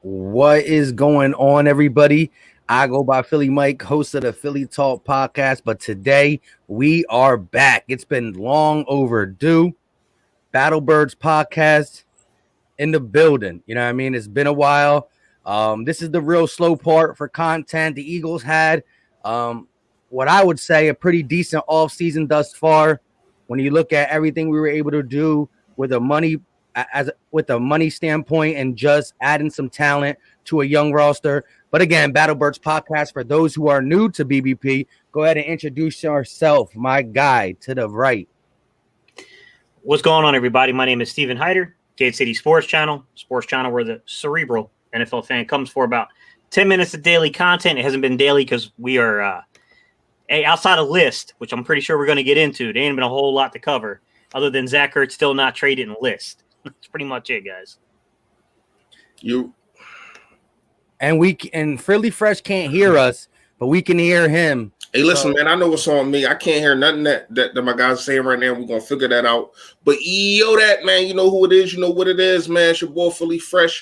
What is going on, everybody? I go by Philly Mike, host of the Philly Talk podcast, but today we are back. It's been long overdue. Battlebirds podcast in the building. You know what I mean? It's been a while. This is the real slow part for content. The Eagles had what I would say a pretty decent offseason thus far. When you look at everything we were able to do with a money standpoint and just adding some talent to a young roster. But again, Battlebirds podcast, for those who are new to BBP, go ahead and introduce yourself, my guy to the right. What's going on, everybody? My name is Steven Hyder, Gate City Sports Channel where the cerebral NFL fan comes for about 10 minutes of daily content. It hasn't been daily because we are outside of list, which I'm pretty sure we're going to get into. There ain't been a whole lot to cover other than Zach Ertz still not traded in list. That's pretty much it, guys. And Philly Fresh can't hear us, but we can hear him. Hey, listen, man, I know what's on me. I can't hear nothing that my guys are saying right now. We're going to figure that out. But that, man, you know who it is. You know what it is, man. It's your boy, Philly Fresh,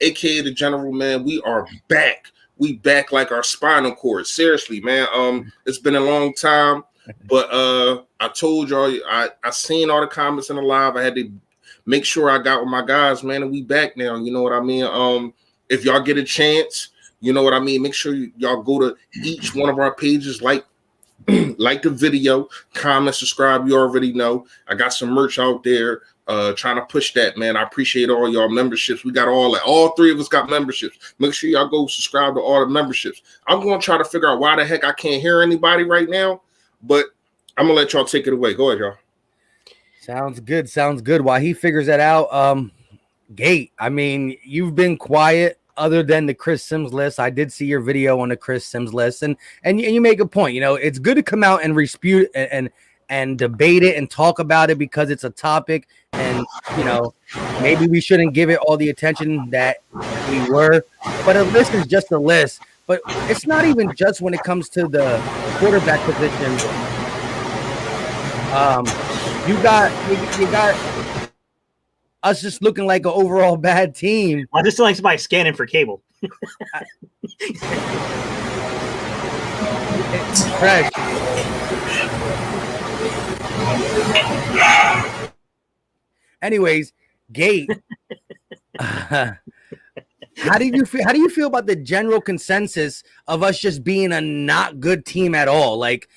a.k.a. the General, man. We are back. We back like our spinal cord. Seriously, man. It's been a long time. But I told y'all, I seen all the comments in the live. I had to make sure I got with my guys, man, and we back now. You know what I mean? If y'all get a chance, you know what I mean? Make sure y'all go to each one of our pages, like the video, comment, subscribe. You already know. I got some merch out there trying to push that, man. I appreciate all y'all memberships. We got all three of us got memberships. Make sure y'all go subscribe to all the memberships. I'm going to try to figure out why the heck I can't hear anybody right now, but I'm going to let y'all take it away. Go ahead, y'all. Sounds good. While he figures that out, Gate, I mean, you've been quiet other than the Chris Sims list. I did see your video on the Chris Sims list, and you make a point. You know, it's good to come out and dispute and debate it and talk about it because it's a topic, and you know, maybe we shouldn't give it all the attention that we were. But a list is just a list. But it's not even just when it comes to the quarterback position. You got us just looking like an overall bad team. I just like somebody scanning for cable. It's fresh. Anyways, Gate. How do you feel about the general consensus of us just being a not good team at all? Like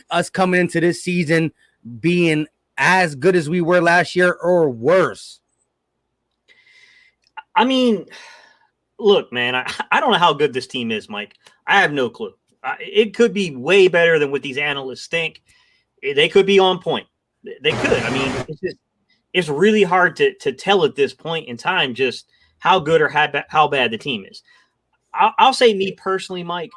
us coming into this season being as good as we were last year or worse? I mean, look, man, I don't know how good this team is, Mike. I have no clue. It could be way better than what these analysts think. They could be on point. They could. I mean, it's really hard to tell at this point in time just how good or how bad the team is. I'll say me personally, Mike,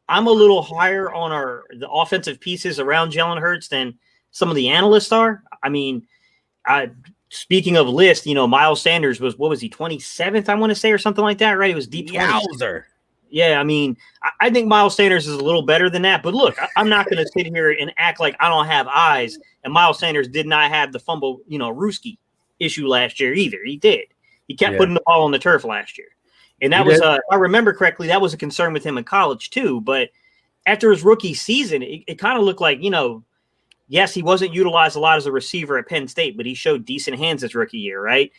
I'm a little higher on the offensive pieces around Jalen Hurts than some of the analysts are. I mean, speaking of list, you know, Miles Sanders was 27th, I want to say, or something like that, right? It was deep. Yowzer. Yeah, I mean, I think Miles Sanders is a little better than that. But look, I'm not going to sit here and act like I don't have eyes. And Miles Sanders did not have the fumble, Rooski issue last year either. He did. He kept putting the ball on the turf last year. And that was, if I remember correctly, that was a concern with him in college too. But after his rookie season, it kind of looked like, yes, he wasn't utilized a lot as a receiver at Penn State, but he showed decent hands his rookie year, right?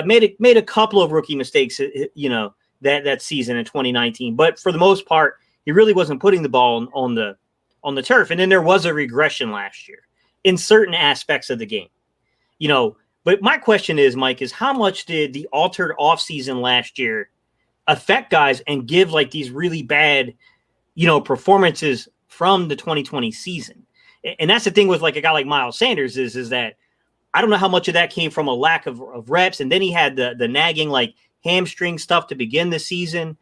Made a couple of rookie mistakes, that season in 2019. But for the most part, he really wasn't putting the ball on the turf. And then there was a regression last year in certain aspects of the game. But my question is, Mike, is how much did the altered offseason last year affect guys and give like these really bad, performances from the 2020 season? And that's the thing with like a guy like Miles Sanders is that I don't know how much of that came from a lack of reps. And then he had the nagging like hamstring stuff to begin the season.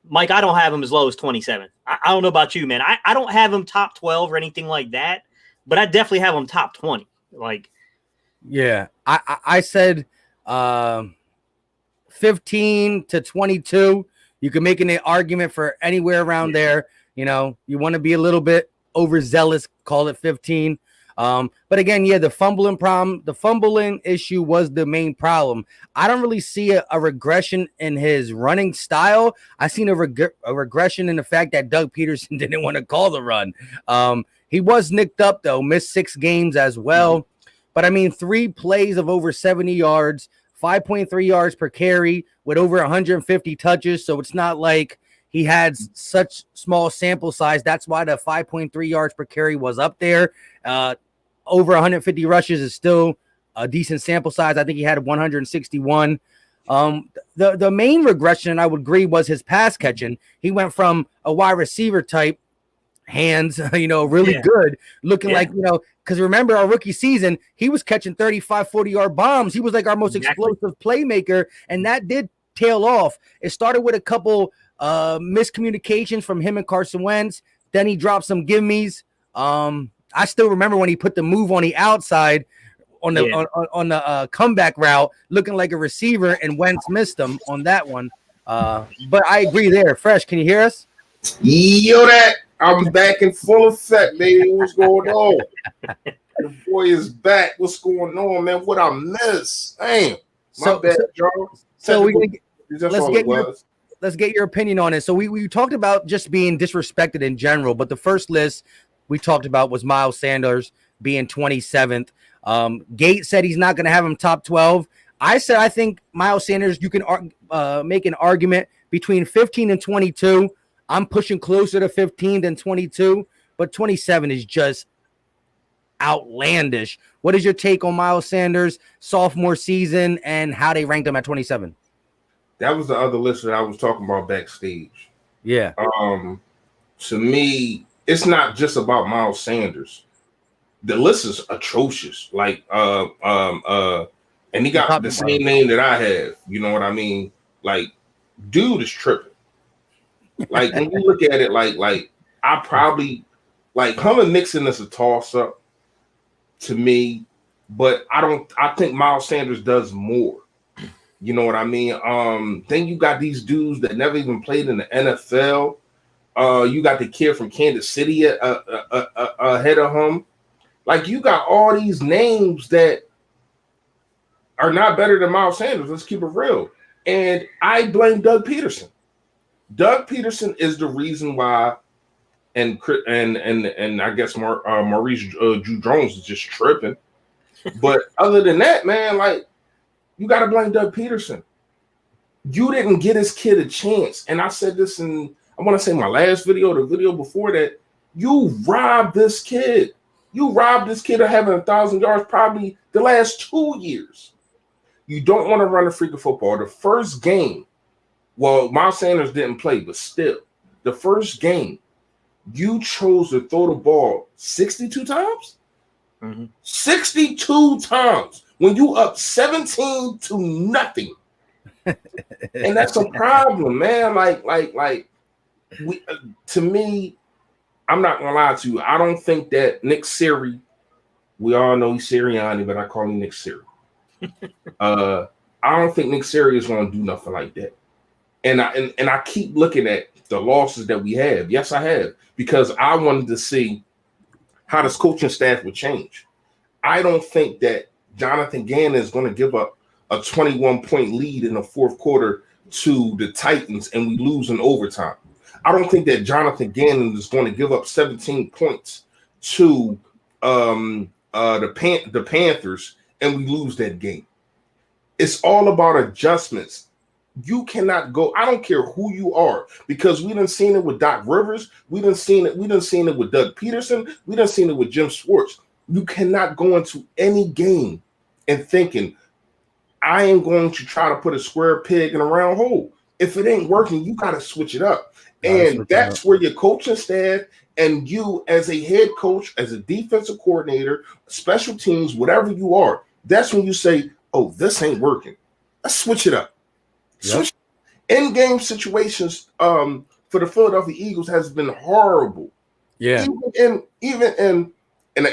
Mike, I don't have him as low as 27th. I don't know about you, man. I don't have him top 12 or anything like that, but I definitely have him top 20. Yeah, I said 15 to 22. You can make an argument for anywhere around there. You want to be a little bit overzealous, call it 15. But again, yeah, the fumbling issue was the main problem. I don't really see a regression in his running style. I seen a regression in the fact that Doug Peterson didn't want to call the run. He was nicked up though, missed 6 games as well. But I mean, 3 plays of over 70 yards, 5.3 yards per carry with over 150 touches. So it's not like he had such small sample size. That's why the 5.3 yards per carry was up there. Over 150 rushes is still a decent sample size. I think he had 161. The main regression, I would agree, was his pass catching. He went from a wide receiver type hands, really good, looking like, because remember our rookie season, he was catching 35, 40-yard bombs. He was like our most explosive playmaker, and that did tail off. It started with a couple miscommunications from him and Carson Wentz. Then he dropped some gimmies. I still remember when he put the move on the outside on the comeback route, looking like a receiver, and Wentz missed him on that one. But I agree there. Fresh, can you hear us? Yo, that I'm back in full effect, baby. What's going on? The boy is back. What's going on, man? What I miss? Damn. My bad, Joe. So let's get your opinion on it. So we talked about just being disrespected in general, but the first list we talked about was Miles Sanders being 27th. Gate said he's not going to have him top 12. I said I think Miles Sanders, you can make an argument between 15 and 22. I'm pushing closer to 15 than 22, but 27 is just outlandish. What is your take on Miles Sanders' sophomore season and how they ranked him at 27? That was the other list that I was talking about backstage. Yeah. To me, it's not just about Miles Sanders. The list is atrocious. Like, and he got the same name that I have. You know what I mean? Like, dude is tripping. Like, when you look at it, like I probably like Hunter Nixon is a toss up to me, but I think Miles Sanders does more. You know what I mean? Then you got these dudes that never even played in the NFL. You got the kid from Kansas City ahead of him. Like, you got all these names that are not better than Miles Sanders. Let's keep it real. And I blame Doug Peterson. Doug Peterson is the reason why, and I guess Maurice Jones is just tripping. But other than that, man, like, you got to blame Doug Peterson. You didn't get his kid a chance. And I said this in, I want to say my last video, the video before that. You robbed this kid. You robbed this kid of having 1,000 yards probably the last 2 years. You don't want to run a freaking football. The first game, well, Miles Sanders didn't play, but still, the first game, you chose to throw the ball 62 times? Mm-hmm. 62 times when you up 17 to nothing. And that's a problem, man. Like, we, to me, I'm not gonna lie to you. I don't think that Nick Siri, we all know he's Sirianni, but I call him Nick Siri. I don't think Nick Siri is gonna do nothing like that. And I keep looking at the losses that we have. Yes, I have, because I wanted to see how this coaching staff would change. I don't think that Jonathan Gannon is going to give up a 21-point lead in the fourth quarter to the Titans and we lose in overtime. I don't think that Jonathan Gannon is going to give up 17 points to the Panthers and we lose that game. It's all about adjustments. You cannot go. I don't care who you are, because we done seen it with Doc Rivers. We done seen it with Doug Peterson. We done seen it with Jim Schwartz. You cannot go into any game and thinking, I am going to try to put a square peg in a round hole. If it ain't working, you got to switch it up. And that's where your coaching staff and you as a head coach, as a defensive coordinator, special teams, whatever you are, that's when you say, oh, this ain't working. Let's switch it up. Yep. In-game situations for the Philadelphia Eagles has been horrible. Yeah. Even I'm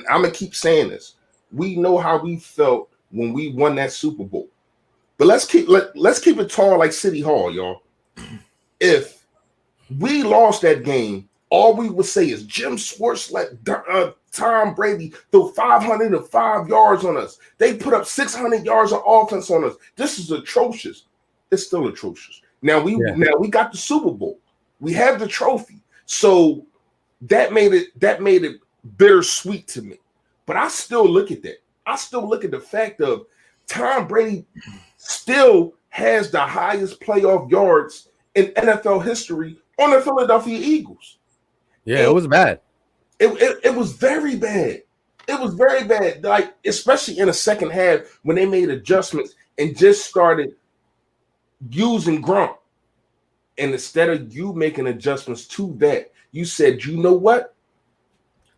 gonna keep saying this. We know how we felt when we won that Super Bowl. But let's keep it tall like City Hall, y'all. If we lost that game all we would say is Jim Schwartz let Tom Brady throw 505 yards on us. They put up 600 yards of offense on us. This is atrocious. It's still atrocious. Now we got the Super Bowl. We have the trophy. So that made it bittersweet to me. But I still look at that. I still look at the fact of Tom Brady still has the highest playoff yards in NFL history on the Philadelphia Eagles. Yeah, it was bad. It was very bad. It was very bad. Like, especially in the second half when they made adjustments and just started using Gronk. And instead of you making adjustments to that, you said, you know what?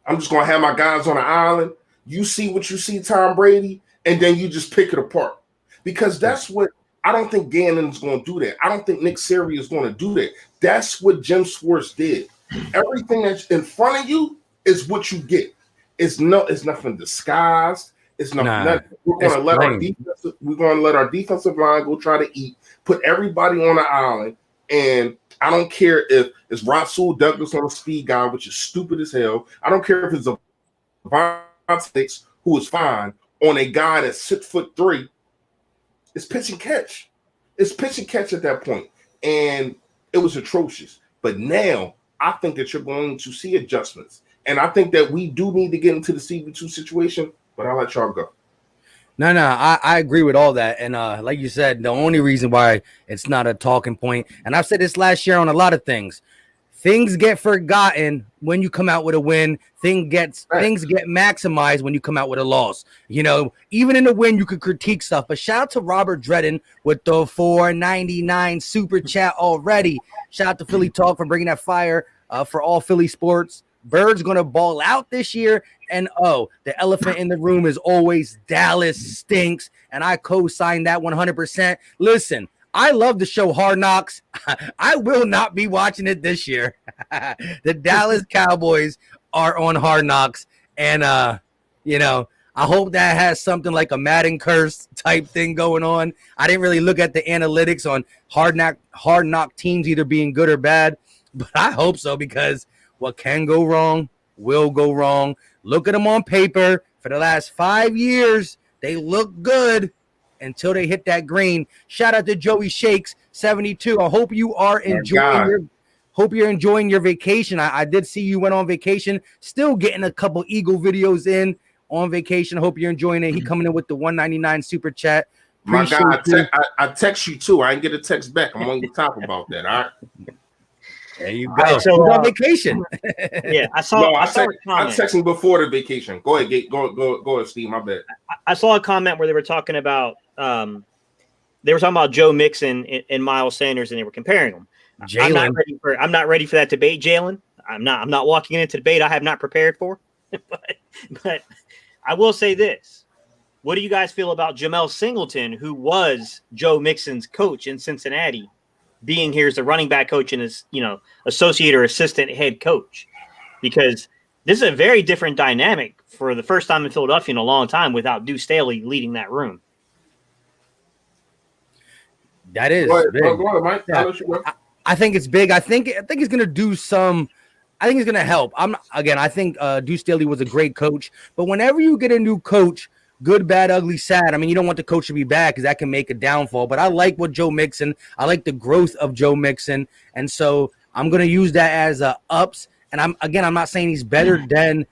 I'm just going to have my guys on the island. You see what you see, Tom Brady, and then you just pick it apart. Because that's what I don't think Gannon's going to do that. I don't think Nick Sirianni is going to do that. That's what Jim Schwartz did. Everything that's in front of you is what you get. It's nothing disguised. It's nothing. We're going to let our defensive line go try to eat, put everybody on the island, and I don't care if it's Rasul Douglas on a speed guy, which is stupid as hell. I don't care if it's a Vontae, who is fine, on a guy that's 6'3". It's pitch and catch. It's pitch and catch at that point. And it was atrocious. But now I think that you're going to see adjustments. And I think that we do need to get into the CB2 situation, but I'll let y'all go. No, I agree with all that. And like you said, the only reason why it's not a talking point, and I've said this last year on a lot of things get forgotten when you come out with a win. Things get maximized when you come out with a loss. You know, even in the win, you could critique stuff. But shout out to Robert Dredden with the $4.99 super chat already. Shout out to Philly Talk for bringing that fire for all Philly sports. Bird's going to ball out this year. And, the elephant in the room is always Dallas stinks. And I co-sign that 100%. Listen, I love the show Hard Knocks. I will not be watching it this year. The Dallas Cowboys are on Hard Knocks. And, I hope that has something like a Madden curse type thing going on. I didn't really look at the analytics on Hard Knock teams either being good or bad. But I hope so, because what can go wrong will go wrong. Look at them on paper. For the last 5 years, they look good until they hit that green. Shout out to Joey Shakes 72. I hope you are enjoying your vacation. I did see you went on vacation. Still getting a couple Eagle videos in on vacation. I hope you're enjoying it. He coming in with the $1.99 super chat. My God, I text you too. I didn't get a text back. I'm on the top about that. All right. There you go. Right, so on vacation. Yeah, I saw a comment. I'm texting before the vacation. Go ahead, go ahead, Steve. My bad. I saw a comment where they were talking about Joe Mixon and Miles Sanders, and they were comparing them. I'm not ready for that debate, Jalen. I'm not walking into debate I have not prepared for. but I will say this. What do you guys feel about Jamel Singleton, who was Joe Mixon's coach in Cincinnati, being here as a running back coach and as, associate or assistant head coach? Because this is a very different dynamic for the first time in Philadelphia in a long time without Deuce Staley leading that room. That is big. Go ahead, Mike. Yeah. I think it's big. I think he's going to do some. I think he's going to help. I think Deuce Staley was a great coach, but whenever you get a new coach, good, bad, ugly, sad. I mean, you don't want the coach to be bad because that can make a downfall. But I like Joe Mixon. I like the growth of Joe Mixon, and so I'm going to use that as ups. And I'm not saying he's better than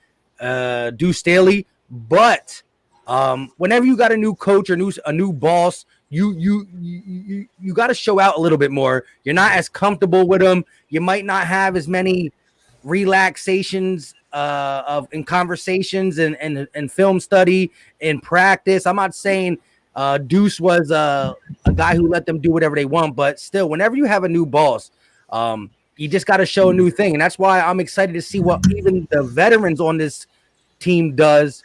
Deuce Staley, but whenever you got a new coach or a new boss, you got to show out a little bit more. You're not as comfortable with him. You might not have as many relaxations in conversations and film study in practice. I'm not saying Deuce was a guy who let them do whatever they want, but still, whenever you have a new boss, you just got to show a new thing. And that's why I'm excited to see what even the veterans on this team does,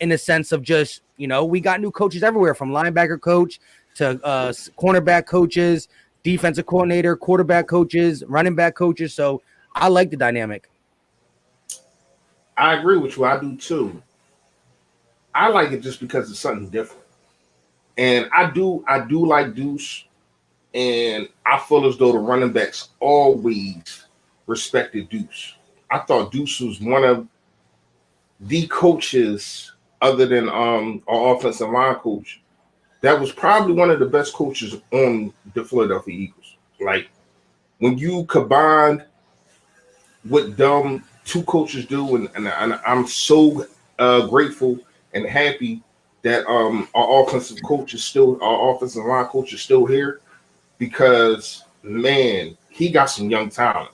in the sense of just, we got new coaches everywhere, from linebacker coach to cornerback coaches, defensive coordinator, quarterback coaches, running back coaches. So I like the dynamic. I agree with you. I do too. I like it just because it's something different. And I do like Deuce. And I feel as though the running backs always respected Deuce. I thought Deuce was one of the coaches, other than our offensive line coach, that was probably one of the best coaches on the Philadelphia Eagles. Like, when you combined what two coaches do, and I'm so grateful and happy that our offensive line coach is still here, because man, he got some young talent.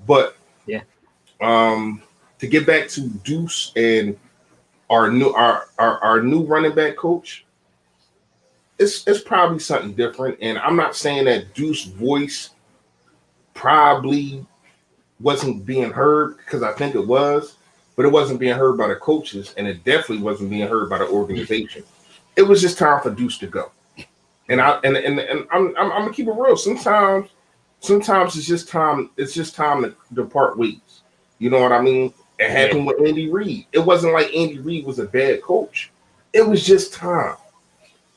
But yeah, to get back to Deuce and our new running back coach, it's probably something different. And I'm not saying that Deuce's voice probably wasn't being heard, because I think it was, but it wasn't being heard by the coaches, and it definitely wasn't being heard by the organization. It was just time for Deuce to go. And I'm gonna keep it real. Sometimes it's just time. It's just time to part ways. You know what I mean? It happened with Andy Reid. It wasn't like Andy Reid was a bad coach. It was just time.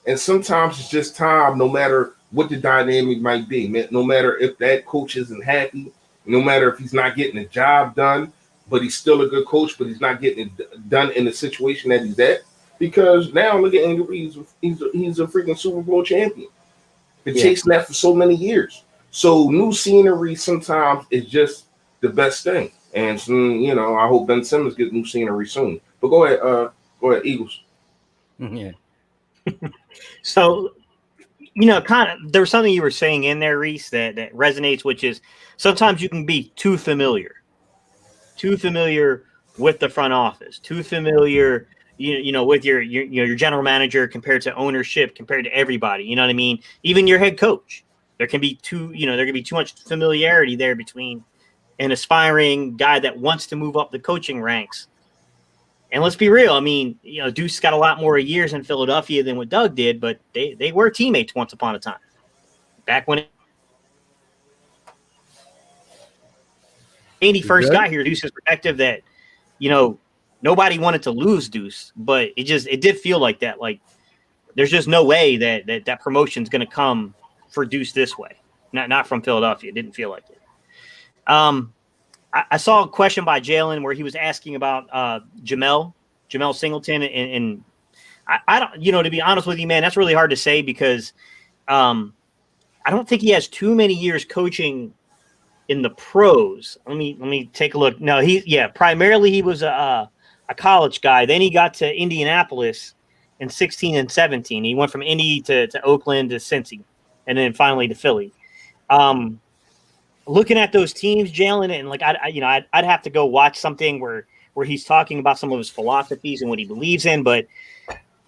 And sometimes it's just time, no matter what the dynamic might be. No matter if that coach isn't happy, no matter if he's not getting the job done, but he's still a good coach, but he's not getting it done in the situation that he's at. Because now look at Andy Reid. He's a freaking Super Bowl champion. Been chasing that for so many years. So new scenery sometimes is just the best thing. And I hope Ben Simmons gets new scenery soon. But go ahead, Eagles. Yeah. So, kind of, there was something you were saying in there, Reese, that resonates, which is sometimes you can be too familiar with the front office, too familiar, with your general manager compared to ownership, compared to everybody. You know what I mean? Even your head coach, there can be too much familiarity there between an aspiring guy that wants to move up the coaching ranks. And let's be real. I mean, Deuce got a lot more years in Philadelphia than what Doug did, but they were teammates once upon a time. Back when Andy first got here, Deuce's perspective that, nobody wanted to lose Deuce, but it did feel like that. Like, there's just no way that promotion's going to come for Deuce this way. Not from Philadelphia. It didn't feel like it. I saw a question by Jalen where he was asking about Jamel Singleton, and I don't, to be honest with you, man, that's really hard to say, because I don't think he has too many years coaching in the pros. Let me take a look. No, primarily he was a college guy. Then he got to Indianapolis in 16 and 17. He went from Indy to Oakland to Cincy, and then finally to Philly. Looking at those teams, Jalen, and like I'd have to go watch something where he's talking about some of his philosophies and what he believes in. But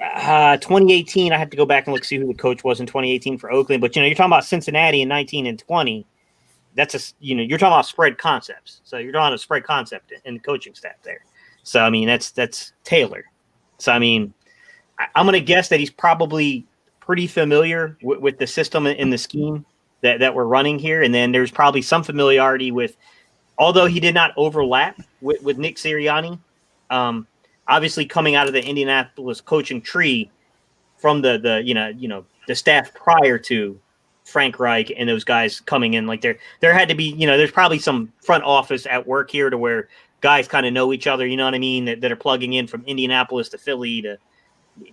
2018, I have to go back and see who the coach was in 2018 for Oakland. But you're talking about Cincinnati in 19 and 20. That's you're talking about spread concepts. So you're talking about a spread concept in the coaching staff there. So I mean that's Taylor. So I mean I'm going to guess that he's probably pretty familiar with the system and the scheme that we're running here. And then there's probably some familiarity with, although he did not overlap with Nick Sirianni, obviously coming out of the Indianapolis coaching tree from the staff prior to Frank Reich and those guys coming in, like there had to be, there's probably some front office at work here to where guys kind of know each other, you know what I mean? That are plugging in from Indianapolis to Philly to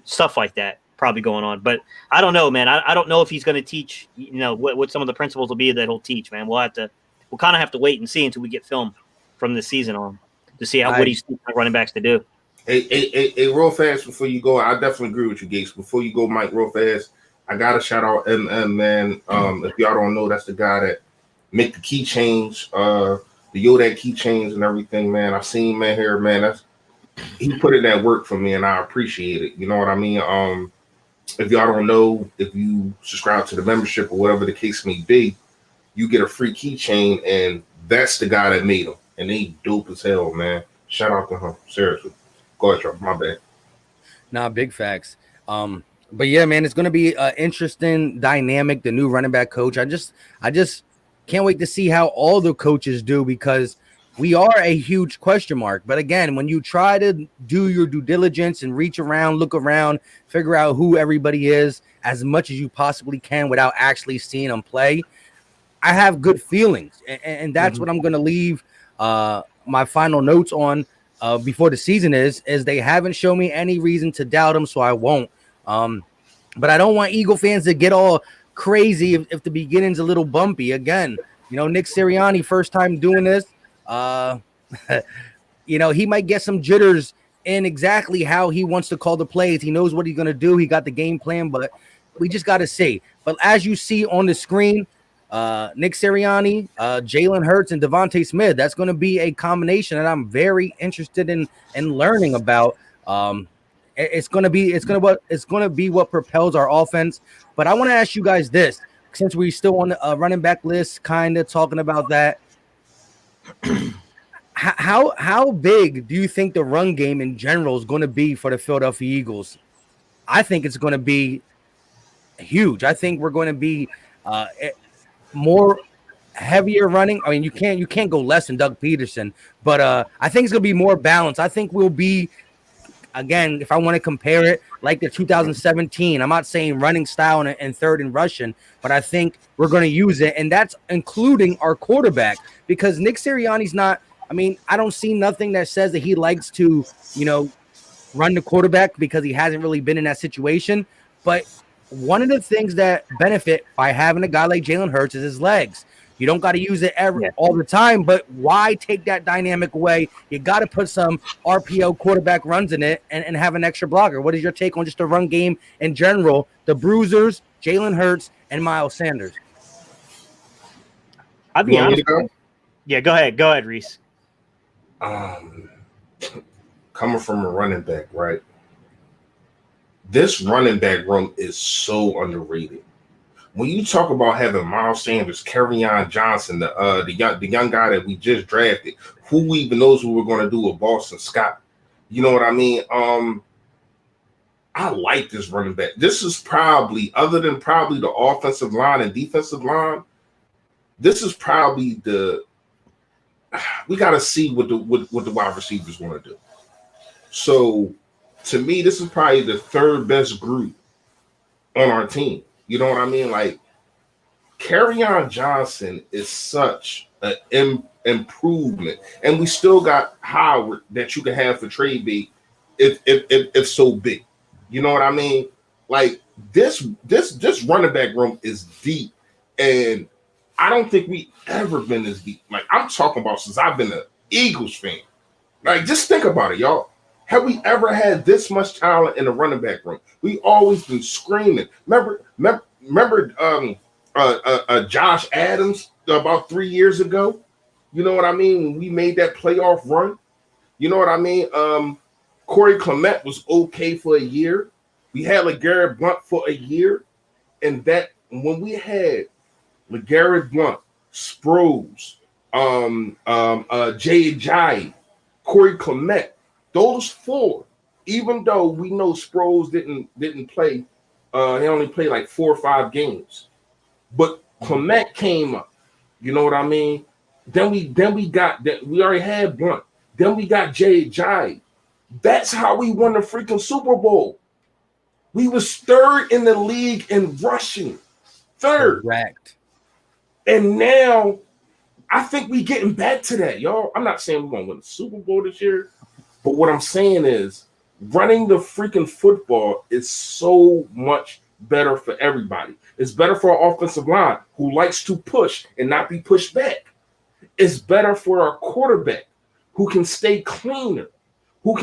stuff like that. Probably going on, but I don't know, man. I don't know if he's going to teach, what some of the principles will be that he'll teach, man. We'll kind of have to wait and see until we get film from this season on to see what he's teaching running backs to do. Hey, real fast before you go, I definitely agree with you, Gates. Before you go, Mike, real fast, I got to shout out MM, man. If y'all don't know, that's the guy that make the keychains, the Yodak keychains and everything, man. I seen man here, man. He put in that work for me, and I appreciate it. You know what I mean? If y'all don't know, if you subscribe to the membership or whatever the case may be, you get a free keychain, and that's the guy that made them. And they dope as hell, man. Shout out to him. Seriously. Go ahead, Charles. My bad. Nah, big facts. But yeah, man, it's going to be an interesting dynamic, the new running back coach. I just can't wait to see how all the coaches do, because we are a huge question mark. But again, when you try to do your due diligence and reach around, look around, figure out who everybody is as much as you possibly can without actually seeing them play, I have good feelings. And that's what I'm going to leave my final notes on before the season is they haven't shown me any reason to doubt him, so I won't. But I don't want Eagle fans to get all crazy if the beginning's a little bumpy. Again, Nick Sirianni, first time doing this. He might get some jitters in exactly how he wants to call the plays. He knows what he's going to do. He got the game plan, but we just got to see. But as you see on the screen, Nick Sirianni, Jalen Hurts, and Devontae Smith, that's going to be a combination that I'm very interested in learning about. It's going to be what propels our offense. But I want to ask you guys this, since we're still on the running back list, kind of talking about that. How big do you think the run game in general is going to be for the Philadelphia Eagles? I think it's going to be huge. I think we're going to be more heavier running. I mean, you can't go less than Doug Peterson, but I think it's going to be more balanced. I think we'll be, again, if I want to compare it, like the 2017, I'm not saying running style and third and rushing, but I think we're going to use it, and that's including our quarterback, because Nick Sirianni's not, I mean, I don't see nothing that says that he likes to, run the quarterback because he hasn't really been in that situation. But one of the things that benefit by having a guy like Jalen Hurts is his legs. You don't got to use it all the time, but why take that dynamic away? You got to put some RPO quarterback runs in it and have an extra blocker. What is your take on just the run game in general, the bruisers, Jalen Hurts, and Miles Sanders? I'll be honest. Yeah, go ahead, Reese. Coming from a running back, right? This running back room is so underrated. When you talk about having Miles Sanders, Kerryon Johnson, the young guy that we just drafted, who even knows what we're going to do with Boston Scott? You know what I mean? I like this running back. This is probably, other than probably the offensive line and defensive line, this is probably we got to see what the wide receivers want to do. So, to me, this is probably the third best group on our team. You know what I mean? Like, Kerryon Johnson is such an improvement, and we still got Howard that you can have for trade bait if so big. You know what I mean? Like, this running back room is deep, and I don't think we ever been this deep. Like, I'm talking about since I've been an Eagles fan. Like, just think about it, y'all. Have we ever had this much talent in the running back room? We always been screaming. Remember Josh Adams about 3 years ago? You know what I mean? When we made that playoff run. You know what I mean? Corey Clement was okay for a year. We had LeGarrette Blount for a year. And that when we had LeGarrette Blount, Sproles, Jay Ajayi, Corey Clement, those four, even though we know Sproles didn't play, he only played like 4 or 5 games. But Clement came up. You know what I mean? Then we got that. We already had Blunt. Then we got Jay Ajayi. That's how we won the freaking Super Bowl. We was third in the league in rushing. Third. Correct. And now I think we getting back to that, y'all. I'm not saying we're going to win the Super Bowl this year, but what I'm saying is running the freaking football is so much better for everybody. It's better for our offensive line who likes to push and not be pushed back. It's better for our quarterback who can stay cleaner, who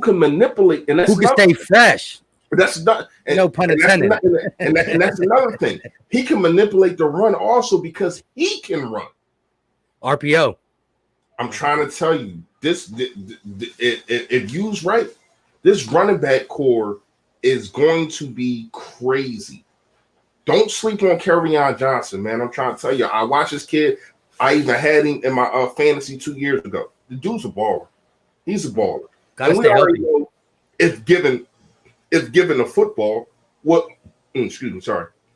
can manipulate, and who can stay fresh. That's not no pun intended. And that's another thing. He can manipulate the run also because he can run. RPO. I'm trying to tell you this. If used right, this running back core is going to be crazy. Don't sleep on Kerryon Johnson, man. I'm trying to tell you. I watched this kid. I even had him in my fantasy 2 years ago. The dude's a baller. He's a baller. Gotta stay healthy. Know if given the football,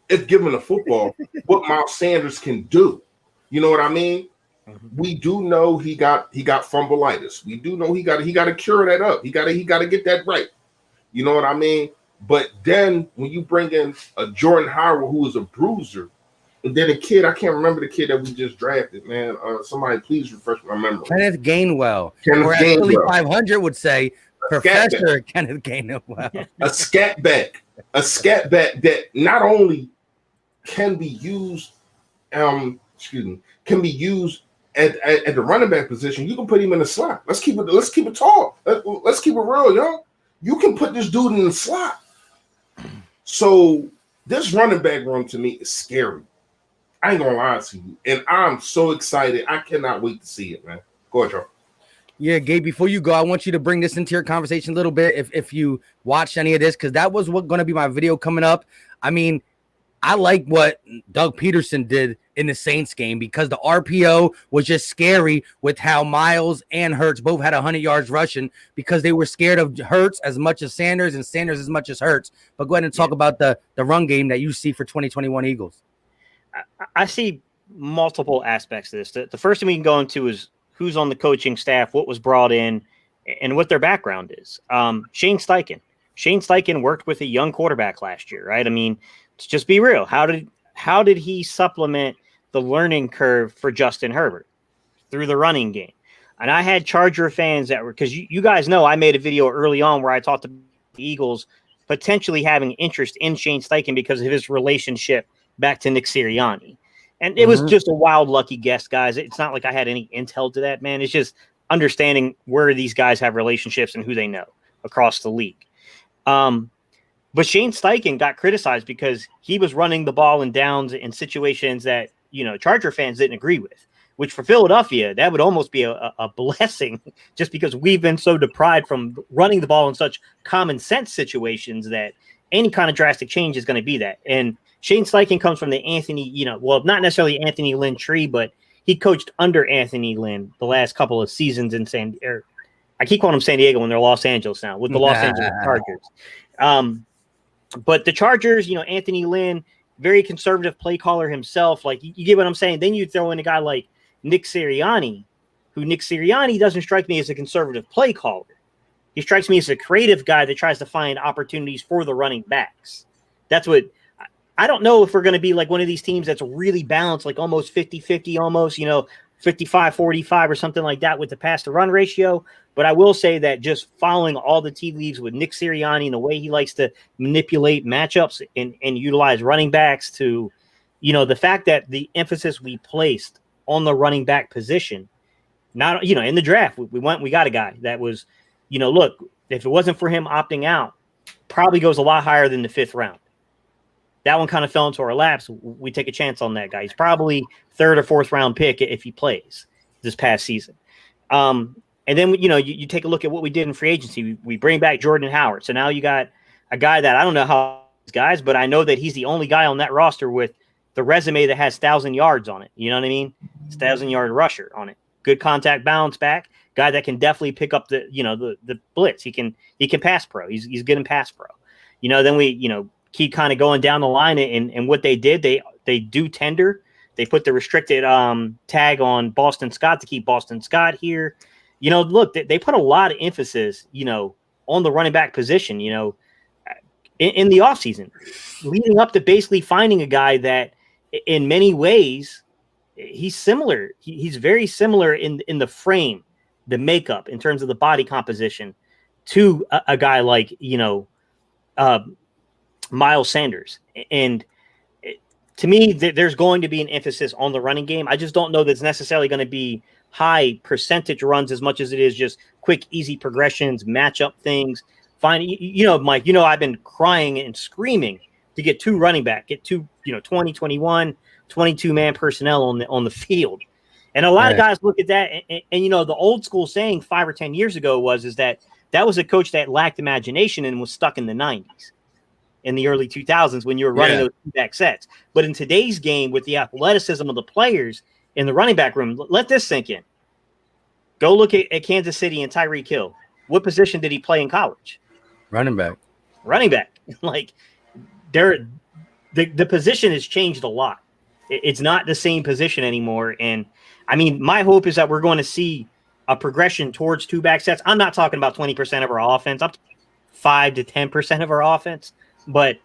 if given the football, what Miles Sanders can do. You know what I mean? Mm-hmm. We do know he got fumbleitis. We do know he got to cure that up. He got to get that right. You know what I mean? But then when you bring in a Jordan Howard who is a bruiser, And then a kid, I can't remember the kid that we just drafted, man. Somebody please refresh my memory. Kenneth Gainwell. Kenneth Or as Gainwell. Philly 500 would say, Professor Kenneth Gainwell. A scat back that not only can be used, can be used at the running back position. You can put him in the slot. Let's keep it tall. Let's keep it real, yo. You can put this dude in the slot. So this running back room to me is scary. I ain't gonna lie to you, and I'm so excited. I cannot wait to see it, man. Go ahead, Joe. Yeah, Gabe, before you go, I want you to bring this into your conversation a little bit if you watched any of this, because that was going to be my video coming up. I mean, I like what Doug Peterson did in the Saints game because the RPO was just scary with how Miles and Hurts both had 100 yards rushing because they were scared of Hurts as much as Sanders and Sanders as much as Hurts. But go ahead and talk about the run game that you see for 2021 Eagles. I see multiple aspects of this. The first thing we can go into is who's on the coaching staff, what was brought in, and what their background is. Shane Steichen. Shane Steichen worked with a young quarterback last year, right? I mean, let's just be real. How did he supplement the learning curve for Justin Herbert? Through the running game. And I had Charger fans that were, because you guys know I made a video early on where I talked about the Eagles potentially having interest in Shane Steichen because of his relationship back to Nick Sirianni. And it was just a wild, lucky guess, guys. It's not like I had any intel to that, man. It's just understanding where these guys have relationships and who they know across the league. But Shane Steichen got criticized because he was running the ball in downs in situations that, Charger fans didn't agree with, which for Philadelphia, that would almost be a blessing just because we've been so deprived from running the ball in such common sense situations that any kind of drastic change is going to be that. And Shane Steichen comes from the Anthony, not necessarily Anthony Lynn tree, but he coached under Anthony Lynn the last couple of seasons in I keep calling them San Diego when they're Los Angeles now with the Los Angeles Chargers. But the Chargers, Anthony Lynn, very conservative play caller himself. Like you get what I'm saying. Then you throw in a guy like Nick Sirianni, who Nick Sirianni doesn't strike me as a conservative play caller. He strikes me as a creative guy that tries to find opportunities for the running backs. That's what. I don't know if we're going to be like one of these teams that's really balanced, like almost 50-50, almost, 55-45 or something like that with the pass to run ratio. But I will say that just following all the tea leaves with Nick Sirianni and the way he likes to manipulate matchups and utilize running backs to, the fact that the emphasis we placed on the running back position, not, in the draft, we got a guy that was, look, if it wasn't for him opting out, probably goes a lot higher than the 5th round. That one kind of fell into our laps. We take a chance on that guy. He's probably 3rd or 4th round pick if he plays this past season. And then, you take a look at what we did in free agency. We bring back Jordan Howard. So now you got a guy that I don't know how these guys, but I know that he's the only guy on that roster with the resume that has 1,000 yards on it. You know what I mean? It's 1,000-yard rusher on it. Good contact bounce back. Guy that can definitely pick up the blitz. He can pass pro. He's good in pass pro. Then we, keep kind of going down the line and what they did, they do tender. They put the restricted tag on Boston Scott to keep Boston Scott here. Look, they put a lot of emphasis, on the running back position, in the offseason, leading up to basically finding a guy that in many ways he's similar. He's very similar in the frame, the makeup in terms of the body composition to a guy like, Miles Sanders. And to me, there's going to be an emphasis on the running game. I just don't know that's necessarily going to be high percentage runs as much as it is just quick, easy progressions, matchup things. Mike, I've been crying and screaming to get 2 running back, get 2, 20, 21, 22-man personnel on the field. And a lot of guys look at that and the old school saying 5 or 10 years ago was that was a coach that lacked imagination and was stuck in the 90s. In the early 2000s when you were running those back sets. But in today's game with the athleticism of the players in the running back room, let this sink in. Go look at Kansas City and Tyreek Hill. What position did he play in college? Running back. Like the position has changed a lot. It's not the same position anymore. And I mean, my hope is that we're going to see a progression towards 2 back sets. I'm not talking about 20% of our offense, up to 5 to 10% of our offense. But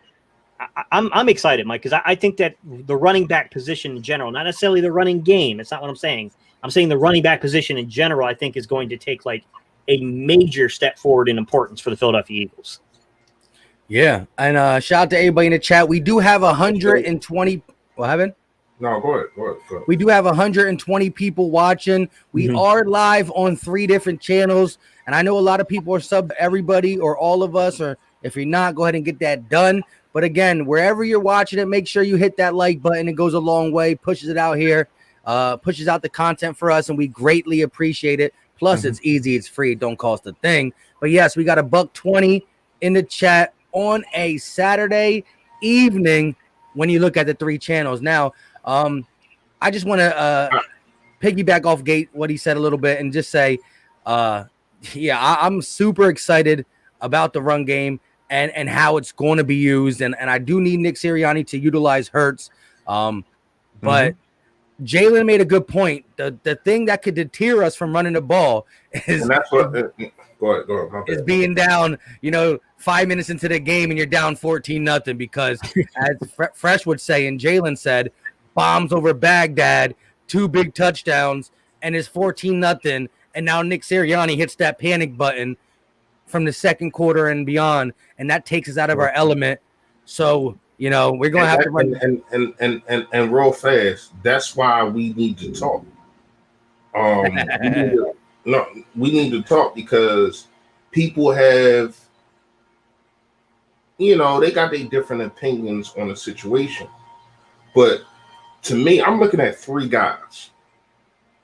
I'm excited, Mike, because I think that the running back position in general, not necessarily the running game. It's not what I'm saying. I'm saying the running back position in general, I think, is going to take like a major step forward in importance for the Philadelphia Eagles. Yeah, and shout out to everybody in the chat. We do have 120. What happened? No, go ahead. We do have 120 people watching. We are live on 3 different channels, and I know a lot of people are sub everybody or all of us, or if you're not, go ahead and get that done. But again, wherever you're watching it, make sure you hit that like button. It goes a long way, pushes it out here, pushes out the content for us, and we greatly appreciate it. Plus, it's easy, it's free, it don't cost a thing. But yes, we got $120 in the chat on a Saturday evening when you look at the 3 channels. Now, I just want to piggyback off Gate what he said a little bit and just say, I'm super excited about the run game and how it's going to be used. And I do need Nick Sirianni to utilize Ertz. But Jalen made a good point. The thing that could deter us from running the ball is go ahead. Is being down, 5 minutes into the game and you're down 14-0 because as Fresh would say and Jalen said, bombs over Baghdad, 2 big touchdowns, and it's 14-0. And now Nick Sirianni hits that panic button from the second quarter and beyond, and that takes us out of our element. So, we're gonna have to run and real fast. That's why we need to talk. We need to talk because people have, they got their different opinions on the situation. But to me, I'm looking at 3 guys.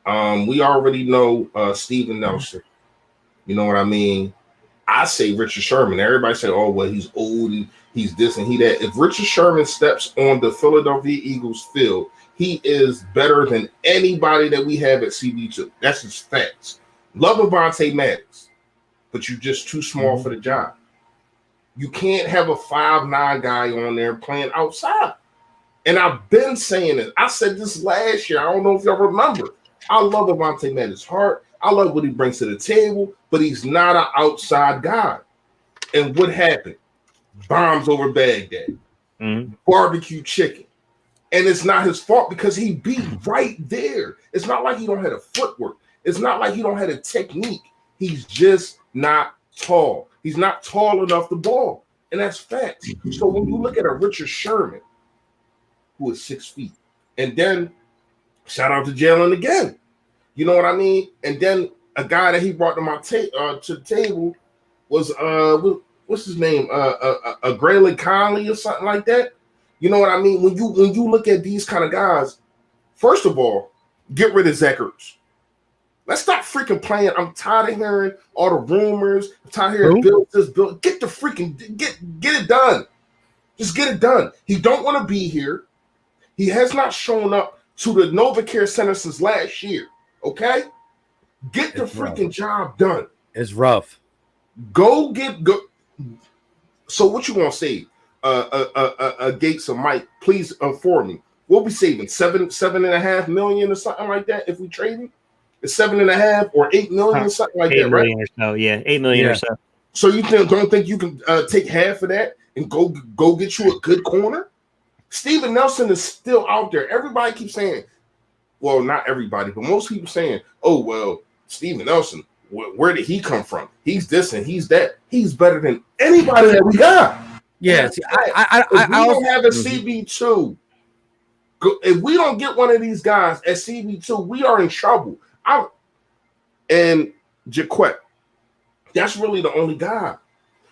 We already know Steven Nelson. You know what I mean? I say Richard Sherman. Everybody say, oh, well, he's old, he's this and he that. If Richard Sherman steps on the Philadelphia Eagles field, he is better than anybody that we have at CB2. That's just facts. Love Avonte Maddox, but you're just too small for the job. You can't have a 5'9" guy on there playing outside. And I've been saying it. I said this last year. I don't know if y'all remember. I love Avonte Maddox's heart. I love what he brings to the table, but he's not an outside guy. And what happened? Bombs over Baghdad. Barbecue chicken. And it's not his fault because he beat right there. It's not like he don't have a footwork. It's not like he don't have a technique. He's just not tall. He's not tall enough to ball. And that's facts. So when you look at a Richard Sherman, who is 6 feet, and then shout out to Jalen again. You know what I mean? And then a guy that he brought to to the table was what's his name? A Graylin Conley or something like that. You know what I mean? When you look at these kind of guys, first of all, get rid of Zach Ertz. Let's stop freaking playing. I'm tired of hearing all the rumors. I'm tired of hearing build. Get the freaking get it done. Just get it done. He don't want to be here. He has not shown up to the NovaCare Center since last year. Okay? Get the freaking job done. It's rough. Go. So what you want to say? Gates or Mike, please inform me. We'll be saving $7.5 million or something like that if we trade him. It's 7.5 or 8 million, something like that, right? 8 million or so, yeah, 8 million or so. So you don't think you can take half of that and go get you a good corner? Steven Nelson is still out there. Everybody keeps saying, well, not everybody, but most people saying, oh, well, Steven Nelson, where did he come from? He's this and he's that. He's better than anybody that we got. Yes, I don't have a CB2. If we don't get one of these guys at CB2, we are in trouble. And Jaquette, that's really the only guy.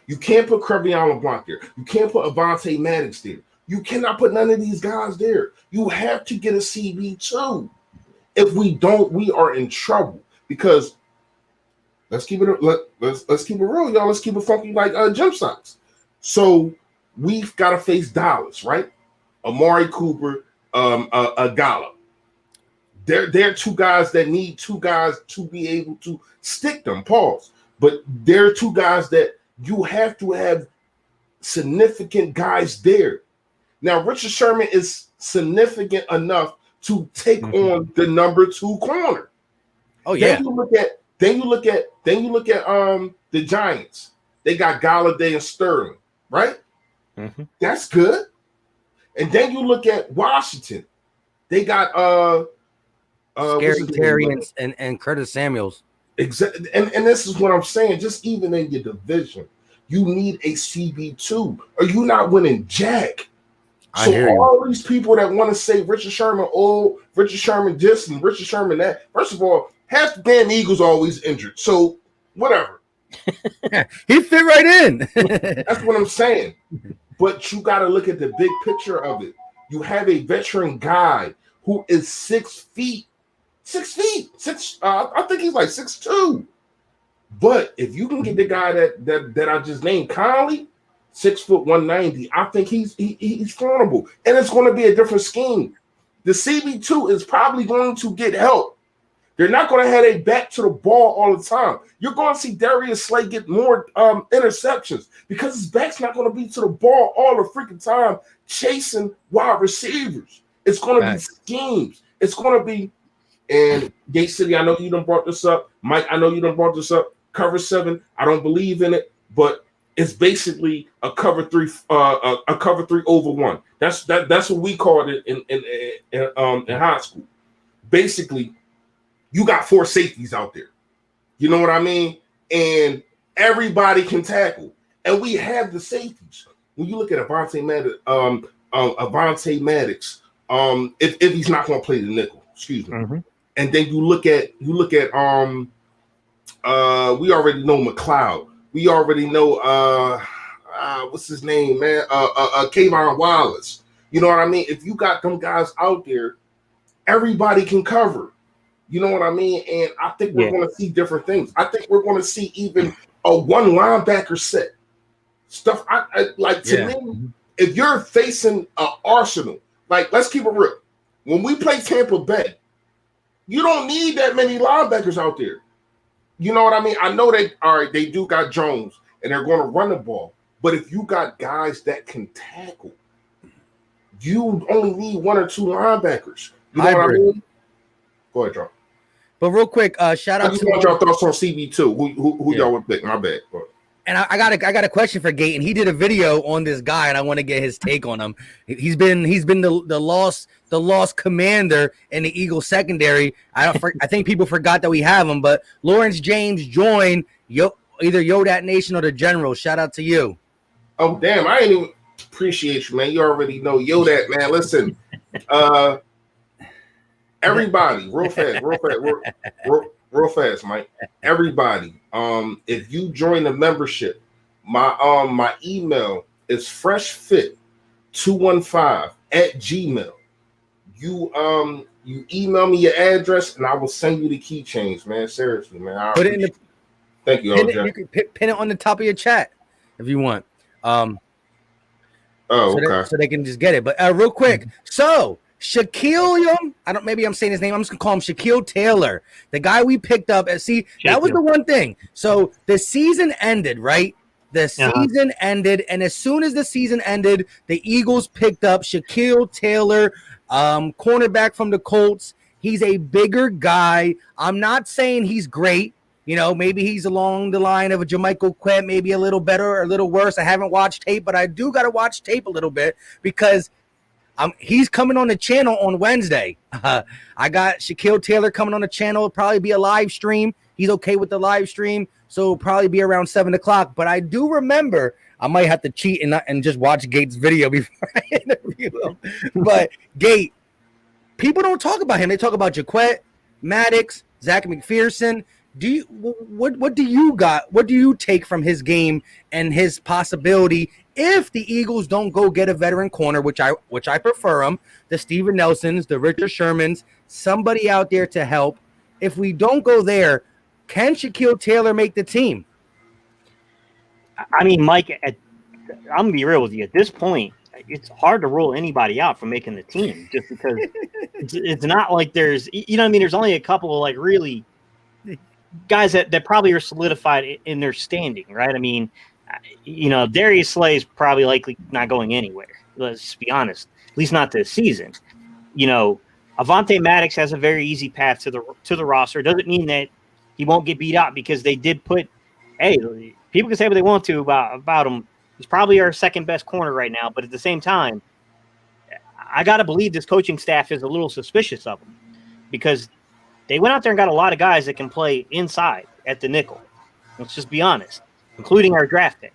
You can't put Crevion LeBlanc there. You can't put Avonte Maddox there. You cannot put none of these guys there. You have to get a CB2. If we don't, we are in trouble. Because let's keep it real, y'all. Let's keep it funky like jump socks. So we've got to face Dallas, right? Amari Cooper, a Gallup. They're 2 guys that need 2 guys to be able to stick them. Pause. But they're 2 guys that you have to have significant guys there. Now, Richard Sherman is significant enough to take on the number 2 corner. Oh yeah. Then you look at the Giants. They got Galladay and Sterling, right? That's good. And then you look at Washington. They got Scary Terry and Curtis Samuels. Exactly, and this is what I'm saying. Just even in your division, you need a CB2, or you're not winning jack. So all these people that want to say Richard Sherman, Richard Sherman this and Richard Sherman that. First of all, half the damn Eagles always injured. So whatever. He fit right in. That's what I'm saying. But you got to look at the big picture of it. You have a veteran guy who is 6 feet. 6 feet. I think he's like 6'2". But if you can get the guy that I just named, Conley, 6 foot 190, I think he's vulnerable. And it's going to be a different scheme. The CB2 is probably going to get help. They're not going to have a back to the ball all the time. You're going to see Darius Slay get more interceptions because his back's not going to be to the ball all the freaking time chasing wide receivers. It's going to be schemes. It's going to be, and Gate City, I know you done brought this up. Mike, I know you done brought this up. Cover 7, I don't believe in it, but it's basically a cover 3 over 1. That's what we called it in high school. Basically, you got 4 safeties out there. You know what I mean? And everybody can tackle. And we have the safeties. When you look at Avonte Maddox, if he's not going to play the nickel, excuse me. Mm-hmm. And then you look at we already know McLeod. We already know what's his name, man? Kayvon Wallace. You know what I mean? If you got them guys out there, everybody can cover. You know what I mean? And I think we're going to see different things. I think we're going to see even a 1 linebacker set. Stuff I like to me, if you're facing an Arsenal, like let's keep it real. When we play Tampa Bay, you don't need that many linebackers out there. You know what I mean? I know they do got Jones and they're going to run the ball. But if you got guys that can tackle, you only need 1 or 2 linebackers. You know what I mean? Go ahead, John. But real quick, shout out I just want y'all thoughts on CB2. Who y'all would pick? My bad. And I got a question for Gate, and he did a video on this guy, and I want to get his take on him. He's been the lost commander in the Eagles secondary. I think people forgot that we have him, but Lawrence James joined either Yodat Nation or the General. Shout out to you. Oh damn, I ain't even appreciate you, man. You already know Yodat, man. Listen, everybody, real fast, Mike. Everybody, if you join the membership, my email is freshfit215@gmail. You email me your address and I will send you the keychains, man. Seriously, man. Put it in the. Thank you, OJ. You can pin it on the top of your chat if you want. Okay. So they can just get it. But real quick, so. Maybe I'm saying his name. I'm just gonna call him Shaquille Taylor, the guy we picked up. That was the one thing. So the season ended, right? The season ended, and as soon as the season ended, the Eagles picked up Shaquille Taylor, cornerback from the Colts. He's a bigger guy. I'm not saying he's great. You know, maybe he's along the line of a Jermichael Quett, maybe a little better or a little worse. I haven't watched tape, but I do got to watch tape a little bit because he's coming on the channel on Wednesday. I got Shaquille Taylor coming on the channel. It'll probably be a live stream. He's okay with the live stream, so it'll probably be around 7 o'clock. But I do remember I might have to cheat and just watch Gate's video before I interview him. But Gate, people don't talk about him. They talk about Jaquette, Maddox, Zach McPherson. What do you got? What do you take from his game and his possibility if the Eagles don't go get a veteran corner, which I prefer them, the Steven Nelsons, the Richard Shermans, somebody out there to help. If we don't go there, can Shaquille Taylor make the team? I mean, Mike, I'm gonna be real with you. At this point, it's hard to rule anybody out from making the team, just because it's not like there's, you know what I mean? There's only a couple of like really guys that probably are solidified in their standing, right? I mean, you know, Darius Slay is probably likely not going anywhere. Let's be honest, at least not this season. You know, Avonte Maddox has a very easy path to the roster. Doesn't mean that he won't get beat up because they did put. Hey, people can say what they want to about him. He's probably our second best corner right now, but at the same time, I got to believe this coaching staff is a little suspicious of him because they went out there and got a lot of guys that can play inside at the nickel. Let's just be honest, including our draft pick,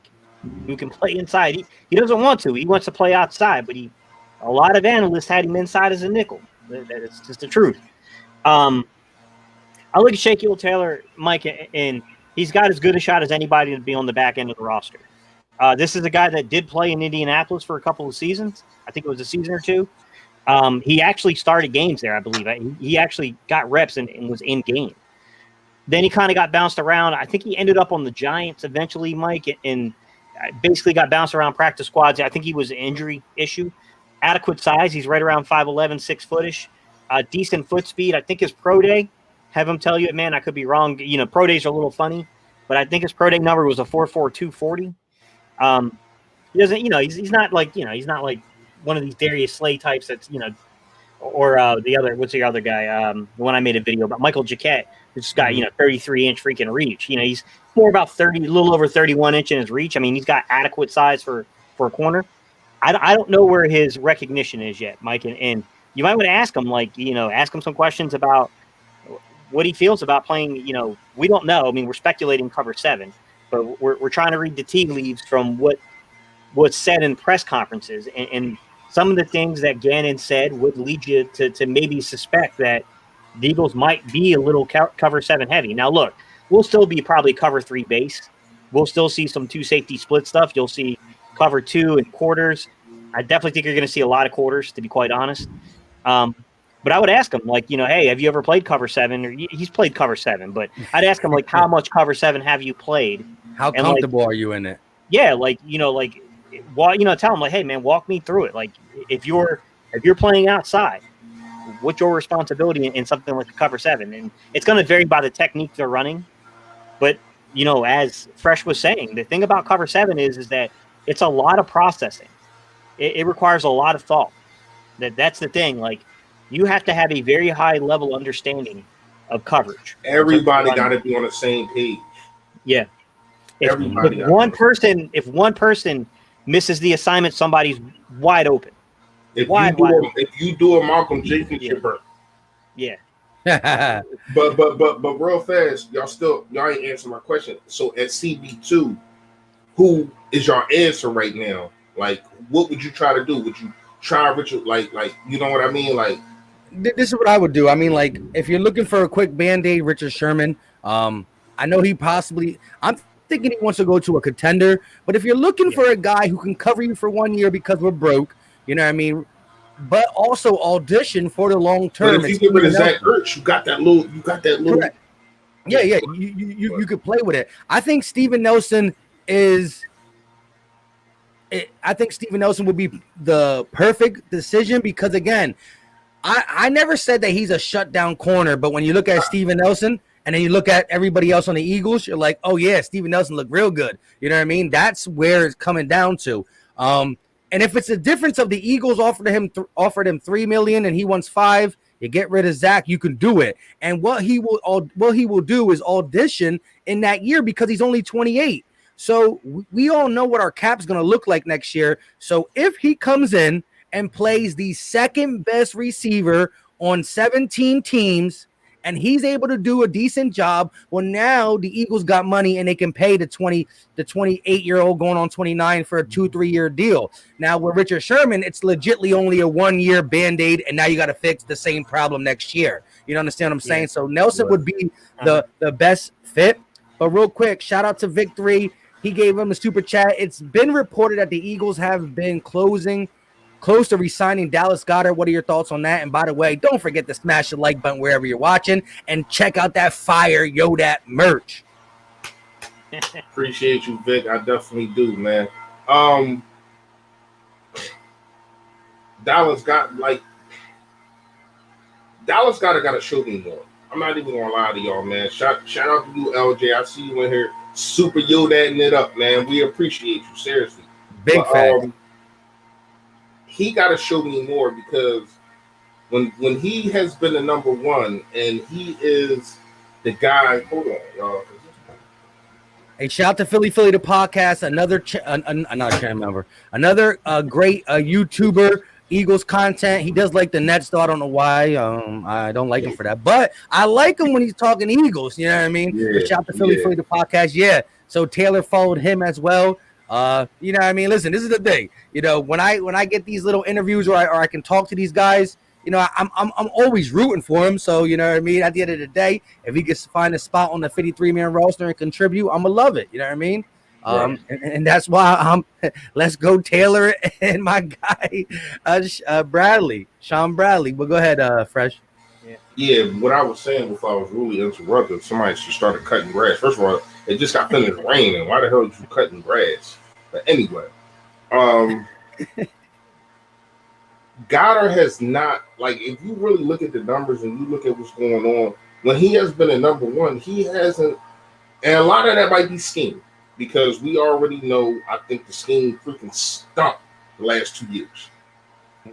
who can play inside. He doesn't want to. He wants to play outside, but a lot of analysts had him inside as a nickel. That's just the truth. I look at Shaquille Taylor, Mike, and he's got as good a shot as anybody to be on the back end of the roster. This is a guy that did play in Indianapolis for a couple of seasons. I think it was a season or two. He actually started games there, I believe. He actually got reps and was in game. Then he kind of got bounced around. I think he ended up on the Giants eventually, Mike, and basically got bounced around practice squads. I think he was an injury issue. Adequate size. He's right around 5'11", 6 footish. Decent foot speed. I think his pro day, have him tell you, man, I could be wrong. You know, pro days are a little funny, but I think his pro day number was a 4.4 240. He doesn't, he's not like, he's not like one of these Darius Slay types that's, or what's the other guy? The one I made a video about, Michael Jacquet, who's got, 33-inch freaking reach. He's more about 30, a little over 31 inch in his reach. I mean, he's got adequate size for a corner. I don't know where his recognition is yet, Mike, and you might want to ask him, ask him some questions about what he feels about playing. We don't know. I mean, we're speculating cover 7, but we're trying to read the tea leaves from what's said in press conferences, and some of the things that Gannon said would lead you to maybe suspect that the Eagles might be a little cover 7 heavy. Now, look, we'll still be probably cover 3 base. We'll still see some 2 safety split stuff. You'll see cover 2 and quarters. I definitely think you're going to see a lot of quarters, to be quite honest. But I would ask him, hey, have you ever played cover 7? Or he's played cover 7, but I'd ask him, how much cover 7 have you played? How comfortable are you in it? Yeah, tell him, hey, man, walk me through it. If you're playing outside, what's your responsibility in something like the cover 7? And it's going to vary by the technique they're running. But, as Fresh was saying, the thing about cover 7 is that it's a lot of processing. It requires a lot of thought. That's the thing. You have to have a very high level understanding of coverage. Everybody got to be on the same page. Yeah. If one person misses the assignment, somebody's wide open. If you do a Malcolm Jenkins, you're burnt. Yeah. but real fast, y'all ain't answering my question. So at CB2, who is your answer right now? What would you try to do? Would you try Richard? You know what I mean? This is what I would do. I mean, if you're looking for a quick Band-Aid, Richard Sherman. I know I'm thinking he wants to go to a contender, but if you're looking for a guy who can cover you for 1 year because we're broke, you know what I mean? But also audition for the long term. But if you get rid of Zach Ertz, you got that little. Correct. Yeah. You could play with it. I think Steven Nelson would be the perfect decision because, again, I never said that he's a shutdown corner, but when you look at Steven Nelson and then you look at everybody else on the Eagles, you're like, oh, yeah, Steven Nelson looked real good. You know what I mean? That's where it's coming down to. And if it's a difference of the Eagles offered him $3 million and he wants $5 million, you get rid of Zach, you can do it. And what he will do is audition in that year because he's only 28. So we all know what our cap's going to look like next year. So if he comes in and plays the second best receiver on 17 teams and he's able to do a decent job, well, now the Eagles got money and they can pay the 28-year-old going on 29 for a 2-3 year deal. Now with Richard Sherman, it's legitly only a 1 year Band-Aid, and now you got to fix the same problem next year. You understand what I'm saying? So Nelson would be the best fit. But real quick, shout out to Victory. He gave him a super chat. It's been reported that the Eagles have been close to re-signing Dallas Goedert. What are your thoughts on that? And by the way, don't forget to smash the like button wherever you're watching and check out that fire Yodat merch. Appreciate you, Vic. I definitely do, man. Dallas Goedert got to show me more. I'm not even gonna lie to y'all, man. Shout out to you, LJ. I see you in here, super Yodating it up, man. We appreciate you, seriously. Big fan. He got to show me more because when he has been the number one and he is the guy. Hold on, y'all. Hey, shout out to Philly the podcast, another channel member, another great YouTuber. Eagles content. He does like the Nets, though. I don't know why. I don't like him for that, but I like him when he's talking Eagles. You know what I mean? Yeah, But shout out to Philly yeah. Philly the podcast. Yeah. So Taylor followed him as well. You know what I mean? Listen, this is the thing. You know, when I get these little interviews or I can talk to these guys, you know, I'm always rooting for him. So, you know what I mean? At the end of the day, if he gets to find a spot on the 53-man roster and contribute, I'm gonna love it. You know what I mean? Right. And that's why let's go Taylor and my guy Bradley, Sean Bradley. But go ahead, Fresh. Yeah, what I was saying before I was really interrupted, somebody just started cutting grass. First of all, it just got finished raining. Why the hell did you cutting grass? But anyway, Goddard has not, like, if you really look at the numbers and you look at what's going on, when he has been a number one, he hasn't, and a lot of that might be scheme, because we already know, I think the scheme freaking stunk the last 2 years.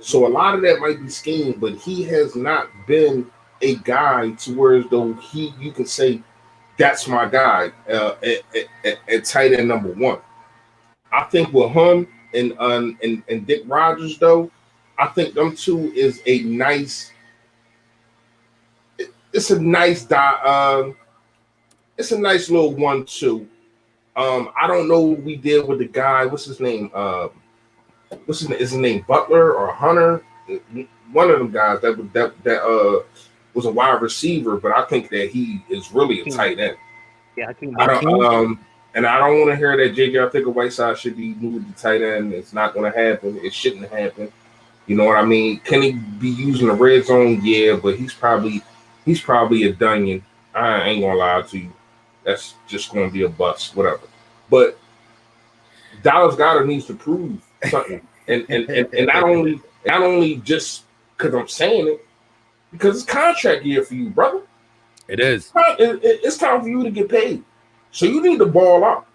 So a lot of that might be scheme, but he has not been a guy to where as though you can say, that's my guy at tight end number one. I think with him and Dick Rogers, though, I think them two is a nice. It's a nice it's a nice little 1-2. I don't know what we did with the guy. What's his name? Is his name Butler or Hunter? One of them guys that was a wide receiver, but I think that he is really a tight end. Yeah, I think. And I don't want to hear that J.J. Arthur-Whiteside should be moved to tight end. It's not going to happen. It shouldn't happen. You know what I mean? Can he be using the red zone? Yeah, but he's probably a dunion. I ain't gonna lie to you. That's just going to be a bust, whatever. But Dallas Goedert needs to prove something, and not only just because I'm saying it, because it's contract year for you, brother. It is. It's time for you to get paid. So you need to ball out.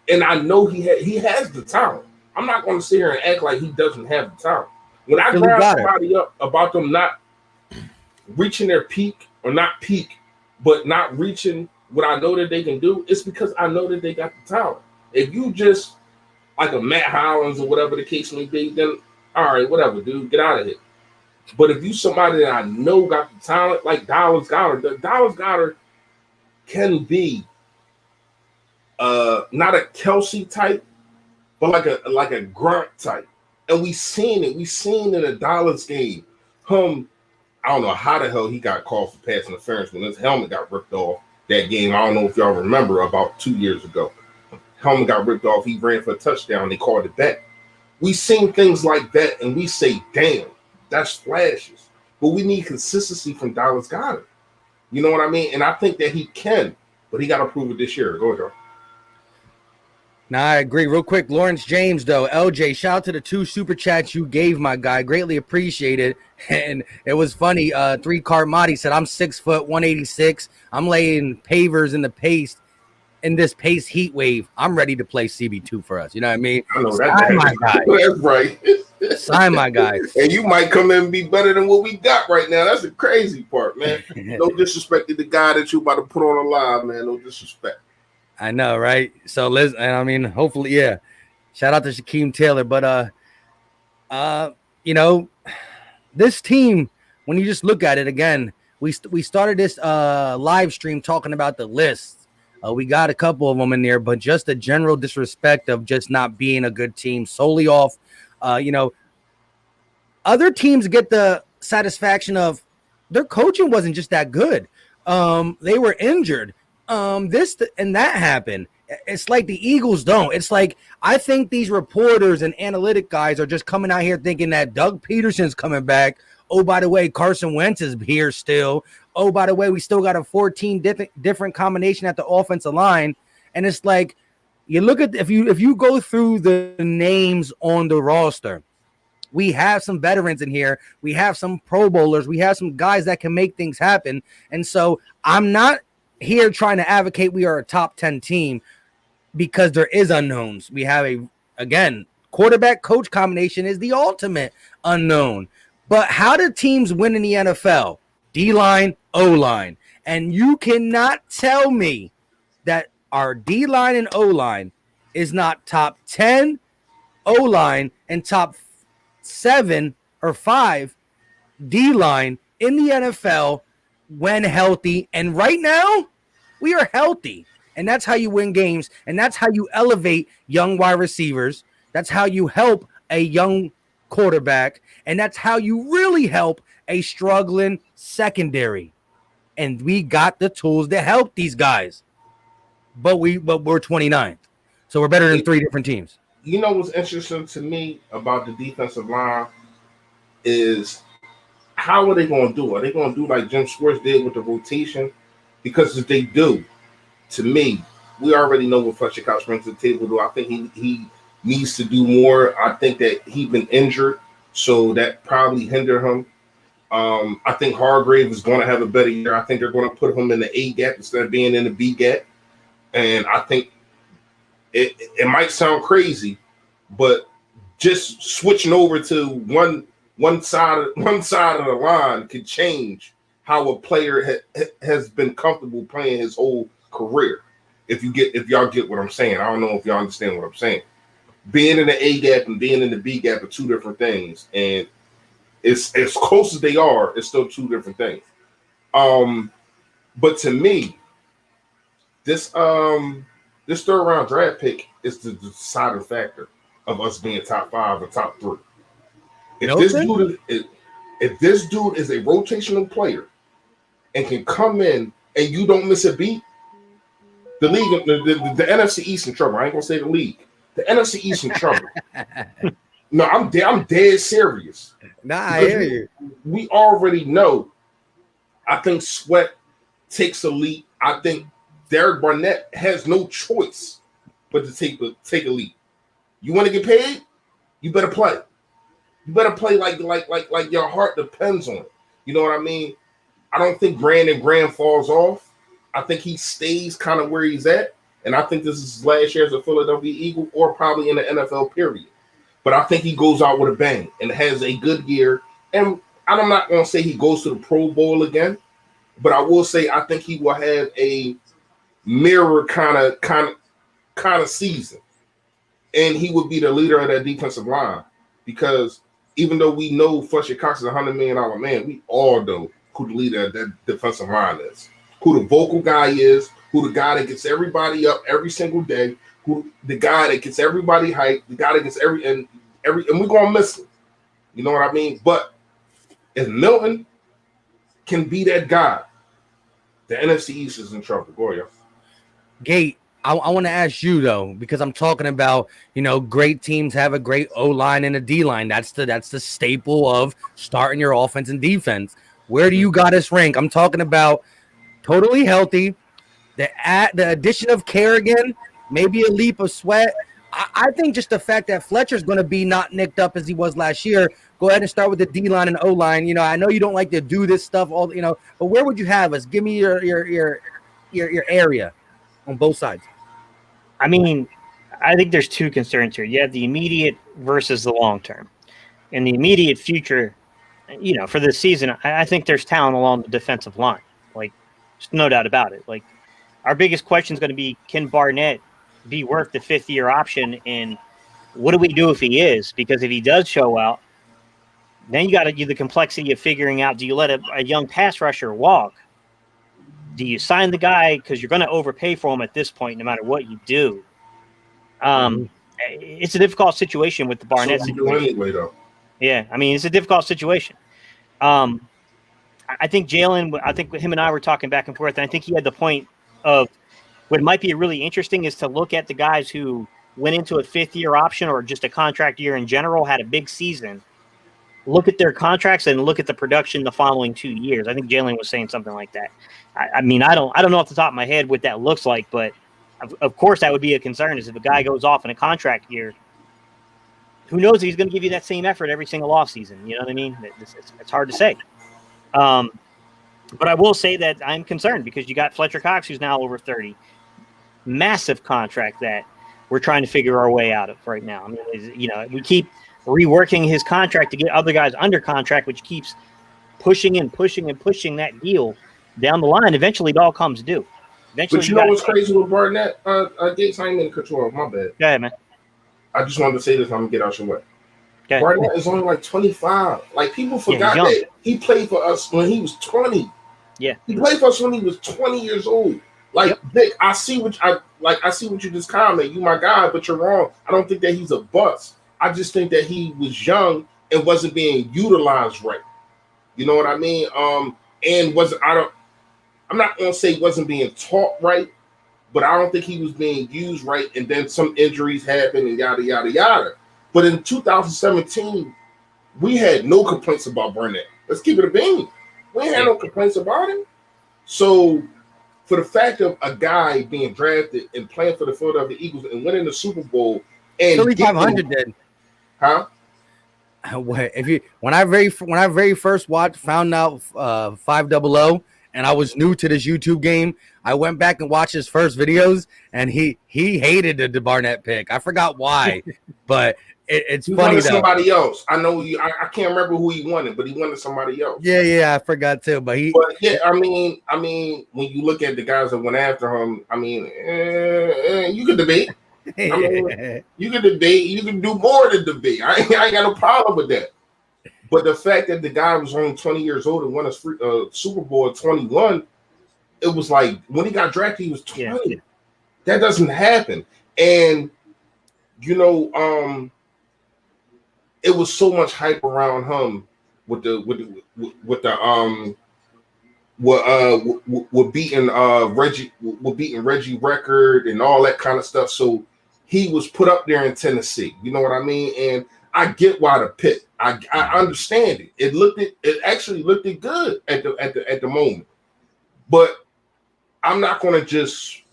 And I know he has the talent. I'm not going to sit here and act like he doesn't have the talent. When I grab somebody up about them not reaching their peak or not peak, but not reaching what I know that they can do, it's because I know that they got the talent. If you just like a Matt Hollins or whatever the case may be, then all right, whatever, dude, get out of here. But if you somebody that I know got the talent, like Dallas Goedert can be not a Kelsey type, but like a Grunt type. And we seen it. We seen in a Dallas game. I don't know how the hell he got called for pass interference when his helmet got ripped off that game. I don't know if y'all remember, about 2 years ago. Helmet got ripped off. He ran for a touchdown. They called it back. We seen things like that, and we say, damn, that's flashes. But we need consistency from Dallas Goedert. You know what I mean? And I think that he can, but he got to prove it this year. Go ahead, Joe. Nah, I agree. Real quick, Lawrence James, though. LJ, shout out to the 2 super chats you gave my guy. Greatly appreciated. And it was funny. 3-Card Marty said, I'm 6 foot, 186. I'm laying pavers in this pace heat wave. I'm ready to play CB2 for us. You know what I mean? I know Sign my guy. That's right. Sign my guy. And you might come in and be better than what we got right now. That's the crazy part, man. No disrespect to the guy that you about to put on a live, man. No disrespect. I know, right? So Liz, and I mean, hopefully, yeah. Shout out to Shaquem Taylor, but you know, this team, when you just look at it again, we started this live stream talking about the list. We got a couple of them in there, but just the general disrespect of just not being a good team solely off, you know, other teams get the satisfaction of their coaching wasn't just that good. They were injured. This and that happened. It's like the Eagles don't. It's like I think these reporters and analytic guys are just coming out here thinking that Doug Peterson's coming back. Oh, by the way, Carson Wentz is here still. Oh, by the way, we still got a 14 different combination at the offensive line. And it's like you look at if you go through the names on the roster, we have some veterans in here. We have some Pro Bowlers. We have some guys that can make things happen. And so I'm not here trying to advocate we are a top 10 team because there is unknowns. We have again, quarterback coach combination is the ultimate unknown. But how do teams win in the NFL? D-line, O-line. And you cannot tell me that our D-line and O-line is not top 10 O-line and top 7 or 5 D-line in the NFL when healthy. And right now, we are healthy. And that's how you win games. And that's how you elevate young wide receivers. That's how you help a young quarterback. And that's how you really help a struggling secondary. And we got the tools to help these guys. But we're 29th. So we're better than 3 different teams. You know what's interesting to me about the defensive line is how are they going to do? Are they going to do like Jim Schwartz did with the rotation? Because if they do, to me, we already know what Fletcher Cox brings to the table. Do I think he needs to do more? I think that he's been injured, so that probably hindered him. I think Hargrave is going to have a better year. I think they're going to put him in the A gap instead of being in the B gap. And I think it might sound crazy, but just switching over to one side of the line could change how a player has been comfortable playing his whole career. If y'all get what I'm saying, I don't know if y'all understand what I'm saying. Being in the A gap and being in the B gap are 2 different things, and it's as close as they are, it's still 2 different things. But to me, this 3rd round draft pick is the deciding factor of us being top 5 or top 3. If this dude is a rotational player and can come in and you don't miss a beat, the league, the NFC East in trouble. I ain't gonna say the league. The NFC East in trouble. No, I'm dead serious. Nah, I hear you. We already know. I think Sweat takes a leap. I think Derek Barnett has no choice but to take a leap. You want to get paid? You better play. You better play like your heart depends on it. You know what I mean? I don't think Graham falls off. I think he stays kind of where he's at. And I think this is his last year as a Philadelphia Eagle or probably in the NFL period. But I think he goes out with a bang and has a good year. And I'm not going to say he goes to the Pro Bowl again, but I will say I think he will have a mirror kind of season. And he would be the leader of that defensive line because even though we know Fletcher Cox is a $100 million man, we all know who the leader of that defensive line is, who the vocal guy is, who the guy that gets everybody up every single day, who the guy that gets everybody hyped, the guy that gets and we're gonna miss him. You know what I mean? But if Milton can be that guy, the NFC East is in trouble. Goya. Gate, I want to ask you though, because I'm talking about, great teams have a great O-line and a D-line. That's the staple of starting your offense and defense. Where do you got us ranked? I'm talking about totally healthy. The addition of Kerrigan, maybe a leap of Sweat. I think just the fact that Fletcher's going to be not nicked up as he was last year. Go ahead and start with the D-line and O-line. I know you don't like to do this stuff, but where would you have us? Give me your area on both sides. I mean, I think there's 2 concerns here. You have the immediate versus the long term. In the immediate future, for this season, I think there's talent along the defensive line. Like, there's no doubt about it. Like, our biggest question is going to be, can Barnett be worth the 5th-year option? And what do we do if he is? Because if he does show out, then you got to do the complexity of figuring out, do you let a young pass rusher walk? Do you sign the guy because you're going to overpay for him at this point, no matter what you do? It's a difficult situation with the Barnett situation. Anyway, though. Yeah, I mean, it's a difficult situation. I think Jalen, him and I were talking back and forth, and I think he had the point of what might be really interesting is to look at the guys who went into a 5th-year option or just a contract year in general, had a big season, look at their contracts and look at the production the following 2 years. I think Jalen was saying something like that. I mean, I don't know off the top of my head what that looks like, but of course that would be a concern is if a guy goes off in a contract year, who knows if he's going to give you that same effort every single offseason. You know what I mean? It's hard to say. But I will say that I'm concerned because you got Fletcher Cox, who's now over 30. Massive contract that we're trying to figure our way out of right now. I mean, we keep reworking his contract to get other guys under contract, which keeps pushing that deal down the line. Eventually, it all comes due. Eventually, but you know what's crazy with Barnett? Gates, I ain't in control. My bad. Go ahead, man. I just wanted to say this. I'm going to get out your way. Okay. Barnett is only like 25. Like people forgot that he played for us when he was 20. Yeah, he played for us when he was 20 years old. Like Vic, I see what you just comment. You my guy, but you're wrong. I don't think that he's a bust. I just think that he was young and wasn't being utilized right. You know what I mean? I'm not gonna say wasn't being taught right, but I don't think he was being used right. And then some injuries happened and yada yada yada. But in 2017, we had no complaints about Burnett. Let's keep it a bean. We ain't had no complaints about him. So for the fact of a guy being drafted and playing for the Philadelphia Eagles and winning the Super Bowl and Philly 500 did. Huh? When I very first found out 500 and I was new to this YouTube game, I went back and watched his first videos and he hated the Barnett pick. I forgot why, but it's funny though. Somebody else. I know you. I can't remember who he wanted, but he wanted somebody else. Yeah, I forgot too. But yeah, I mean, when you look at the guys that went after him, I mean, you could debate. I mean, you can debate. You can do more than debate. I ain't got no problem with that. But the fact that the guy was only 20 years old and won a Super Bowl at 21, it was like when he got drafted, he was 20. Yeah. That doesn't happen. And you know, it was so much hype around him with beating Reggie record and all that kind of stuff. So he was put up there in Tennessee. You know what I mean? And I get why the pick. I understand it. It actually looked good at the moment. But I'm not gonna just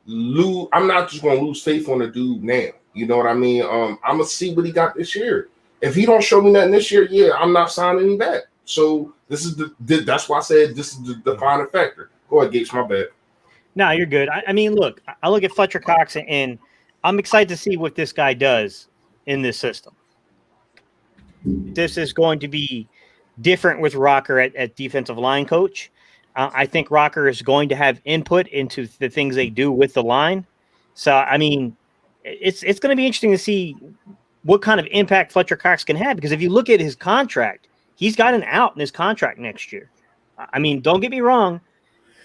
lose. I'm not just gonna lose faith on the dude now. You know what I mean? I'm gonna see what he got this year. If he don't show me nothing this year, yeah, I'm not signing him back. So that's why I said this is the defining factor. Go ahead, Gates, my bad. No, you're good. I mean, look, I look at Fletcher Cox and I'm excited to see what this guy does in this system. This is going to be different with Rocker at defensive line coach. I think Rocker is going to have input into the things they do with the line. So, I mean, it's going to be interesting to see what kind of impact Fletcher Cox can have, because if you look at his contract, he's got an out in his contract next year. I mean, don't get me wrong.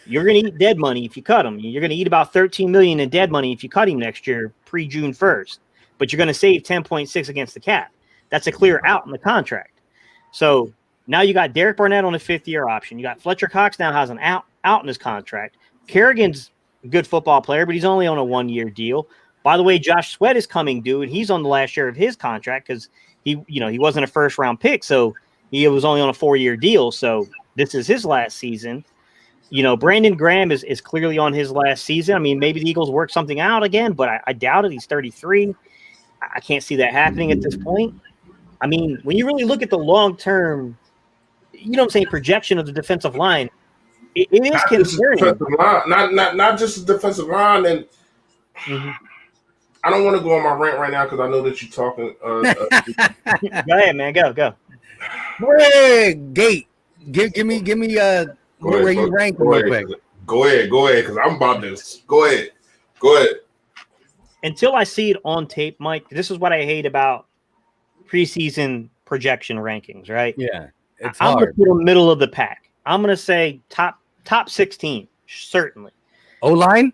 You're going to eat dead money if you cut him. You're going to eat about $13 million in dead money if you cut him next year, pre-June 1st. But you're going to save 10.6 against the cap. That's a clear out in the contract. So now you got Derek Barnett on a 5th-year option. You got Fletcher Cox now has an out in his contract. Kerrigan's a good football player, but he's only on a 1-year deal. By the way, Josh Sweat is coming due, and he's on the last year of his contract because he wasn't a first-round pick, so he was only on a 4-year deal. So this is his last season. You know, Brandon Graham is clearly on his last season. I mean, maybe the Eagles work something out again, but I doubt it. He's 33. I can't see that happening at this point. I mean, when you really look at the long-term, you know what I'm saying, projection of the defensive line, it is concerning. Not just the defensive line. And I don't want to go on my rant right now because I know that you're talking. Go ahead, man. Go. Hey, Gate. Give me where you rank real quick. Go ahead, because I'm about this. Go ahead. Until I see it on tape, Mike, this is what I hate about preseason projection rankings, right? Yeah, it's I'm hard. going to put them middle of the pack. I'm going to say top 16, certainly. O-line?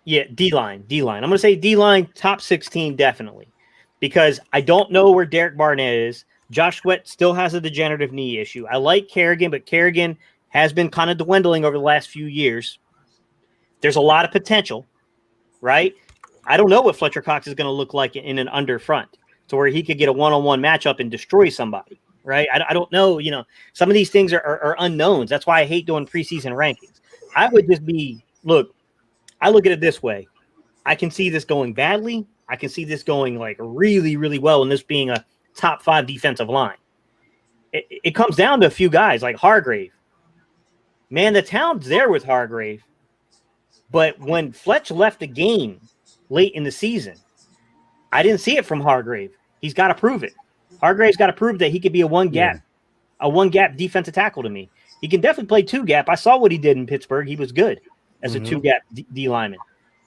Yeah, D-line. I'm going to say D-line, top 16, definitely. Because I don't know where Derek Barnett is. Josh Sweat still has a degenerative knee issue. I like Kerrigan, but Kerrigan has been kind of dwindling over the last few years. There's a lot of potential, right? I don't know what Fletcher Cox is going to look like in an under front to where he could get a one-on-one matchup and destroy somebody, right? I don't know. You know, some of these things are unknowns. That's why I hate doing preseason rankings. I would just I look at it this way. I can see this going badly. I can see this going like really, really well, and this being a top 5 defensive line. It comes down to a few guys like Hargrave. Man, the talent's there with Hargrave. But when Fletch left the game late in the season, I didn't see it from Hargrave. He's got to prove it. Hargrave's got to prove that he could be a one-gap defensive tackle to me. He can definitely play 2-gap. I saw what he did in Pittsburgh. He was good as a 2-gap D lineman.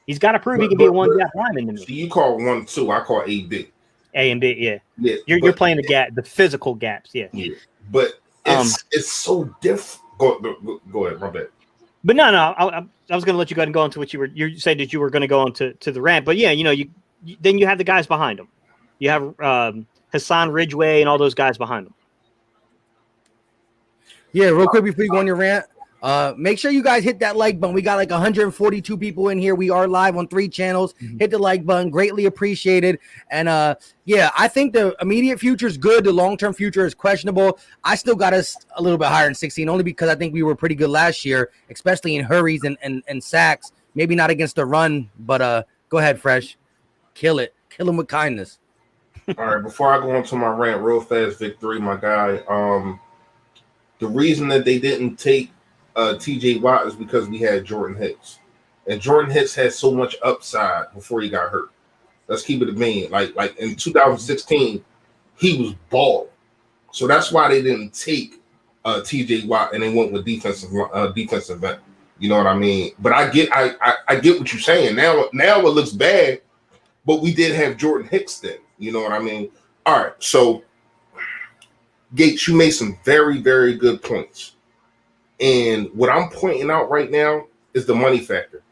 He's got to prove he can be a 1-gap lineman to me. So you call 1-2. I call AB. A and B, yeah. Yeah, You're playing the gap, the physical gaps, yeah. Yeah, but it's so different. Go ahead, my bad. But no, I was going to let you go ahead and go into what you said that you were going to go into the rant. But yeah, then you have the guys behind them. You have Hassan Ridgeway and all those guys behind them. Yeah, real quick before you go on your rant, make sure you guys hit that like button. We got like 142 people in here. We are live on 3 channels. Hit the like button, greatly appreciated. And yeah, I think the immediate future is good. The long-term future is questionable. I still got us a little bit higher in 16, only because I think we were pretty good last year, especially in hurries and sacks. Maybe not against the run, but go ahead, Fresh. Kill it. Kill him with kindness. All right, before I go on to my rant real fast, Victory, my guy, the reason that they didn't take TJ Watt is because we had Jordan Hicks. And Jordan Hicks had so much upside before he got hurt. Let's keep it a million. Like in 2016, he was balling. So that's why they didn't take TJ Watt and they went with defensive end. You know what I mean? But I get what you're saying. Now it looks bad, but we did have Jordan Hicks then. You know what I mean? All right, so Gates, you made some very, very good points. And what I'm pointing out right now is the money factor.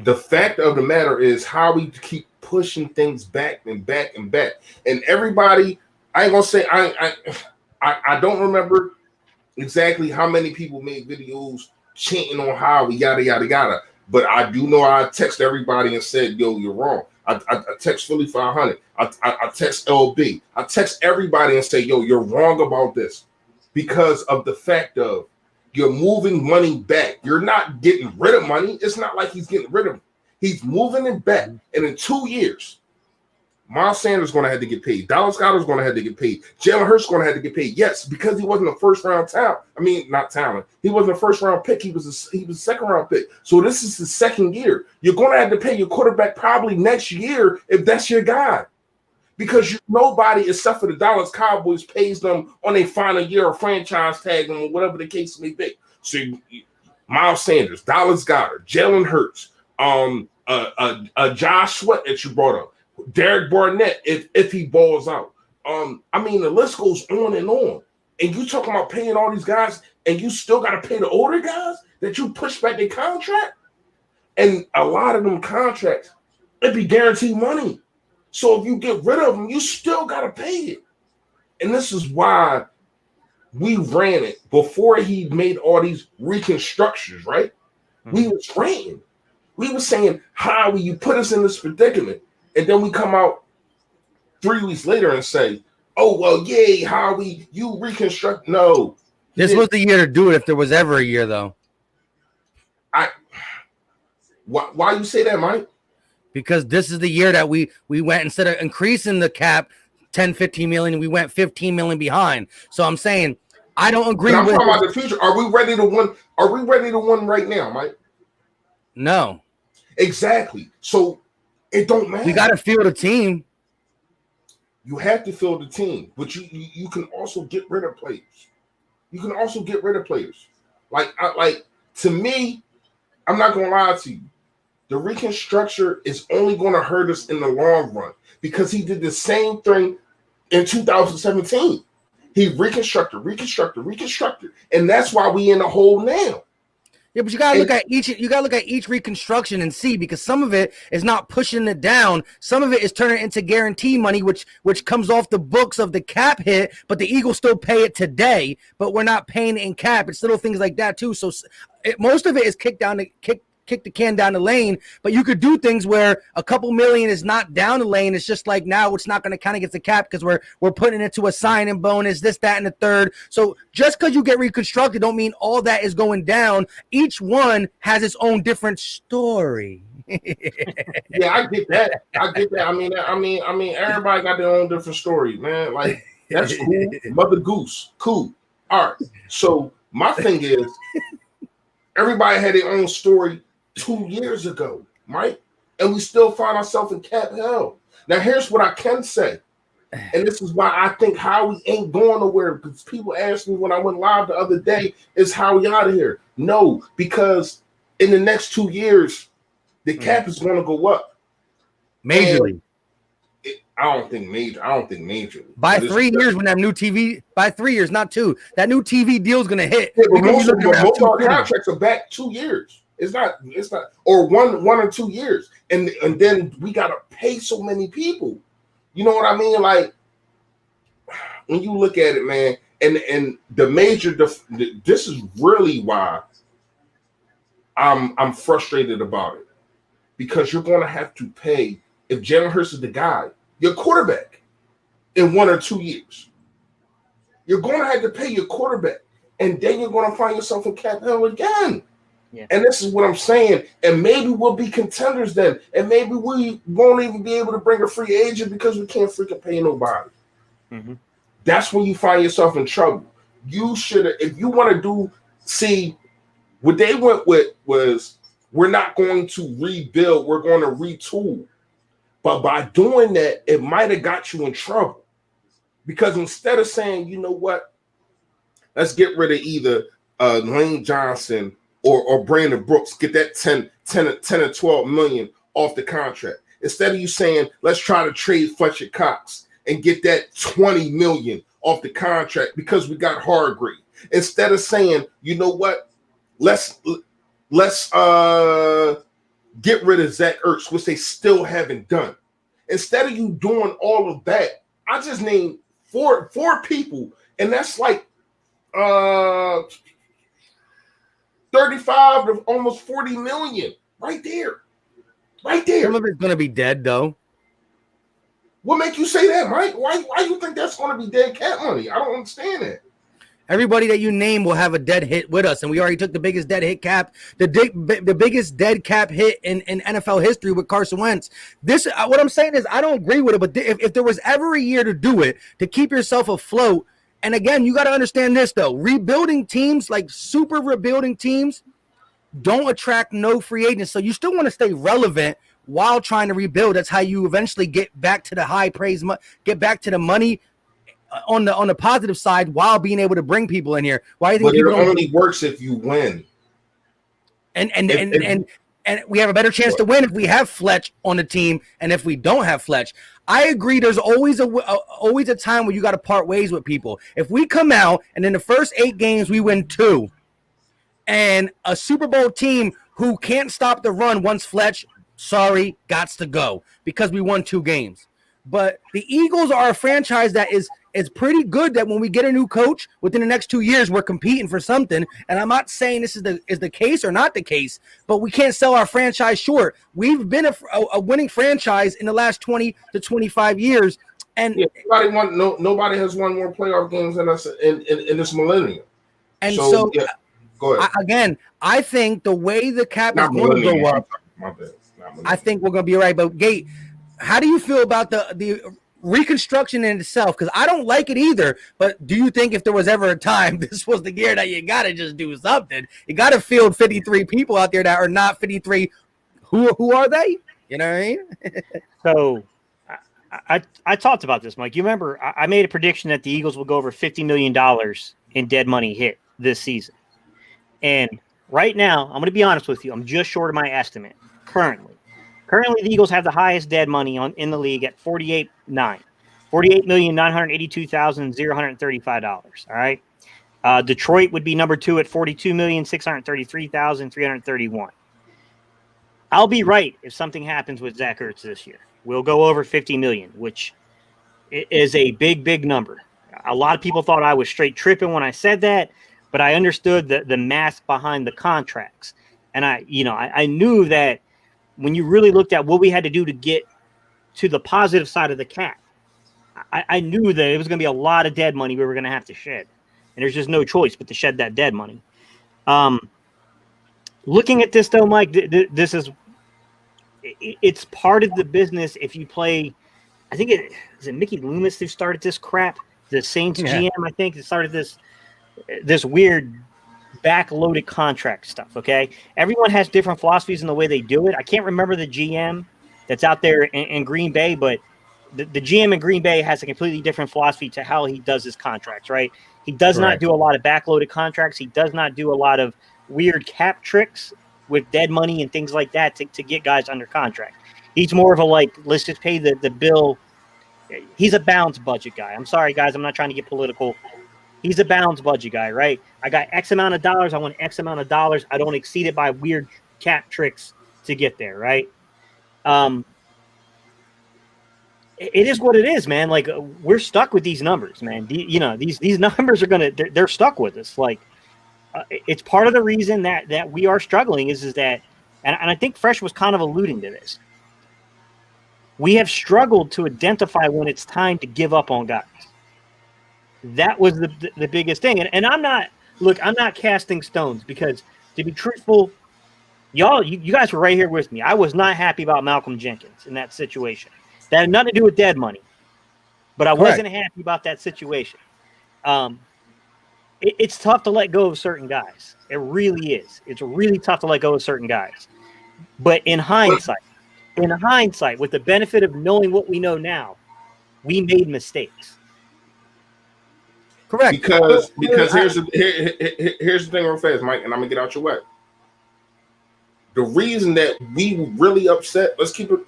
The fact of the matter is how we keep pushing things back and back and back. And everybody, I ain't gonna say I don't remember exactly how many people made videos chanting on how we yada yada yada. But I do know I text everybody and said, yo, you're wrong. I text Philly 500. I text LB. I text everybody and say, yo, you're wrong about this because of the fact of you're moving money back. You're not getting rid of money. It's not like he's getting rid of it. He's moving it back. And in 2 years, Miles Sanders is going to have to get paid. Dallas Goedert is going to have to get paid. Jalen Hurts is going to have to get paid. Yes, because he wasn't a first-round talent. I mean, not talent. He wasn't a first-round pick. He was a second-round pick. So this is the second year. You're going to have to pay your quarterback probably next year if that's your guy. Because nobody except for the Dallas Cowboys pays them on a final year of franchise tag or whatever the case may be. So Miles Sanders, Dallas Goedert, Jalen Hurts, Josh Sweat that you brought up, Derek Barnett if he balls out. I mean the list goes on. And you talking about paying all these guys, and you still got to pay the older guys that you push back their contract. And a lot of them contracts, it be guaranteed money. So if you get rid of them, you still got to pay it. And this is why we ran it before he made all these reconstructions, right? Mm-hmm. We was ranting. We were saying, how will you put us in this predicament? And then we come out 3 weeks later and say, oh, well, yay, you reconstruct. No. This was the year to do it if there was ever a year, though. Why you say that, Mike? Because this is the year that we went, instead of increasing the cap 10, 15 million, we went 15 million behind. So I'm saying I don't agree with. I'm talking about the future. Are we ready to win? Are we ready to win right now, Mike? No. Exactly. So it don't matter. We got to field a team. You have to field the team, but you can also get rid of players. Like to me, I'm not gonna lie to you. The reconstruction is only going to hurt us in the long run because he did the same thing in 2017. He reconstructed, and that's why we in the hole now. Yeah, but you gotta look at each. You gotta look at each reconstruction and see, because some of it is not pushing it down. Some of it is turning into guarantee money, which comes off the books of the cap hit. But the Eagles still pay it today, but we're not paying it in cap. It's little things like that too. So most of it is kick the can down the lane, but you could do things where a couple million is not down the lane. It's just like now it's not going to kind of get the cap because we're putting it into a signing bonus, this, that, and the third. So just because you get reconstructed don't mean all that is going down. Each one has its own different story. Yeah, I get that. I mean, everybody got their own different story, man. Like, that's cool. Mother Goose, cool. All right. So my thing is, everybody had their own story 2 years ago, right? And we still find ourselves in cap hell. Now, here's what I can say. And this is why I think Howie ain't going nowhere. Because people asked me when I went live the other day, is Howie out of here? No, because in the next 2 years, the cap is going to go up. Majorly. I don't think major. By 3 years, when that new TV, by 3 years, not 2, that new TV deal is going to hit. Yeah, but most of our contracts are back 2 years. It's not, or one or 2 years, and then we got to pay so many people. You know what I mean? Like when you look at it, man, and the major, this is really why I'm frustrated about it, because you're going to have to pay, if Jalen Hurts is the guy, your quarterback, in 1 or 2 years. You're going to have to pay your quarterback, and then you're going to find yourself in cap hell again. Yeah. And this is what I'm saying. And maybe we'll be contenders then, and maybe we won't even be able to bring a free agent because we can't freaking pay nobody. Mm-hmm. That's when you find yourself in trouble. You should have, if you want to do, see, what they went with was, we're not going to rebuild, we're going to retool. But by doing that, it might have got you in trouble. Because instead of saying, you know what, let's get rid of either Lane Johnson or Brandon Brooks, get that 10 or 12 million off the contract. Instead of you saying, let's try to trade Fletcher Cox and get that 20 million off the contract because we got Hargrave. Instead of saying, you know what, let's get rid of Zach Ertz, which they still haven't done. Instead of you doing all of that, I just named four people, and that's like 35 to almost 40 million right there. Right there. Some of it's going to be dead, though. What make you say that, Mike? Why you think that's going to be dead cap money? I don't understand that. Everybody that you name will have a dead hit with us, and we already took the biggest dead hit cap, the biggest dead cap hit in NFL history with Carson Wentz. This, what I'm saying is, I don't agree with it, but if there was ever a year to do it, to keep yourself afloat, and again, you got to understand this, though. Rebuilding teams, like super rebuilding teams, don't attract no free agents, so you still want to stay relevant while trying to rebuild. That's how you eventually get back to the high praise, get back to the money on the positive side while being able to bring people in here. Why do you think it only works if you win? And we have a better chance to win if we have Fletch on the team, and if we don't have Fletch. I agree. There's always a time where you got to part ways with people. If we come out and in the first 8 games we win 2, and a Super Bowl team who can't stop the run once Fletch, sorry, gots to go because we won 2 games. But the Eagles are a franchise that is pretty good, that when we get a new coach within the next 2 years, we're competing for something. And I'm not saying this is the case or not the case, but we can't sell our franchise short. We've been a winning franchise in the last 20 to 25 years. And nobody has won more playoff games than us in this millennium. And so yeah, go ahead. I think the way the cap is going to go up, I think we're going to be all right. But Gate, how do you feel about the reconstruction in itself? Because I don't like it either. But do you think if there was ever a time this was the year that you got to just do something? You got to field 53 people out there that are not 53. Who are they? You know what I mean? So I talked about this, Mike. You remember I made a prediction that the Eagles will go over $50 million in dead money hit this season. And right now, I'm going to be honest with you, I'm just short of my estimate currently. Currently, the Eagles have the highest dead money in the league at $48,982,035. All right. Detroit would be number 2 at $42,633,331. I'll be right if something happens with Zach Ertz this year. We'll go over $50 million, which is a big, big number. A lot of people thought I was straight tripping when I said that, but I understood the math behind the contracts. And I knew that when you really looked at what we had to do to get to the positive side of the cap, I knew that it was going to be a lot of dead money we were going to have to shed. And there's just no choice but to shed that dead money. Looking at this, though, Mike, it's part of the business if you play. I think is it Mickey Loomis who started this crap? The Saints GM, I think, that started this weird backloaded contract stuff. Okay, everyone has different philosophies in the way they do it. I can't remember the GM that's out there in Green Bay, but the GM in Green Bay has a completely different philosophy to how he does his contracts. Right, he does not do a lot of backloaded contracts. He does not do a lot of weird cap tricks with dead money and things like that to get guys under contract. He's more of a let's just pay the bill He's a balanced budget guy. I'm sorry, guys. I'm not trying to get political. He's a balanced budget guy, right? I got X amount of dollars. I want X amount of dollars. I don't exceed it by weird cap tricks to get there, right? It is what it is, man. Like, we're stuck with these numbers, man. These numbers are they're stuck with us. Like, it's part of the reason that we are struggling is that, and I think Fresh was kind of alluding to this. We have struggled to identify when it's time to give up on guys. That was the biggest thing. And I'm not casting stones because, to be truthful, you guys were right here with me. I was not happy about Malcolm Jenkins in that situation. That had nothing to do with dead money. But I wasn't happy about that situation. It's tough to let go of certain guys. It really is. It's really tough to let go of certain guys. But in hindsight, with the benefit of knowing what we know now, we made mistakes. Correct. Because here's the thing real fast, Mike, and I'm gonna get out your way. The reason that we were really upset, let's keep it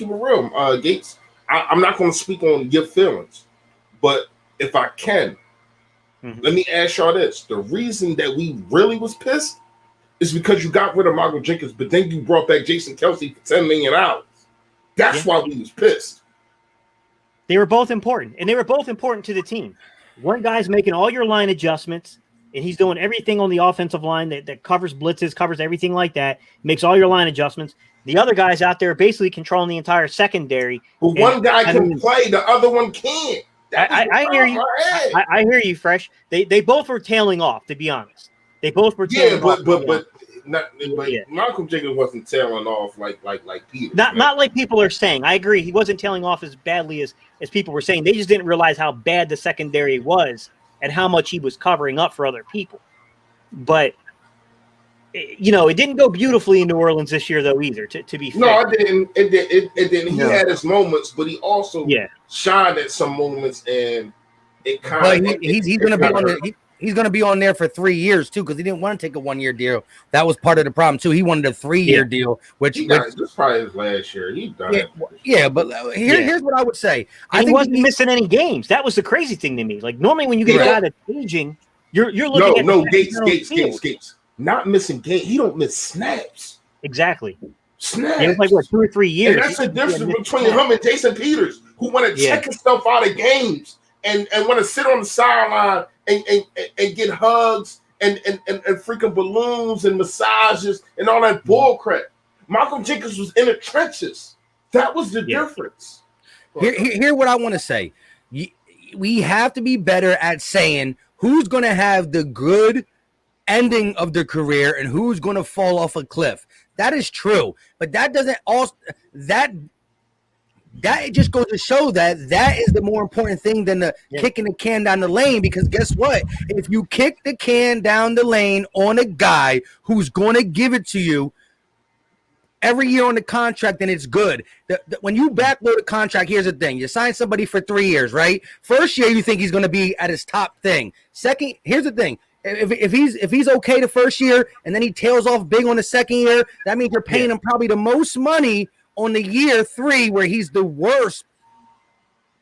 real, Gates. I'm not gonna speak on your feelings, but if I can, let me ask y'all this. The reason that we really was pissed is because you got rid of Michael Jenkins, but then you brought back Jason Kelsey for $10 million. That's why we was pissed. They were both important, and they were both important to the team. One guy's making all your line adjustments, and he's doing everything on the offensive line that covers blitzes, covers everything like that, makes all your line adjustments. The other guy's out there basically controlling the entire secondary. But one guy can play, the other one can't. I hear you. I hear you, Fresh. They both were tailing off, to be honest. They both were tailing off. But Malcolm Jenkins wasn't tailing off like Peter. Not like people are saying. I agree. He wasn't tailing off as badly as people were saying. They just didn't realize how bad the secondary was and how much he was covering up for other people. But it didn't go beautifully in New Orleans this year, though, either. To be fair, no, it didn't. He had his moments, but he also shined at some moments, and it kind of. He's going to be on the. He's going to be on there for 3 years too, because he didn't want to take a 1-year deal. That was part of the problem too. He wanted a 3-year deal, which this is probably his last year. He done it. Yeah, but here's what I would say. I think he wasn't missing any games. That was the crazy thing to me. Like, normally when you get a guy that's aging, you're looking at Gates. Not missing games. He don't miss snaps. Exactly. Snaps. It was like 2 or 3 years. And that's the difference between him and Jason Peters, who want to check himself out of games and want to sit on the sideline and get hugs and freaking balloons and massages and all that bull crap. Malcolm Jenkins was in the trenches. That was the difference. Here what I want to say. We have to be better at saying who's going to have the good ending of their career and who's going to fall off a cliff. That is true, but that doesn't also that just goes to show that is the more important thing than the kicking the can down the lane, because guess what? If you kick the can down the lane on a guy who's going to give it to you every year on the contract, then it's good. When you backload a contract, here's the thing. You sign somebody for 3 years, right? First year, you think he's going to be at his top thing. Second, here's the thing. If he's okay the first year and then he tails off big on the second year, that means you're paying him probably the most money on the year 3 where he's the worst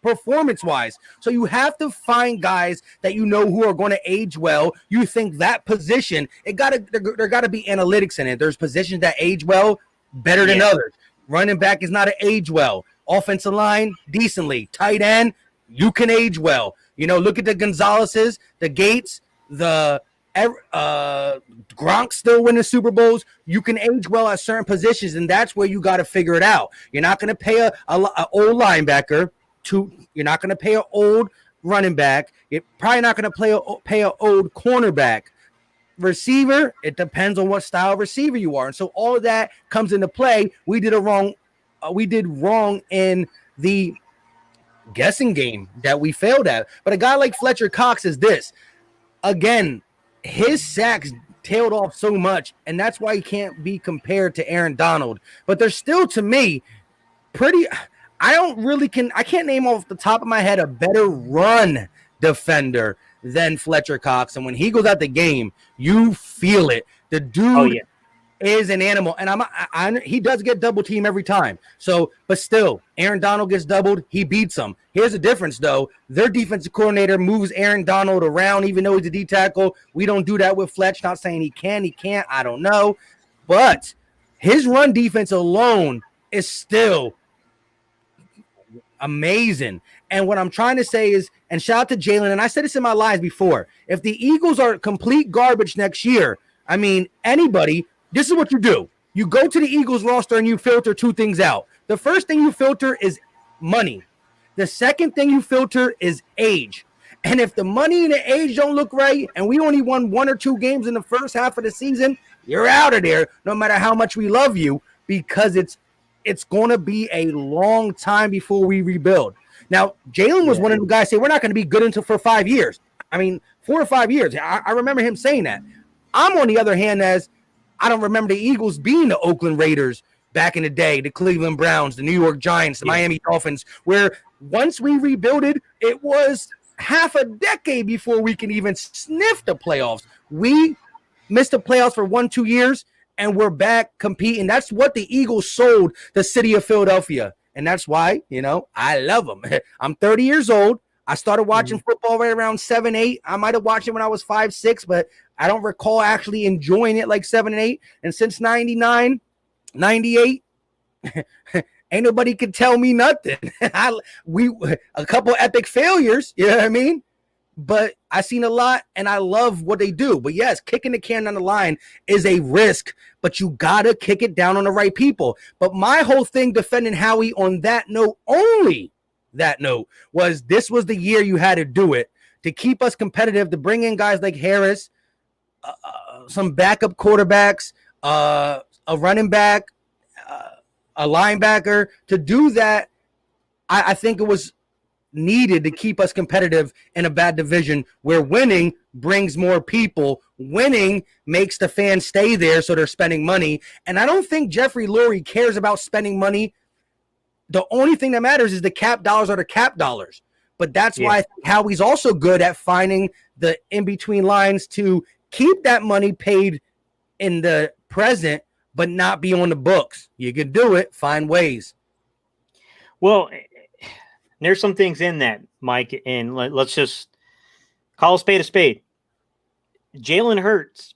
performance-wise. So you have to find guys that you know who are going to age well. You think that position, there got to be analytics in it. There's positions that age well better than others. Running back is not an age well. Offensive line, decently. Tight end, you can age well. Look at the Gonzaleses, the Gates, the Gronk still winning Super Bowls. You can age well at certain positions, and that's where you got to figure it out. You're not going to pay a old linebacker. You're not going to pay an old running back. You're probably not going to pay an old cornerback. Receiver, it depends on what style of receiver you are, and so all of that comes into play. We did wrong in the guessing game that we failed at. But a guy like Fletcher Cox is this. Again, his sacks tailed off so much, and that's why he can't be compared to Aaron Donald. But they're still, to me, I can't name off the top of my head a better run defender than Fletcher Cox. And when he goes out the game, you feel it. The dude is an animal, and he does get double team every time. So, but still, Aaron Donald gets doubled, he beats him. Here's the difference, though: their defensive coordinator moves Aaron Donald around, even though he's a D tackle. We don't do that with Fletch. Not saying he can, he can't. I don't know, but his run defense alone is still amazing. And what I'm trying to say is, and shout out to Jalen, and I said this in my lives before: if the Eagles are complete garbage next year, I mean, anybody. This is what you do. You go to the Eagles roster and you filter two things out. The first thing you filter is money. The second thing you filter is age. And if the money and the age don't look right, and we only won 1 or 2 games in the first half of the season, you're out of there, no matter how much we love you, because it's going to be a long time before we rebuild. Now, Jalen was one of the guys say we're not going to be good until for 5 years. I mean, 4 or 5 years. I remember him saying that. I'm on the other hand as I don't remember the Eagles being the Oakland Raiders back in the day, the Cleveland Browns, the New York Giants, the Miami Dolphins, where once we rebuilded, it was half a decade before we can even sniff the playoffs. We missed the playoffs for 1-2 years, and we're back competing. That's what the Eagles sold the city of Philadelphia, and that's why, I love them. I'm 30 years old. I started watching football right around 7, 8. I might have watched it when I was 5, 6, but I don't recall actually enjoying it like 7 and 8. And since 99, 98, ain't nobody could tell me nothing. We a couple epic failures, you know what I mean? But I seen a lot, and I love what they do. But yes, kicking the can down the line is a risk, but you gotta kick it down on the right people. But my whole thing defending Howie on that note only. That note was this was the year you had to do it to keep us competitive, to bring in guys like Harris, some backup quarterbacks, a running back, a linebacker. To do that, I think it was needed to keep us competitive in a bad division where winning brings more people. Winning makes the fans stay there, so they're spending money. And I don't think Jeffrey Lurie cares about spending money. The only thing that matters is the cap dollars are the cap dollars. But that's why I think Howie's also good at finding the in-between lines to keep that money paid in the present, but not be on the books. You can do it. Find ways. Well, there's some things in that, Mike, and let's just call a spade a spade. Jalen Hurts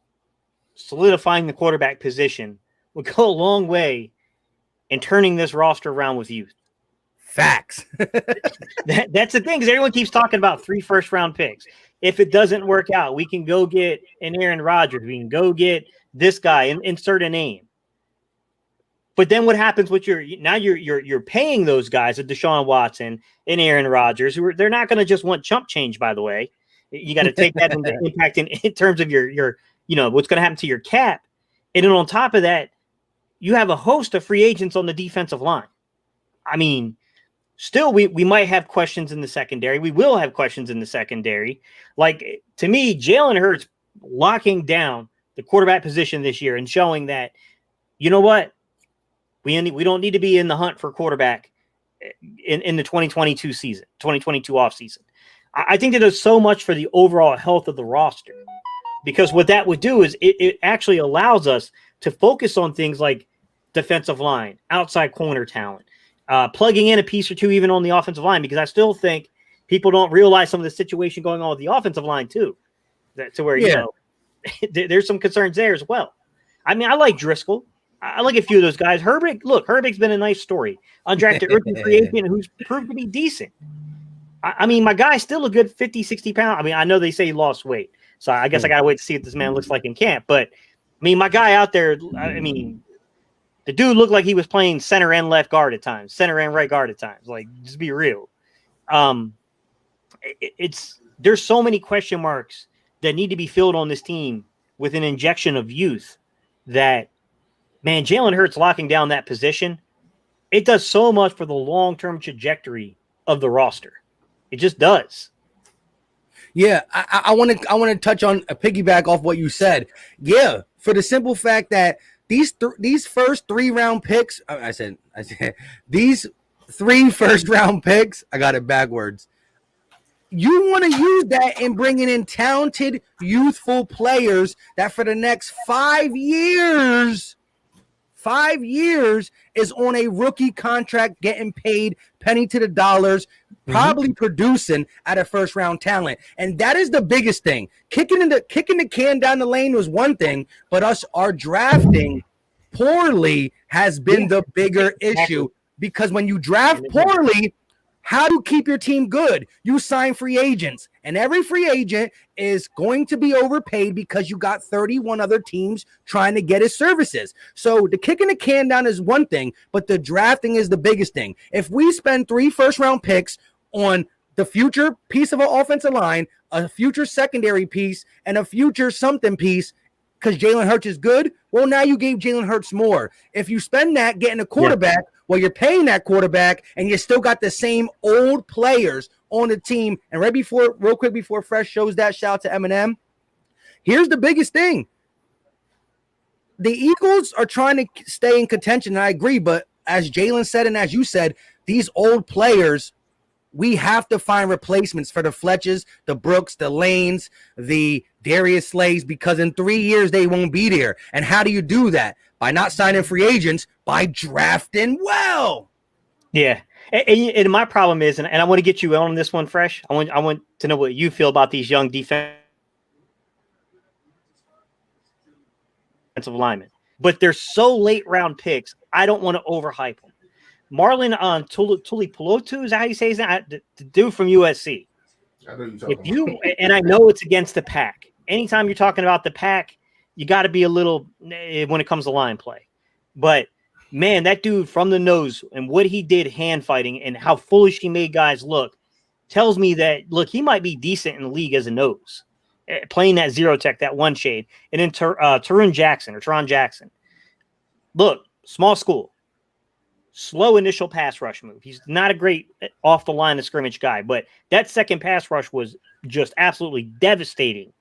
solidifying the quarterback position would go a long way and turning this roster around with youth. Facts. That's the thing, because everyone keeps talking about 3 first-round picks. If it doesn't work out, we can go get an Aaron Rodgers. We can go get this guy and insert a name. But then what happens with you're paying those guys, a Deshaun Watson and Aaron Rodgers, they're not going to just want chump change, by the way. You got to take that into impact in terms of your what's going to happen to your cap. And then on top of that, you have a host of free agents on the defensive line. I mean, still, we might have questions in the secondary. We will have questions in the secondary. Like, to me, Jalen Hurts locking down the quarterback position this year and showing that, you know what, we don't need to be in the hunt for quarterback in the 2022 season, 2022 offseason. I think that does so much for the overall health of the roster, because what that would do is it actually allows us to focus on things like defensive line, outside corner talent, plugging in a piece or two even on the offensive line, because I still think people don't realize some of the situation going on with the offensive line too, to where, there's some concerns there as well. I mean, I like Driscoll. I like a few of those guys. Herbig's been a nice story. Undrafted rookie free agent who's proved to be decent. I mean, my guy's still a good 50, 60 pounds. I mean, I know they say he lost weight, so I guess I got to wait to see what this man looks like in camp. But, I mean, my guy out there, I mean, the dude looked like he was playing center and left guard at times, center and right guard at times. Like, just be real. There's so many question marks that need to be filled on this team with an injection of youth that, man, Jalen Hurts locking down that position, it does so much for the long-term trajectory of the roster. It just does. Yeah, I want to touch on a piggyback off what you said. Yeah, for the simple fact that these first 3-round picks, I said these 3 first-round picks, I got it backwards. You want to use that in bringing in talented, youthful players that for the next 5 years is on a rookie contract, getting paid penny to the dollars, probably producing at a first round talent. And that is the biggest thing. Kicking the can down the lane was one thing, but our drafting poorly has been the bigger issue, because when you draft poorly, how do you keep your team good? You sign free agents, and every free agent is going to be overpaid because you got 31 other teams trying to get his services. So the kicking the can down is one thing, but the drafting is the biggest thing. If we spend 3 first-round picks on the future piece of our offensive line, a future secondary piece, and a future something piece, because Jalen Hurts is good, well, now you gave Jalen Hurts more. If you spend that getting a quarterback, well, you're paying that quarterback, and you still got the same old players on the team. And real quick before Fresh shows that, shout out to Eminem. Here's the biggest thing. The Eagles are trying to stay in contention, and I agree, but as Jalen said and as you said, these old players, we have to find replacements for the Fletches, the Brooks, the Lanes, the Darius Slays, because in 3 years they won't be there. And how do you do that? By not signing free agents, by drafting well. Yeah. And my problem is, and I want to get you on this one, Fresh. I want to know what you feel about these young defensive linemen. But they're so late round picks, I don't want to overhype them. Marlon Tulipulotu, is that how you say his name? The dude from USC. And I know it's against the pack. Anytime you're talking about the pack, you got to be a little when it comes to line play. But man, that dude from the nose and what he did hand fighting and how foolish he made guys look tells me that, look, he might be decent in the league as a nose, playing that zero tech, that one shade. And then Teron Jackson. Look, small school. Slow initial pass rush move. He's not a great off the line of scrimmage guy, but that second pass rush was just absolutely devastating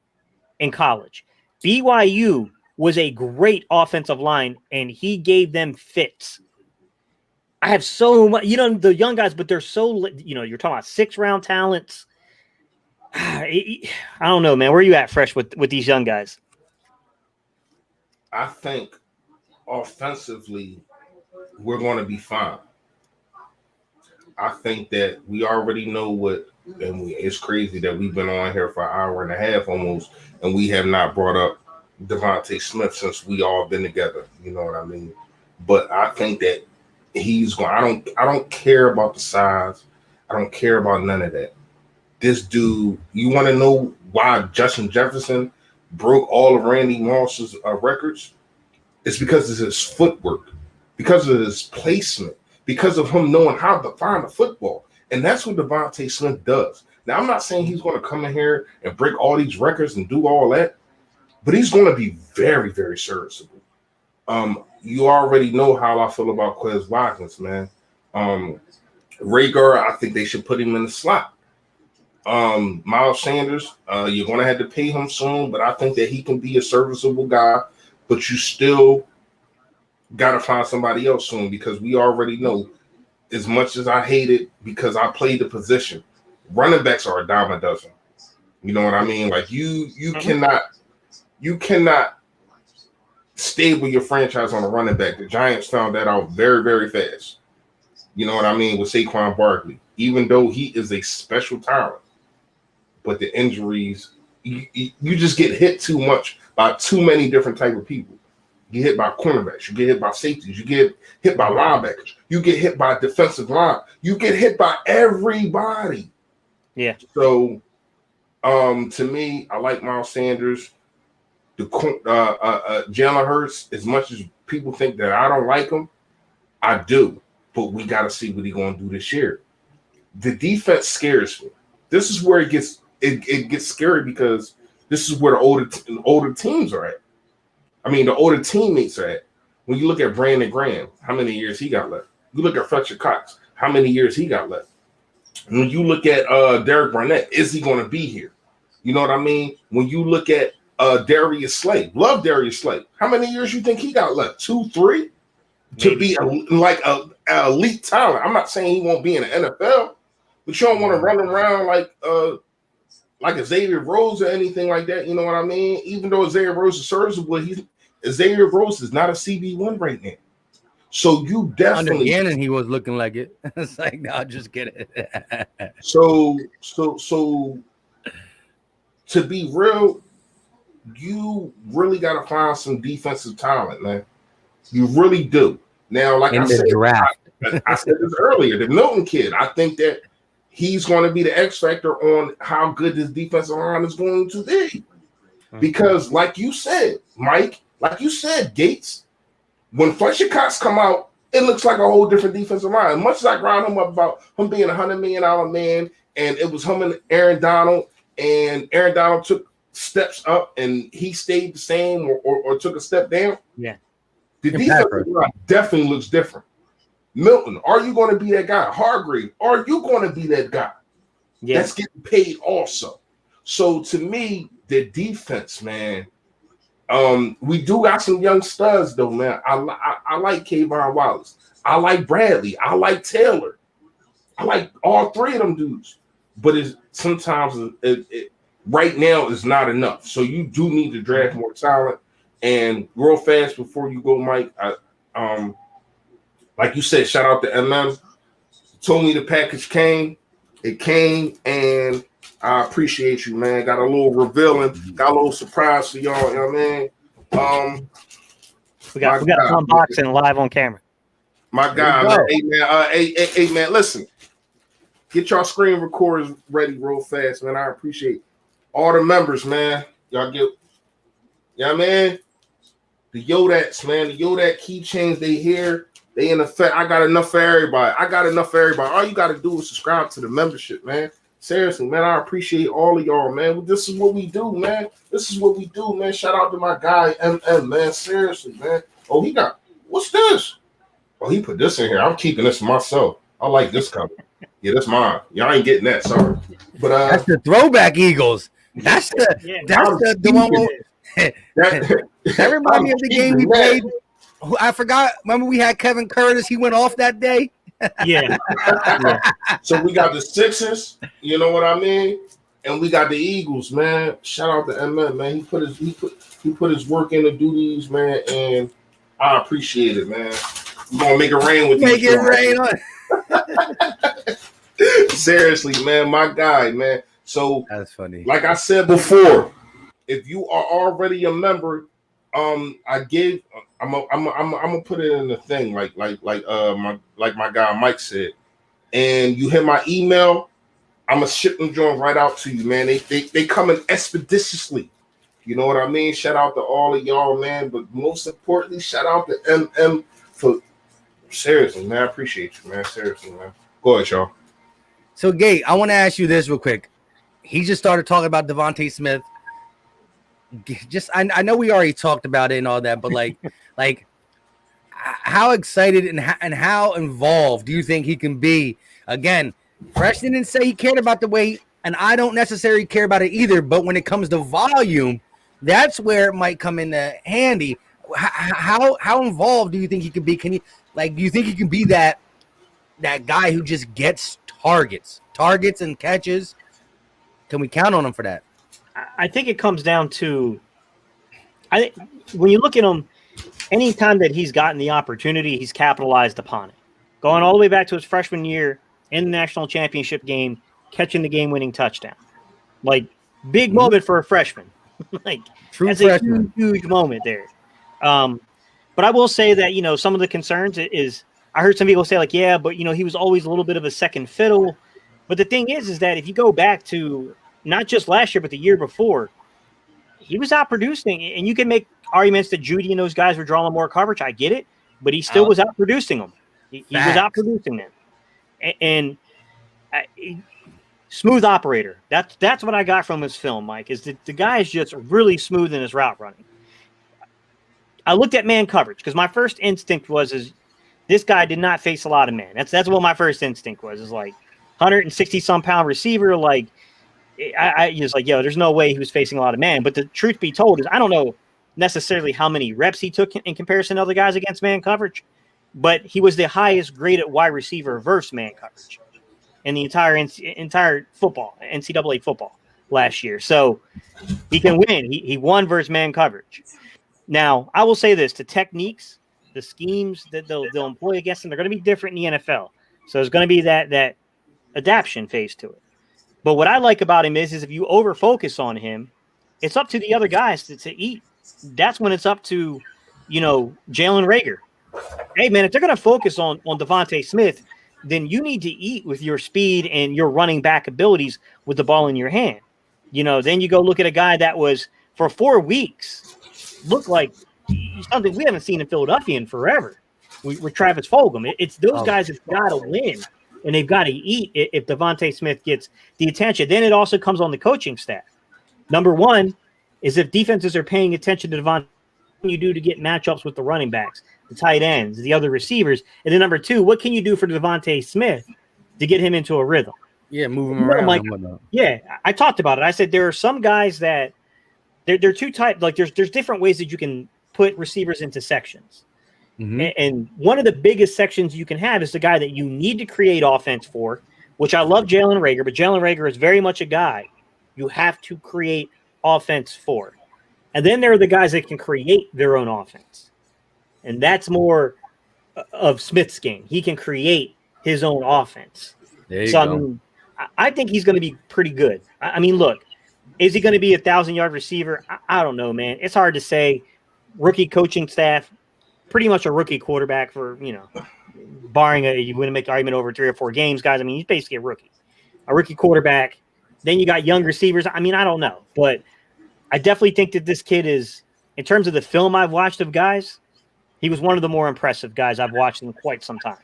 in college. BYU was a great offensive line, and he gave them fits. I have so much, the young guys, but they're so, you're talking about 6-round talents. I don't know, man. Where are you at, Fresh, with these young guys? I think offensively, we're going to be fine. I think that we already know it's crazy that we've been on here for an hour and a half almost, and we have not brought up Devontae Smith since we all been together. You know what I mean? But I think that he's going. I don't care about the size. I don't care about none of that. This dude, you want to know why Justin Jefferson broke all of Randy Moss's records? It's because of his footwork, because of his placement, because of him knowing how to find the football. And that's what Devontae Smith does. Now, I'm not saying he's going to come in here and break all these records and do all that, but he's going to be very, very serviceable. You already know how I feel about Quez Watkins, man. Rhaegar, I think they should put him in the slot. Miles Sanders, you're going to have to pay him soon, but I think that he can be a serviceable guy, but you still got to find somebody else soon, because we already know, as much as I hate it because I played the position, running backs are a dime a dozen. You know what I mean? Like you cannot stable your franchise on a running back. The Giants found that out very, very fast. You know what I mean? With Saquon Barkley, even though he is a special talent, but the injuries, you just get hit too much by too many different type of people. You get hit by cornerbacks, you get hit by safeties, you get hit by linebackers, you get hit by defensive line, you get hit by everybody. Yeah. So, to me, I like Miles Sanders. Jalen Hurts, as much as people think that I don't like him, I do. But we got to see what he's going to do this year. The defense scares me. This is where it gets scary, because this is where the older teams are at. I mean, the older teammates are at. When you look at Brandon Graham, how many years he got left? You look at Fletcher Cox, how many years he got left? When you look at Derek Barnett, is he going to be here? You know what I mean? When you look at Darius Slay, love Darius Slay. How many years you think he got left? 2, 3? To be like a elite talent. I'm not saying he won't be in the NFL, But you don't want to run around like a Xavier Rose or anything like that. You know what I mean? Even though Xavier Rose is serviceable, Xavier Rose is not a CB1 right now. So you definitely under Gannon, he was looking like it. It's like, no, just get it. so to be real, you really got to find some defensive talent, man. You really do. Now, like In I the said, draft. I said this earlier, the Milton kid, I think that he's going to be the X factor on how good this defensive line is going to be. Because like you said, Mike, like you said, Gates, when Fletcher Cox come out, it looks like a whole different defensive line. As much as I ground him up about him being a $100 million man, and it was him and Aaron Donald took steps up and he stayed the same or took a step down. Yeah. The defensive line definitely looks different. Milton, are you going to be that guy? Hargrave, are you going to be that guy? Yeah. That's getting paid also. So to me, the defense, man, we do got some young studs though, man. I like Kayvon Wallace. I like Bradley. I like Taylor. I like all three of them dudes. But sometimes right now is not enough. So you do need to draft more talent. And real fast before you go, Mike, like you said, shout out to MM. Told me the package came. It came, and I appreciate you, man. Got a little revealing, got a little surprise for y'all. You know what I mean? We got unboxing live on camera. My guy, man. Hey, man, listen. Get y'all screen recorders ready real fast, man. I appreciate all the members, man. Y'all get, man. The Yodats, man. The Yodat keychains, they here. They in effect. I got enough for everybody. All you got to do is subscribe to the membership, man. Seriously, man. I appreciate all of y'all, man. This is what we do, man. Shout out to my guy, MM, man. Seriously, man. Oh, he got, what's this? Oh, he put this in here. I'm keeping this for myself. I like this cover. Yeah, that's mine. Y'all ain't getting that, sorry. But that's the throwback Eagles. That's the one. That reminded me of the game we played. I forgot. Remember we had Kevin Curtis. He went off that day. Yeah. So we got the Sixers. You know what I mean? And we got the Eagles, man. Shout out to MM, man. He put his work in to do these, man, and I appreciate it, man. We're gonna make it rain with make it rain on. Seriously, man, my guy, man. So that's funny. Like I said before, if you are already a member, I'm gonna put it in the thing, like my guy Mike said, and you hit my email, I'm gonna ship them joints right out to you, man. They coming expeditiously. You know what I mean? Shout out to all of y'all, man. But most importantly, shout out to MM for seriously, man. I appreciate you, man. Seriously, man. Go ahead, y'all. So, Gate, I want to ask you this real quick. He just started talking about Devontae Smith. I know we already talked about it and all that, but like how excited and how involved do you think he can be? Again, Fresh didn't say he cared about the weight, and I don't necessarily care about it either. But when it comes to volume, that's where it might come in handy. How involved do you think he could be? Do you think he can be that guy who just gets targets and catches? Can we count on him for that? I think it comes down to, when you look at him, anytime that he's gotten the opportunity, he's capitalized upon it. Going all the way back to his freshman year in the national championship game, catching the game-winning touchdown. Like, big moment for a freshman. True freshman. A huge moment there. But I will say that, some of the concerns is, I heard some people say, yeah, but, he was always a little bit of a second fiddle. But the thing is that if you go back to not just last year, but the year before, he was out producing. And you can make arguments that Judy and those guys were drawing more coverage. I get it. But he still was out producing them. He was out producing them. And smooth operator. That's what I got from his film, Mike, is that the guy is just really smooth in his route running. I looked at man coverage because my first instinct was this guy did not face a lot of man. That's what my first instinct was. Is 160-some pound receiver. I was there's no way he was facing a lot of man. But the truth be told is I don't know necessarily how many reps he took in comparison to other guys against man coverage, but he was the highest graded wide receiver versus man coverage. in the entire football, NCAA football last year. So he can win. He won versus man coverage. Now, I will say this: the techniques, the schemes that they'll employ against him, they're going to be different in the NFL. So there's going to be that adaptation phase to it. But what I like about him is if you over focus on him, it's up to the other guys to eat. That's when it's up to, Jalen Reagor. Hey, man, if they're going to focus on Devontae Smith, then you need to eat with your speed and your running back abilities with the ball in your hand. Then you go look at a guy that was for 4 weeks looked like something we haven't seen in Philadelphia in forever. With Travis Fulgham, it's those guys have got to win and they've got to eat if Devontae Smith gets the attention. Then it also comes on the coaching staff. Number one is if defenses are paying attention to Devontae, what can you do to get matchups with the running backs, the tight ends, the other receivers? And then number two, what can you do for Devontae Smith to get him into a rhythm? Yeah, move him around. Like, yeah, I talked about it. I said there are some guys that they're two types. Like there's different ways that you can put receivers into sections. Mm-hmm. And one of the biggest sections you can have is the guy that you need to create offense for, which I love Jalen Reagor, but Jalen Reagor is very much a guy you have to create offense for. And then there are the guys that can create their own offense. And that's more of Smith's game. He can create his own offense. There you go. I think he's going to be pretty good. I mean, look, is he going to be 1,000-yard receiver? I don't know, man. It's hard to say. Rookie coaching staff, pretty much a rookie quarterback for, barring you want to make the argument over 3 or 4 games, guys. I mean, he's basically a rookie quarterback. Then you got young receivers. I mean, I don't know, but I definitely think that this kid is, in terms of the film I've watched of guys, he was one of the more impressive guys I've watched in quite some time.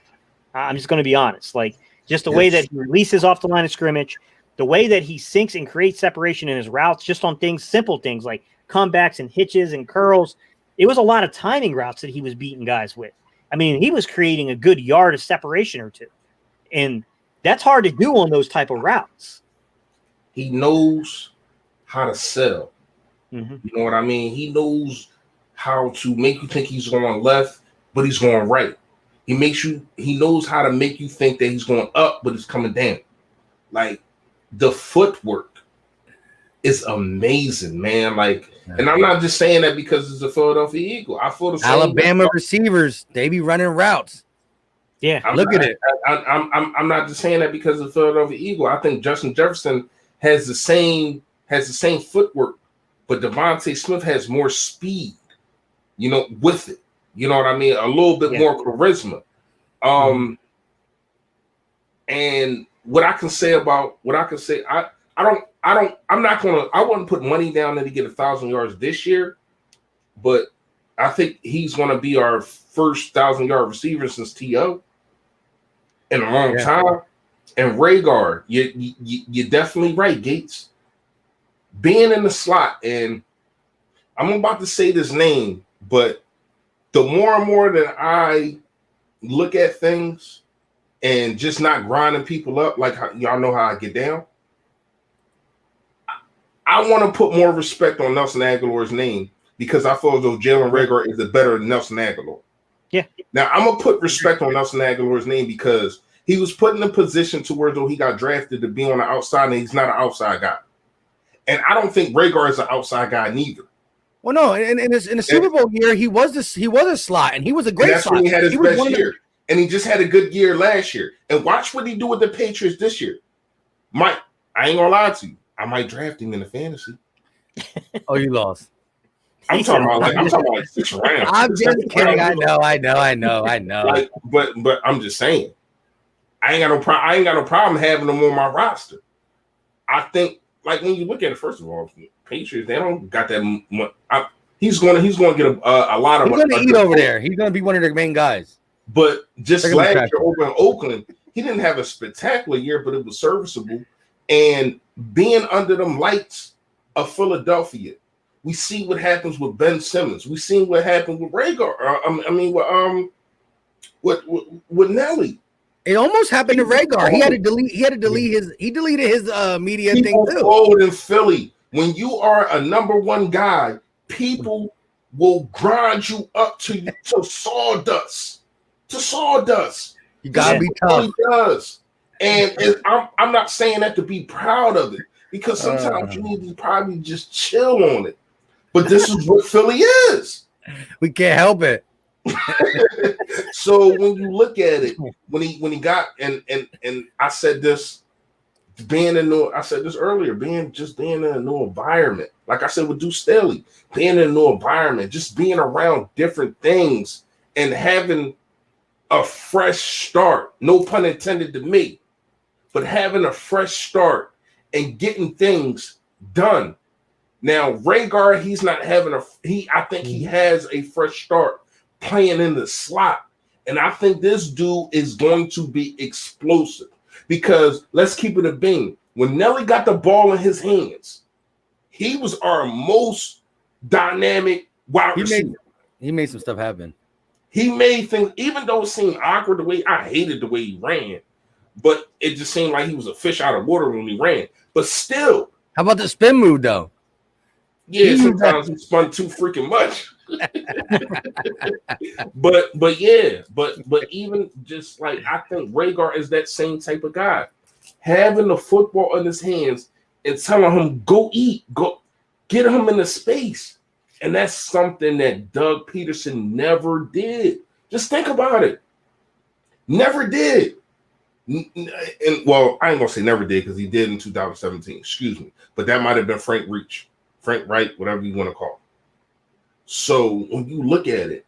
I'm just going to be honest. Like, just the way that he releases off the line of scrimmage, the way that he sinks and creates separation in his routes, just on simple things like comebacks and hitches and curls. It was a lot of timing routes that he was beating guys with. I mean, he was creating a good yard of separation or two. And that's hard to do on those type of routes. He knows how to sell. Mm-hmm. You know what I mean? He knows how to make you think he's going left, but he's going right. He knows how to make you think that he's going up, but it's coming down. Like, the footwork is amazing, man. Like, and I'm not just saying that because it's a Philadelphia Eagle. I feel the same. Alabama receivers, they be running routes. Yeah, look at it. I'm not just saying that because of the Philadelphia Eagle. I think Justin Jefferson has the same footwork, but Devontae Smith has more speed, with it. You know what I mean? A little bit more charisma. And what I can say, I wouldn't put money down that he get 1,000 yards this year, but I think he's going to be our first 1,000-yard receiver since T.O. in a long time. And Reagor, you're definitely right, Gates. Being in the slot, and I'm about to say this name, but the more and more that I look at things and just not grinding people up, like y'all know how I get down, I want to put more respect on Nelson Aguilar's name because I feel as though Jalen Reagor is better than Nelson Aguilar. Yeah. Now, I'm going to put respect on Nelson Aguilar's name because he was put in a position to where though he got drafted to be on the outside, and he's not an outside guy. And I don't think Reagor is an outside guy neither. Well, no, in the Super Bowl year, he was a slot, and he was a great slot. That's when he had his best year. And he just had a good year last year. And watch what he do with the Patriots this year. Mike, I ain't going to lie to you. I might draft him in the fantasy. Oh, you lost. I'm talking about like 6 rounds. I'm just kidding. I know. Like, but I'm just saying, I ain't got no problem having him on my roster. I think, like, when you look at it, first of all, Patriots, they don't got that much. He's going to get a lot of. He's going to eat over there. He's going to be one of their main guys. But just last year over in Oakland, he didn't have a spectacular year, but it was serviceable. And being under them lights of Philadelphia, we see what happens with Ben Simmons. We seen what happened with Reagor. With Nelly. It almost happened to Reagor. He deleted his media thing too. Forward in Philly, when you are a number one guy, people will grind you up to sawdust. To sawdust. You gotta be tough. He does. And I'm not saying that to be proud of it, because sometimes you need to probably just chill on it. But this is what Philly is. We can't help it. So when you look at it, when he got and I said this, I said this earlier, being in a new environment. Like I said with Deuce Staley, being in a new environment, just being around different things and having a fresh start. No pun intended to me, but having a fresh start and getting things done. Now, Rhaegar, he's not having I think he has a fresh start playing in the slot. And I think this dude is going to be explosive, because let's keep it a beam. When Nelly got the ball in his hands, he was our most dynamic wide receiver. He made some stuff happen. He made things, even though it seemed awkward the way I hated the way he ran, but it just seemed like he was a fish out of water when he ran. But still. How about the spin move, though? Yeah, sometimes he spun too freaking much. but even just like, I think Rhaegar is that same type of guy. Having the football in his hands and telling him, go eat, go get him in the space. And that's something that Doug Peterson never did. Just think about it. Never did. And well, I ain't gonna say never did, because he did in 2017, excuse me. But that might have been Frank Wright, whatever you want to call it. So when you look at it,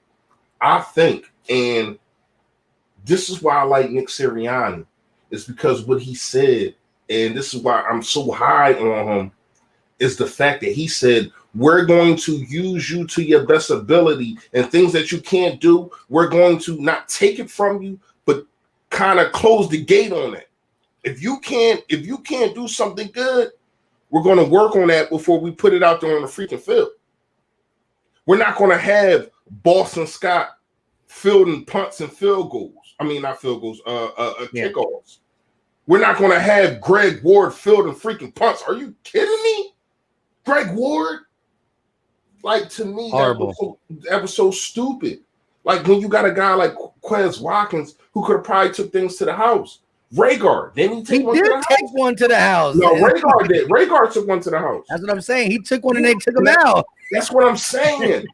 I think, and this is why I like Nick Sirianni, is because what he said, and this is why I'm so high on him, is the fact that he said, we're going to use you to your best ability, and things that you can't do, we're going to not take it from you, but kind of close the gate on it. If you can't do something good, we're going to work on that before we put it out there on the freaking field. We're not going to have Boston Scott fielding punts and field goals. I mean, not field goals, kickoffs. We're not going to have Greg Ward fielding freaking punts. Are you kidding me? Greg Ward? Like, to me, that was so stupid. Like, when you got a guy like Quez Watkins who could have probably took things to the house. Rhaegar, didn't he take one to the house? He did take one to the house. No, Rhaegar did. Rhaegar took one to the house. That's what I'm saying. He took one and they took him out. That's what I'm saying.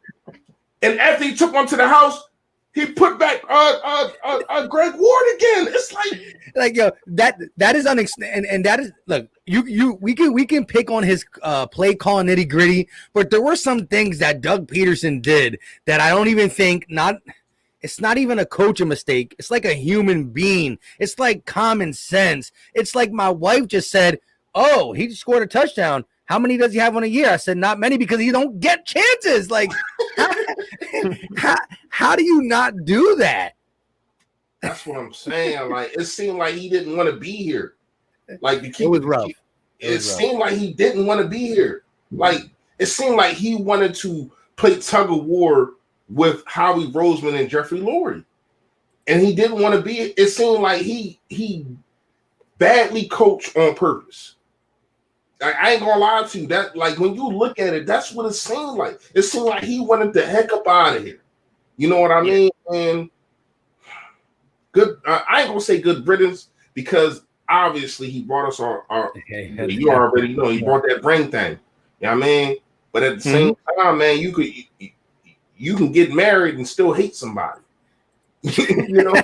And after he took one to the house, he put back Greg Ward again. It's like yo, that is and that is, look, we can pick on his play call nitty gritty, but there were some things that Doug Peterson did that I don't even think it's not even a coaching mistake. It's like a human being. It's like common sense. It's like my wife just said, oh, he just scored a touchdown. How many does he have on a year? I said, not many, because he don't get chances. Like, how do you not do that? That's what I'm saying. Like, it seemed like he didn't want to be here. Like, it was rough. It seemed like he didn't want to be here. Like, it seemed like he wanted to play tug of war with Howie Roseman and Jeffrey Lurie, and he didn't want to be. It seemed like he badly coached on purpose. I ain't gonna lie to you. That, like, when you look at it, that's what it seemed like. It seemed like he wanted the heck up out of here. You know what I mean? And good. I ain't gonna say good riddance, because obviously he brought us our you already know he brought that ring thing. You know what I mean? But at the same time, man, you can get married and still hate somebody. You know?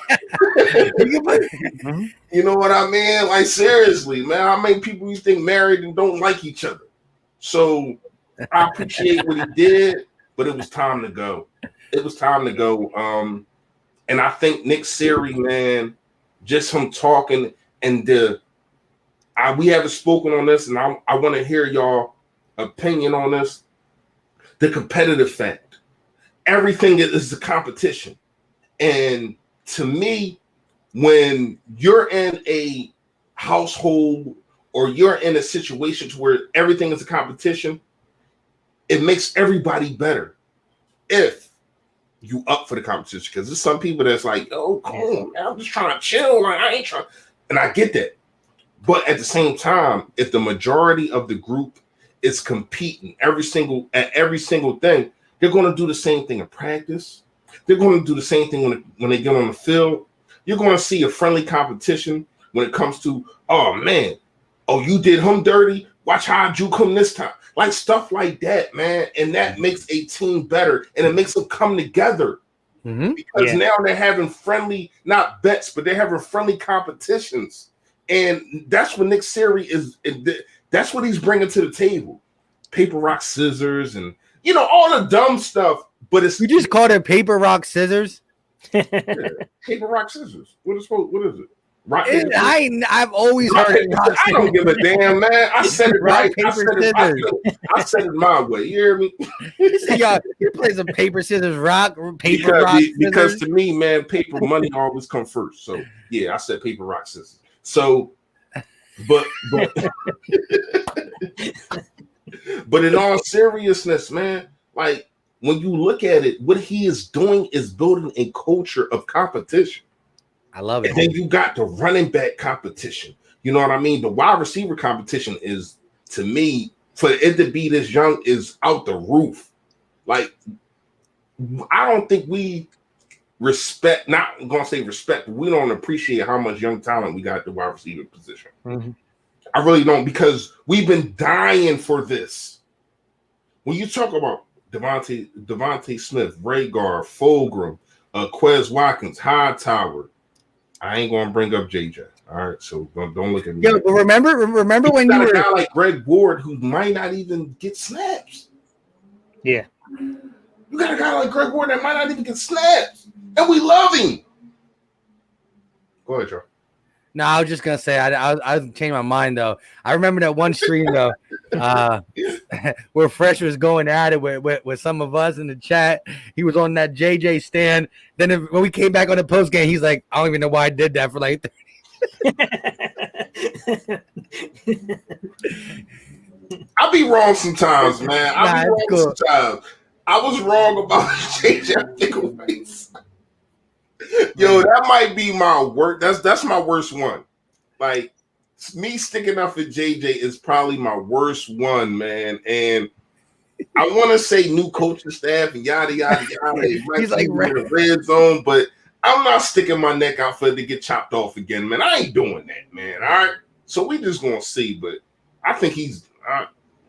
You know what I mean? Like, seriously, man, how many people you think married and don't like each other? So I appreciate what he did, but it was time to go. It was time to go. And I think Nick Siri, man, just him talking, and we haven't spoken on this, and I want to hear y'all opinion on this. The competitive fact. Everything is a competition. And to me, when you're in a household or you're in a situation to where everything is a competition, it makes everybody better if you up for the competition. Because there's some people that's like, oh, come on, man, I'm just trying to chill. Like, I ain't trying. And I get that. But at the same time, if the majority of the group is competing every single thing, they're going to do the same thing in practice. They're going to do the same thing when they get on the field. You're going to see a friendly competition. when it comes to, oh man, oh, you did him dirty. Watch how I juke him this time. Like stuff like that, man. And that makes a team better and it makes them come together. Because now they're having friendly, not bets, but they're having friendly competitions. And that's what Nick Siri is. That's what he's bringing to the table. Paper, rock, scissors, and all the dumb stuff. But you just called it paper, rock, scissors. Yeah, paper, rock, scissors. What is it? Rock, I've always heard it. I don't give a damn, man. I said it right. I said it my way. You hear me? You play some paper, scissors, rock, paper, rock, scissors. Because to me, man, paper money always come first. So yeah, I said paper, rock, scissors. So, but but in all seriousness, man, like when you look at it, what he is doing is building a culture of competition. I love it. And then you got the running back competition. You know what I mean? The wide receiver competition is, to me, for it to be this young is out the roof. Like, I don't think we respect, not going to say respect, but we don't appreciate how much young talent we got at the wide receiver position. I really don't, because we've been dying for this. When you talk about Devontae Smith, Rhaegar, Fulgham, Quez Watkins, Hightower, I ain't gonna bring up JJ. All right, so don't look at me. Yeah, but remember when you were a guy like Greg Ward who might not even get snaps. Yeah, you got a guy like Greg Ward that might not even get snaps, and we love him. Go ahead, Joe. No, I was just gonna say I changed my mind though. I remember that one stream though, where Fresh was going at it with some of us in the chat. He was on that JJ stand. Then when we came back on the post game, he's like, I don't even know why I did that for like 30. I'll be wrong sometimes, man. I'll be wrong sometimes. I was wrong about JJ takeaways. Yo, that might be my worst. That's my worst one. Like me sticking up for JJ is probably my worst one, man. And I want to say new coaching staff and yada yada yada. He's like in the red zone, but I'm not sticking my neck out for it to get chopped off again, man. I ain't doing that, man. All right. So we just gonna see, but I think he's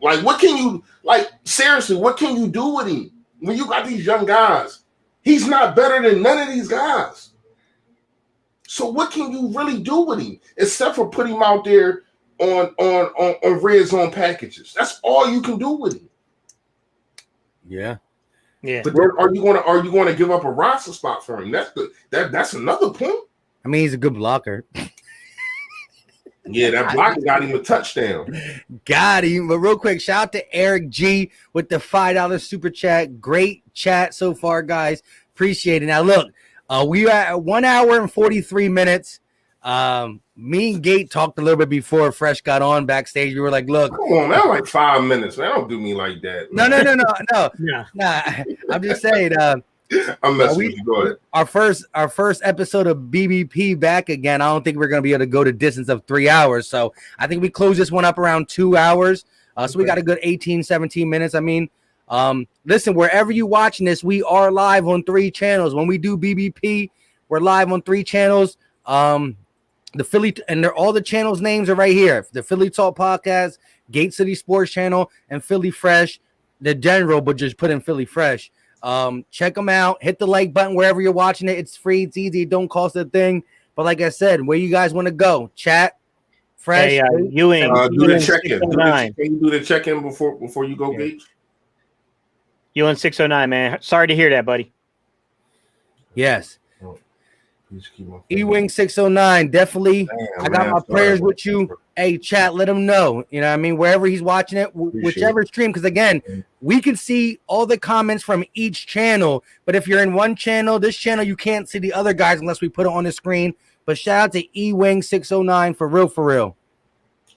like, what can you like? Seriously, what can you do with him when you got these young guys? He's not better than none of these guys. So what can you really do with him except for put him out there on red zone packages? That's all you can do with him. Yeah. Yeah. But then are you gonna give up a roster spot for him? That's another point. I mean, he's a good blocker. Yeah, that block got him a touchdown. Got him. But real quick, shout out to Eric G with the $5 super chat. Great chat so far, guys. Appreciate it. Now, look, we are at 1 hour and 43 minutes. Me and Gate talked a little bit before Fresh got on backstage. We were like, look. Come on, that's like 5 minutes, man. Don't do me like that. Man. No. Nah, I'm just saying. I'm messing with you. Go ahead. Our first episode of BBP back again. I don't think we're going to be able to go to distance of 3 hours. So I think we close this one up around 2 hours. So we got a good 18, 17 minutes. I mean, listen, wherever you watching this, we are live on 3 channels. When we do BBP, we're live on 3 channels. The Philly and all the channels names are right here. The Philly Talk Podcast, Gate City Sports Channel, and Philly Fresh, the general, but just put in Philly Fresh. Check them out. Hit the like button wherever you're watching it. It's free. It's easy. It don't cost a thing. But like I said, where you guys want to go? Chat. Fresh. Hey, Ewing. Do the check-in. Can you do the check-in before you go, Gage? Ewing 609, man. Sorry to hear that, buddy. Yes. E-Wing 609. Definitely. I got my prayers with you. Hey, chat, let him know. You know what I mean? Wherever he's watching it, whichever stream. Because, again, we can see all the comments from each channel. But if you're in one channel, this channel, you can't see the other guys unless we put it on the screen. But shout out to E-Wing 609 for real.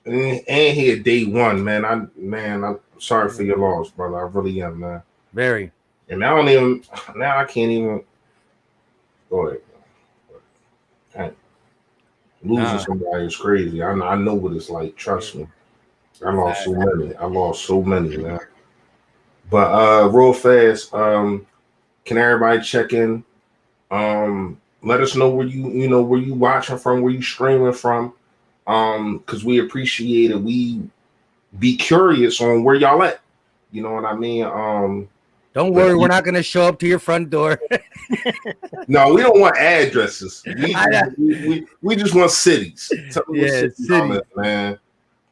And he at day one, man. I'm sorry for your loss, brother. I really am, man. Very. And I can't even go ahead. Losing somebody is crazy. I know what it's like. Trust me. I lost so many, man. But real fast, can everybody check in? Let us know where where you watching from, where you streaming from. Because we appreciate it. We be curious on where y'all at. You know what I mean? Don't worry, we're not gonna show up to your front door. No, we don't want addresses. We just want cities. Tell me what city y'all in, man.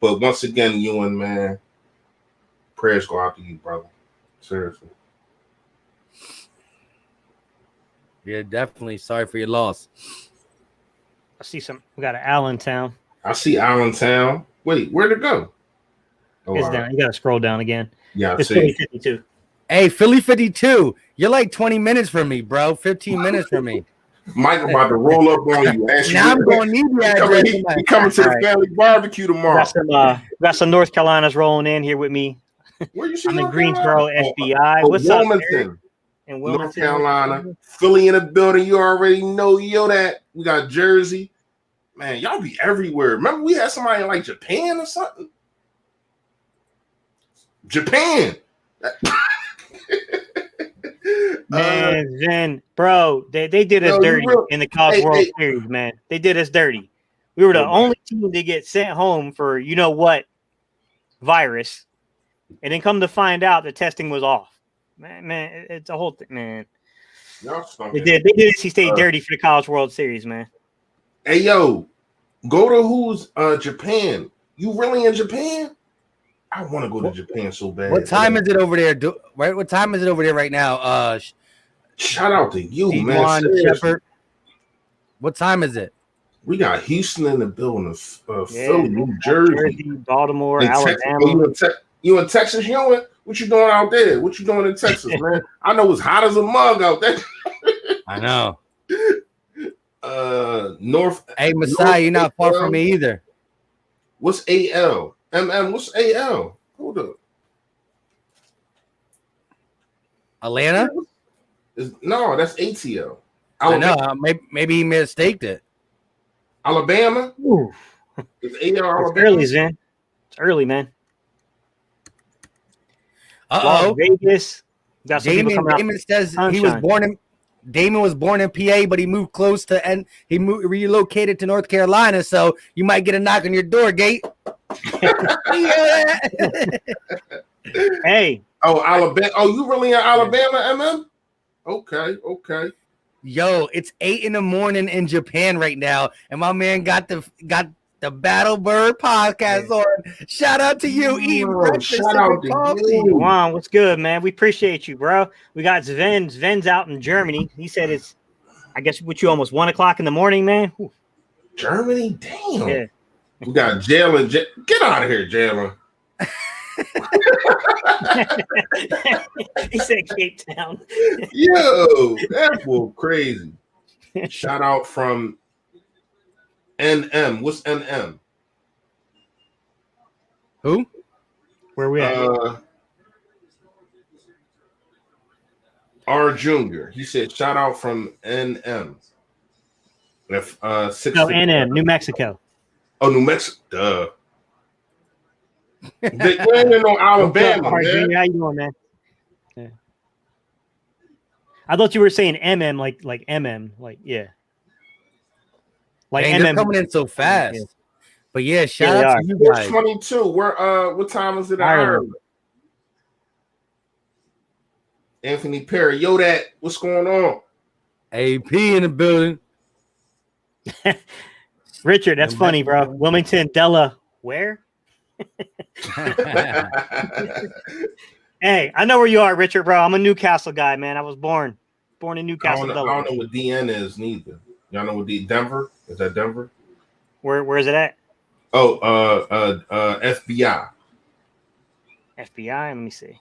But once again, Ewan, man, prayers go out to you, brother. Seriously. Yeah, definitely. Sorry for your loss. I see we got an Allentown. I see Allentown. Wait, where'd it go? Oh, it's down. Right. You gotta scroll down again. Yeah, it's Philly 52. Hey, Philly 52. You're like 20 minutes from me, bro. 15 minutes from me. Mike about to roll up on you. Now I'm going to need the address. He coming to the family barbecue tomorrow. Got some North Carolinas rolling in here with me. Where you see I'm in Greensboro, FBI. Oh, what's Wilmington. Up, in Wilmington, North Carolina. Philly in the building. You already know that. We got Jersey. Man, y'all be everywhere. Remember we had somebody in like Japan or something? Japan. Man, Zen, bro, they did us dirty in the College World Series, man. They did us dirty. We were the only team to get sent home for you know what virus, and then come to find out the testing was off. Man, it's a whole thing, man. They did NC State dirty for the College World Series, man. Hey, yo, go to who's Japan? You really in Japan? I want to go to Japan so bad. What time is it over there? Right? What time is it over there right now? Shout out to you, man. Shepard. What time is it? We got Houston in the building, Philly, New Jersey, Baltimore, Alabama. You in Texas? What you doing out there? What you doing in Texas, man? I know it's hot as a mug out there. I know. North. Hey, Messiah, you're not far from me either. What's AL? What's AL? Hold up. Atlanta? No, that's ATL. Alabama. I know. Maybe he mistaked it. Alabama? Ooh. It's AL Alabama. It's early, Zen. It's early, man. Uh-oh. Vegas. Damon says he was born in Damon was born in PA, but he moved close to relocated to North Carolina, so you might get a knock on your door, Gate. Hey. Oh, Alabama. Oh, you really in Alabama, Okay. Yo, it's 8 a.m. in Japan right now, and my man got the Battle Bird podcast on. Shout out to you, eating breakfast. Shout out to you. Juan, what's good, man? We appreciate you, bro. We got Sven. Sven's out in Germany. He said it's, I guess, what you almost 1 o'clock in the morning, man. Whew. Germany, damn. Yeah. We got Jalen. Get out of here, Jalen. He said Cape Town. Yo, that was crazy. Shout out from NM. What's NM? Who? Where we at? R Junior. He said, "Shout out from NM." NM, New Mexico. Oh, New Mexico. Duh. They ain't in no Alabama, man. How you doing, man? Yeah. I thought you were saying MM, like MM, like yeah. Like they're coming in so fast. Yeah. But yeah, shout out to you guys. 22. What time is it in Ireland? Anthony Perry. Yo, what's going on? AP in the building. Richard, that's funny, bro. Wilmington, Delaware. Hey, I know where you are, Richard, bro. I'm a Newcastle guy, man. I was born in Newcastle. I don't know what DN is neither. Y'all know what Denver? Is that Denver? Where is it at? Oh, FBI. FBI. Let me see.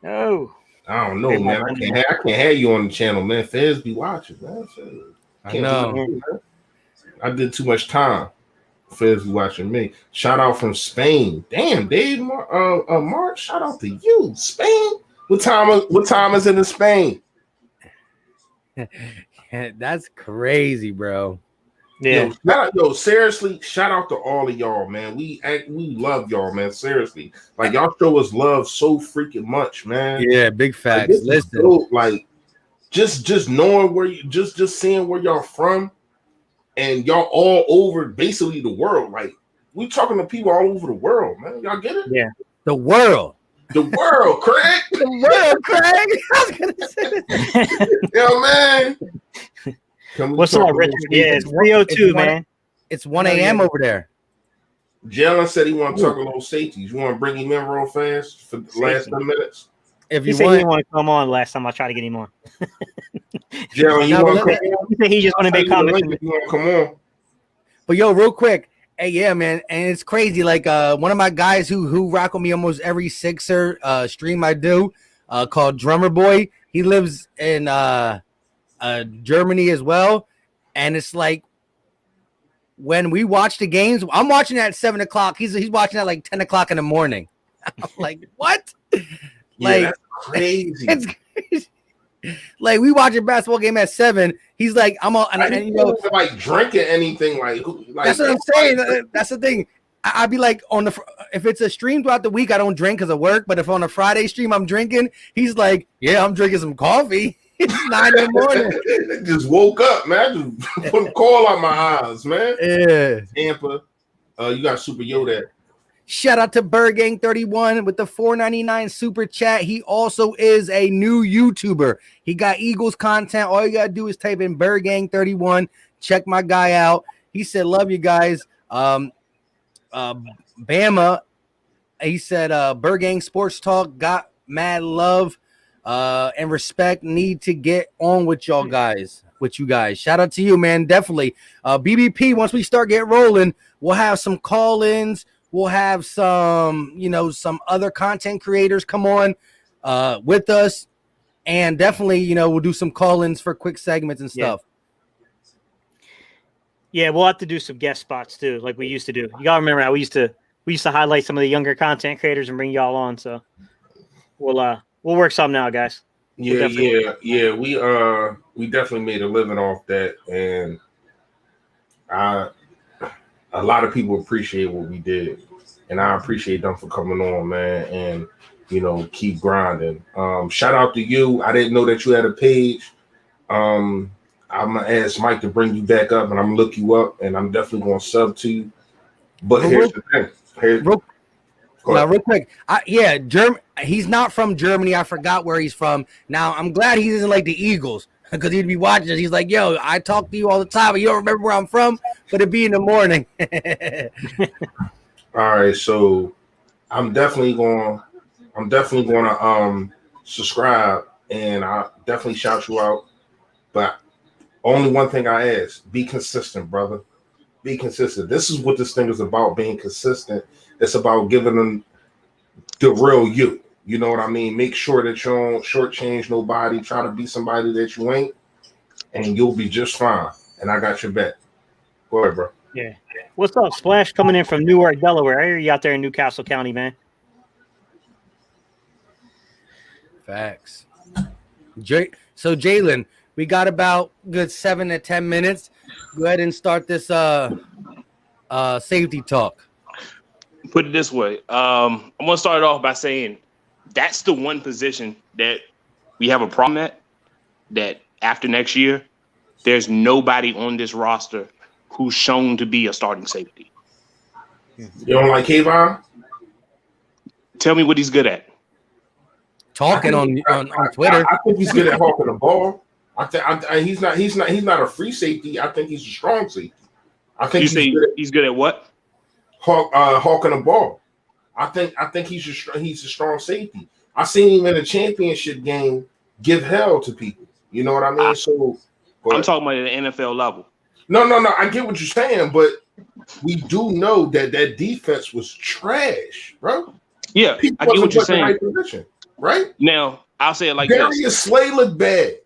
Oh, I don't know, man. I can't have you on the channel, man. Feds be watching, man. I know. I did too much time. Feds be watching me. Shout out from Spain. Damn, Dave. Mark. Shout out to you, Spain. What time is it in Spain? That's crazy, bro. Yeah. Seriously, shout out to all of y'all, man. We love y'all, man. Seriously. Like, y'all show us love so freaking much, man. Yeah, big facts. Listen. Dope. Like, just knowing where you just seeing where y'all from, and y'all all over basically the world. Like we talking to people all over the world, man. Y'all get it? Yeah. The world. The world, Craig. The world, Craig. I was gonna say that. Yo, man. What's up, Richard? Yeah, it's 3:02, man. It's 1 a.m. over there. Jalen said he want to talk a little safeties. You want to bring him in real fast for the last 10 minutes? If He you said he want, didn't want to come on last time I tried to get him on. Jalen, you want to come on? He said he just want to make comments. You want to come on? but yo, real quick. Hey, yeah, man, and it's crazy. Like one of my guys who rock with me almost every Sixer stream I do, called Drummer Boy. He lives in Germany as well, and it's like when we watch the games, I'm watching at 7:00. He's watching at like 10:00 in the morning. I'm like, what? Like, that's crazy. It's crazy. Like we watch a basketball game at 7. He's like, I'm all, and you know, like drinking anything. Like that's what I'm saying. That's the thing. I'd be like if it's a stream throughout the week, I don't drink because of work. But if on a Friday stream I'm drinking, he's like, yeah, I'm drinking some coffee. It's 9 in the morning. Just woke up, man. Just put a call out my eyes, man. Yeah. Tampa, you got Super Yoda. Shout out to BirdGang31 with the $4.99 super chat. He also is a new YouTuber. He got Eagles content. All you gotta do is type in BirdGang31. Check my guy out. He said, "Love you guys." Bama. He said, "BirdGang Sports Talk got mad love and respect. Need to get on with y'all guys." With you guys, shout out to you, man. Definitely. BBP. Once we start getting rolling, we'll have some call-ins. We'll have some, some other content creators come on with us, and definitely, we'll do some call-ins for quick segments and stuff. Yeah, we'll have to do some guest spots too, like we used to do. You gotta remember how we used to highlight some of the younger content creators and bring y'all on. So we'll work something out, guys. Yeah. We definitely made a living off that, and a lot of people appreciate what we did, and I appreciate them for coming on, man, and keep grinding. Shout out to you. I didn't know that you had a page. I'm gonna ask Mike to bring you back up, and I'm gonna look you up, and I'm definitely gonna sub to you. But here's the thing. Real quick. He's not from Germany. I forgot where he's from. Now I'm glad he isn't like the Eagles, because he'd be watching this. He's like, yo, I talk to you all the time, but you don't remember where I'm from, but it'd be in the morning. All right, so I'm definitely gonna subscribe, and I definitely shout you out. But only one thing I ask: be consistent, brother. Be consistent. This is what this thing is about: being consistent. It's about giving them the real you. You know what I mean? Make sure that you don't shortchange nobody. Try to be somebody that you ain't, and you'll be just fine. And I got your back. Go ahead, bro. Yeah. What's up, Splash? Coming in from Newark, Delaware. I hear you out there in Newcastle County, man. Facts. So Jalen, we got about good 7 to 10 minutes. Go ahead and start this safety talk. Put it this way. I'm gonna start it off by saying that's the one position that we have a problem at. That after next year, there's nobody on this roster who's shown to be a starting safety. You don't like Kayvon? Tell me what he's good at. Talking on Twitter. I think he's good at hawking the ball. He's not a free safety. I think he's a strong safety. I think he's good at what? Hawking the ball. I think he's a strong safety. I seen him in a championship game give hell to people. You know what I mean? I'm talking about at the NFL level. No. I get what you're saying, but we do know that defense was trash, bro. Yeah, I get what you're saying. Right position, right? Now, I'll say it like Darius this. Slay looked bad.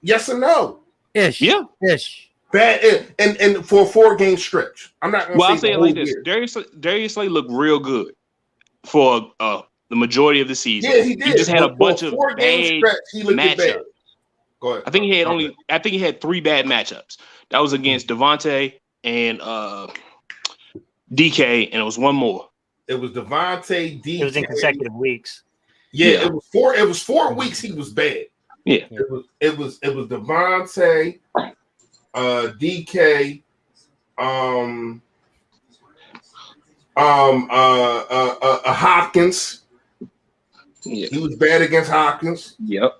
Yes or no? Ish. Yeah. Ish. Bad and for a 4-game stretch. I'm not gonna I'll say it like this. Darius Slay looked real good for the majority of the season. Yeah, he did. He just had a bunch of bad matchups. Go ahead. I think he had 3 bad matchups. That was against Devontae and DK, and it was one more. It was Devontae, DK. It was in consecutive weeks. Yeah, it was 4 weeks he was bad. Yeah. It was Devontae, DK, Hopkins. Yeah. He was bad against Hopkins. Yep.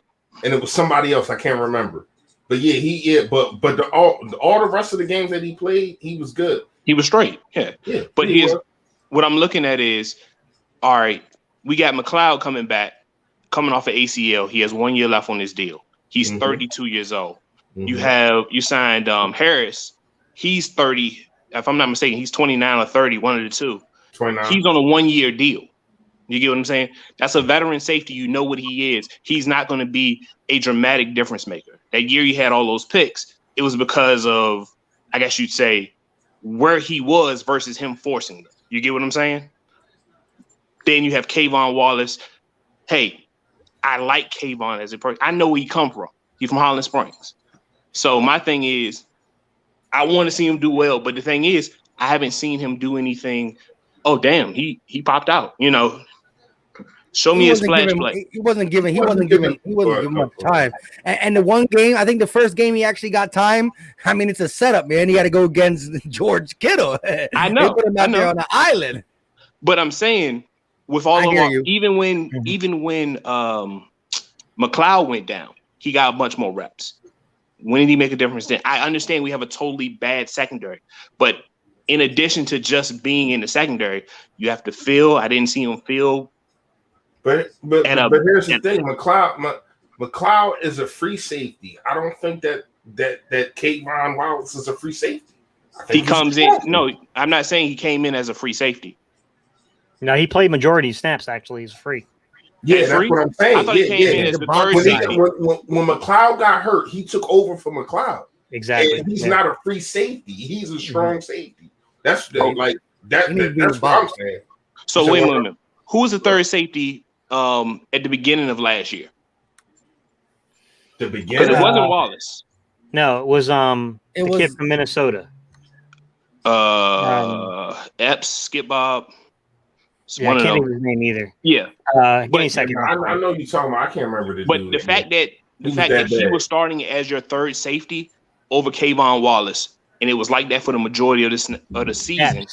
And it was somebody else I can't remember. But yeah, but all the rest of the games that he played, he was good. He was straight. Yeah. Yeah. But here's what I'm looking at is, all right, we got McLeod coming back, coming off of ACL. He has 1 year left on his deal. He's 32 years old. You signed Harris. He's 30. If I'm not mistaken, he's 29 or 30, one of the two. 29. He's on a 1 year deal. You get what I'm saying? That's a veteran safety. You know what he is. He's not going to be a dramatic difference maker. That year you had all those picks, it was because of, I guess you'd say, where he was versus him forcing them. You get what I'm saying? Then you have Kayvon Wallace. Hey, I like Kayvon as a person. I know where he come from. He's from Holland Springs. So my thing is, I want to see him do well. But the thing is, I haven't seen him do anything. Oh, damn, he popped out, you know. Show me his splash play. He wasn't given much time. And the one game, I think the first game he actually got time. I mean, it's a setup, man. He had to go against George Kittle. I know. They put him out there on the island. But I'm saying, with all of our, even when McLeod went down, he got a bunch more reps. When did he make a difference then? I understand we have a totally bad secondary, but in addition to just being in the secondary, you have to feel. I didn't see him feel. But here's the thing, McLeod is a free safety. I don't think that Kayvon Wallace is a free safety. He comes in. No, I'm not saying he came in as a free safety. No, he played majority snaps. Actually, he's free. Yeah, that's what I'm saying. I thought he came in as the third safety. When McLeod got hurt, he took over for McLeod. Exactly. And he's not a free safety. He's a strong safety. That's that's what I'm saying. So wait a minute. Who was the third safety at the beginning of last year? The beginning. It wasn't Wallace. No, it was the kid from Minnesota. Epps, Skip Bob. Yeah, I can't remember his name either. Yeah. Give me a second. I know you're talking about. I can't remember the But dude. the fact that he was starting as your third safety over Kayvon Wallace, and it was like that for the majority of the season.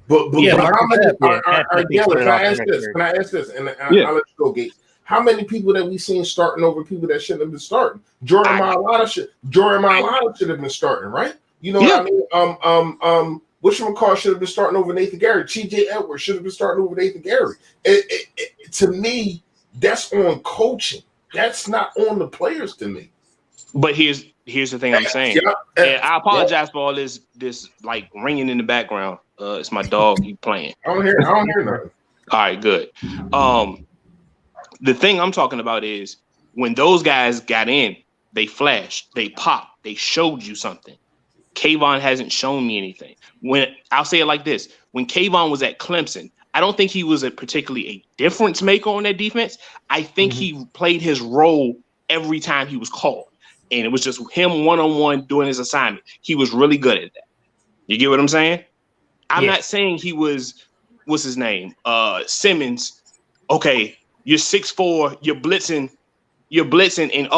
But how many? Can I ask this? And I'll let you go, Gates. How many people that we seen starting over people that shouldn't have been starting? Jordan Mailata should have been starting, right? You know what I mean? Whatchamacallit should have been starting over Nathan Gary. T.J. Edwards should have been starting over Nathan Gary. To me, that's on coaching. That's not on the players to me. But here's the thing I'm saying. And I apologize for all this like ringing in the background. It's my dog. He playing. I don't hear nothing. All right, good. The thing I'm talking about is when those guys got in, they flashed, they popped, they showed you something. Kayvon hasn't shown me anything. When I'll say it like this: when Kayvon was at Clemson, I don't think he was particularly a difference maker on that defense. I think he played his role every time he was called, and it was just him one-on-one doing his assignment. He was really good at that. You get what I'm saying? I'm not saying he was. What's his name? Simmons. Okay, you're 6'4", you're blitzing, and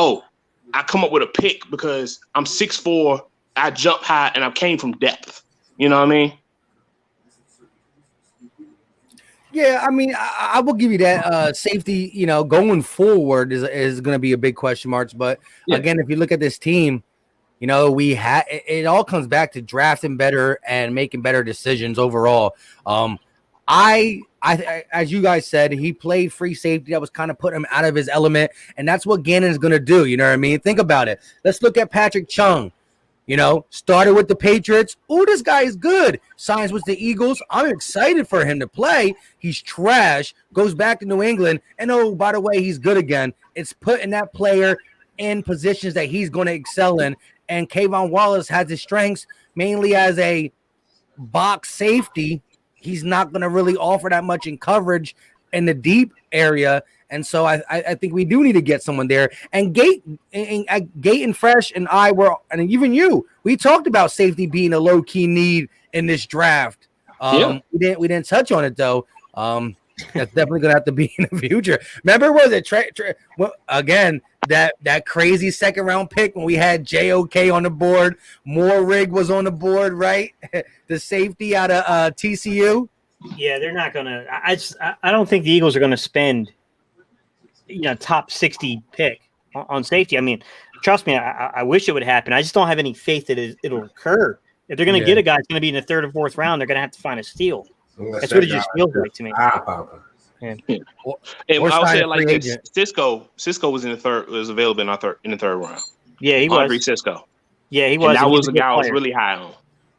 I come up with a pick because I'm 6'4". I jump high and I came from depth. You know what I mean? Yeah, I mean, I will give you that. Safety, going forward is going to be a big question marks. But again, if you look at this team, it all comes back to drafting better and making better decisions overall. I as you guys said, he played free safety. That was kind of putting him out of his element, and that's what Gannon is going to do. You know what I mean? Think about it. Let's look at Patrick Chung. Started with the Patriots. Oh, this guy is good. Signs with the Eagles. I'm excited for him to play. He's trash. Goes back to New England. And oh, by the way, he's good again. It's putting that player in positions that he's going to excel in. And Kayvon Wallace has his strengths mainly as a box safety. He's not going to really offer that much in coverage in the deep area. And so I think we do need to get someone there. And Gate and Fresh and and even you, we talked about safety being a low key need in this draft. We didn't touch on it though. That's definitely gonna have to be in the future. Remember, was it again? that crazy second round pick when we had JOK on the board. Moore was on the board, right? The safety out of TCU. Yeah, they're not gonna. I don't think the Eagles are gonna spend, top 60 pick on safety. I mean, trust me, I wish it would happen. I just don't have any faith that it'll occur. If they're gonna get a guy, it's gonna be in the third or fourth round. They're gonna have to find a steal. That's what it just feels like to me. And I'll say it like this: Cisco was in the third, was available in the third round. Yeah, he Andre was. Cisco. Yeah, he was. And that was a guy I was really high on.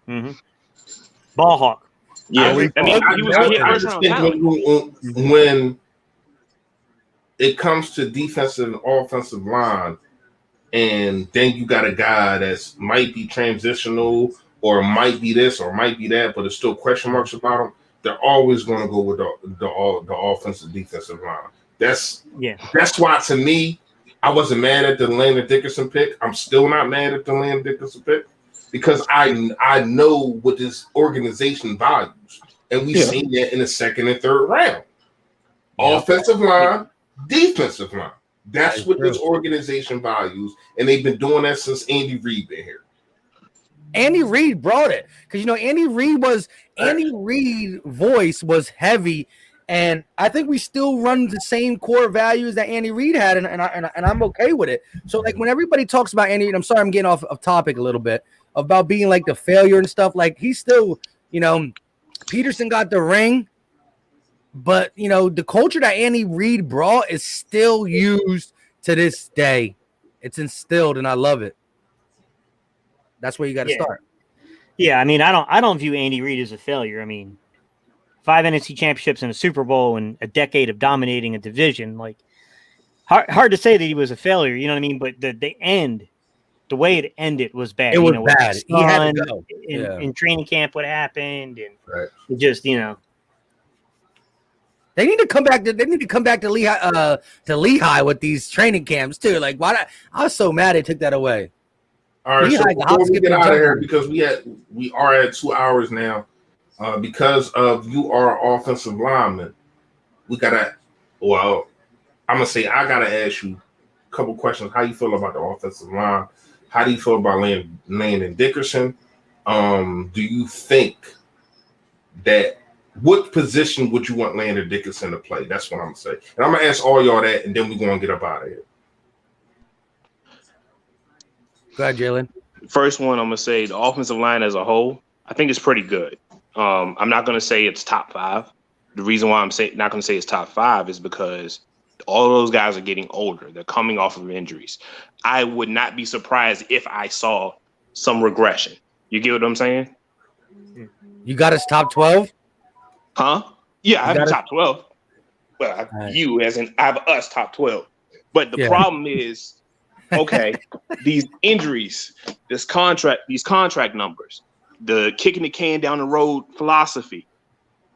Mm-hmm. Ball hawk. Yeah, he was first round talent. When it comes to defensive and offensive line, and then you got a guy that's might be transitional or might be this or might be that, but there's still question marks about him. They're always going to go with the offensive defensive line. That's why, to me, I wasn't mad at the Landon Dickerson pick. I'm still not mad at the Landon Dickerson pick because I know what this organization values, and we've seen that in the second and third round. Offensive line, defensive line. That's what this organization values, and they've been doing that since Andy Reid been here. Andy Reid brought it because Andy Reid's voice was heavy, and I think we still run the same core values that Andy Reid had, and I'm okay with it. So like when everybody talks about Andy Reid, I'm sorry I'm getting off of topic a little bit about being like the failure and stuff. Like he's still, Peterson got the ring, but the culture that Andy Reid brought is still used to this day. It's instilled, and I love it. That's where you got to start. Yeah, I mean, I don't view Andy Reid as a failure. I mean, 5 NFC championships and a Super Bowl and a decade of dominating a division. Like, hard to say that he was a failure. You know what I mean? But the way it ended was bad. It was bad. He had to go. In training camp, what happened, and it just They need to come back. They need to come back to Lehigh with these training camps too. Like, why? I was so mad they took that away. All right, so before we get out of here, because we are at 2 hours now, because of you are offensive lineman, we gotta. Well, I'm gonna say I gotta ask you a couple questions. How you feel about the offensive line? How do you feel about Landon Dickerson? Do you think that what position would you want Landon Dickerson to play? That's what I'm gonna say, and I'm gonna ask all y'all that, and then we're gonna get up out of here. Go ahead, Jalen. First one, I'm going to say the offensive line as a whole, I think it's pretty good. I'm not going to say it's top 5. The reason why I'm not going to say it's top 5 is because all of those guys are getting older. They're coming off of injuries. I would not be surprised if I saw some regression. You get what I'm saying? You got us top 12? Huh? Yeah, I have a top 12. Well, you as in I have us top 12. But the problem is, okay, these injuries, these contract numbers, the kicking the can down the road philosophy.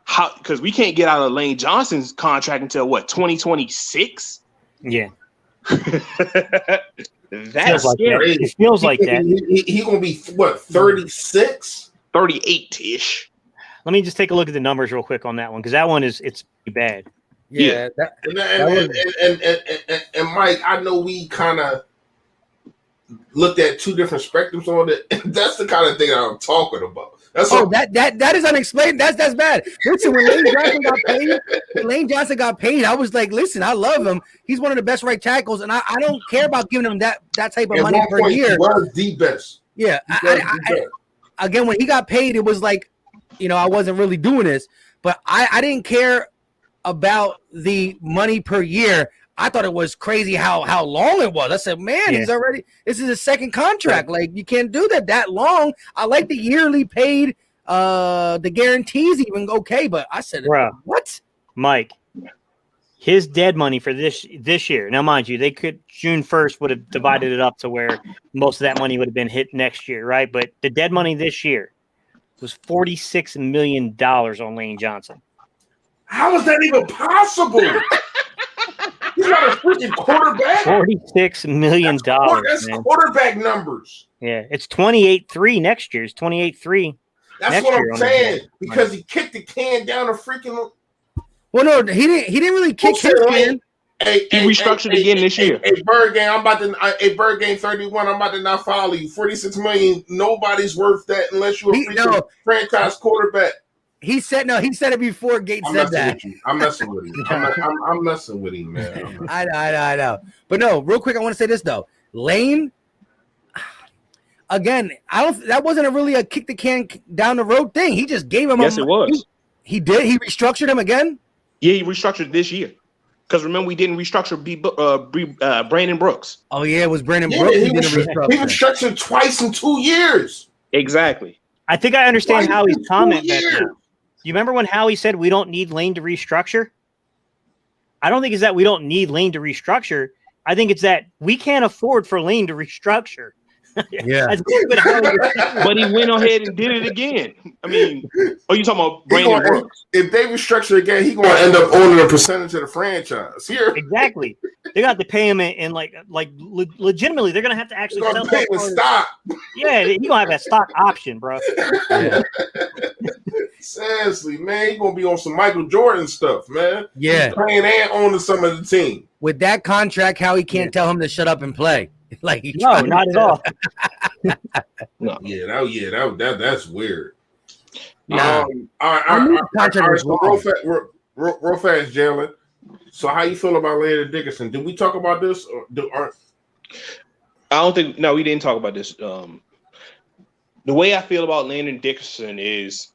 How? Because we can't get out of Lane Johnson's contract until what, 2026? Yeah. That's scary. It feels like that. He gonna be what, 36? 38-ish. Let me just take a look at the numbers real quick on that one, because that one it's pretty bad. Yeah. And Mike, I know we kind of looked at two different spectrums on it. That's the kind of thing I'm talking about. That is unexplained. That's bad. Listen, when Lane Johnson got paid, I was like, listen, I love him. He's one of the best right tackles, and I don't care about giving him that type of money per year. He was the best. Yeah. Again, when he got paid, it was like, I wasn't really doing this, but I didn't care about the money per year. I thought it was crazy how long it was. I said, man, this is his second contract. Like, you can't do that long. I like the yearly paid, the guarantees even okay, but I said, what? Mike, his dead money for this year. Now, mind you, they could June 1st would have divided it up to where most of that money would have been hit next year, right? But the dead money this year was $46 million on Lane Johnson. How is that even possible? He's not a freaking quarterback. $46 million. That's quarterback numbers. Yeah, it's 28-3 next year. It's 28-3. That's what I'm saying. Because he kicked the can down a freaking. Well, no, he didn't really kick his can. He restructured again this year. Hey, Bird Gang, Bird Gang 31. I'm about to not follow you. 46 million. Nobody's worth that unless you're a franchise quarterback. He said it before Gates said that. I'm messing with you. I'm messing with him, man. I know. But no, real quick, I want to say this though. Lane, again, that wasn't really a kick the can down the road thing. He just gave him. Yes, it was. He did. He restructured him again. Yeah, he restructured this year. Because remember, we didn't restructure Brandon Brooks. Oh yeah, it was Brandon Brooks. He restructured twice in 2 years. Exactly. I think I understand Howie's comment better. You remember when Howie said we don't need Lane to restructure? I don't think it's that we don't need Lane to restructure. I think it's that we can't afford for Lane to restructure. Yeah. But he went ahead and did it again. I mean, you talking about Brandon Brooks? If they restructure again, he's going to end up owning a percentage of the franchise. Here, exactly. They got to pay him in like legitimately. They're going to have to actually sell pay him stock. Yeah, he's going to have that stock option, bro. Yeah. Seriously, man, he's going to be on some Michael Jordan stuff, man. Yeah, he's playing and owning some of the team. With that contract, Howie can't tell him to shut up and play. Like no, not at all. No. Yeah, that's weird. Yeah. All right, real fast, Jalen. So, how you feel about Landon Dickerson? Did we talk about this? I don't think. No, we didn't talk about this. The way I feel about Landon Dickerson is,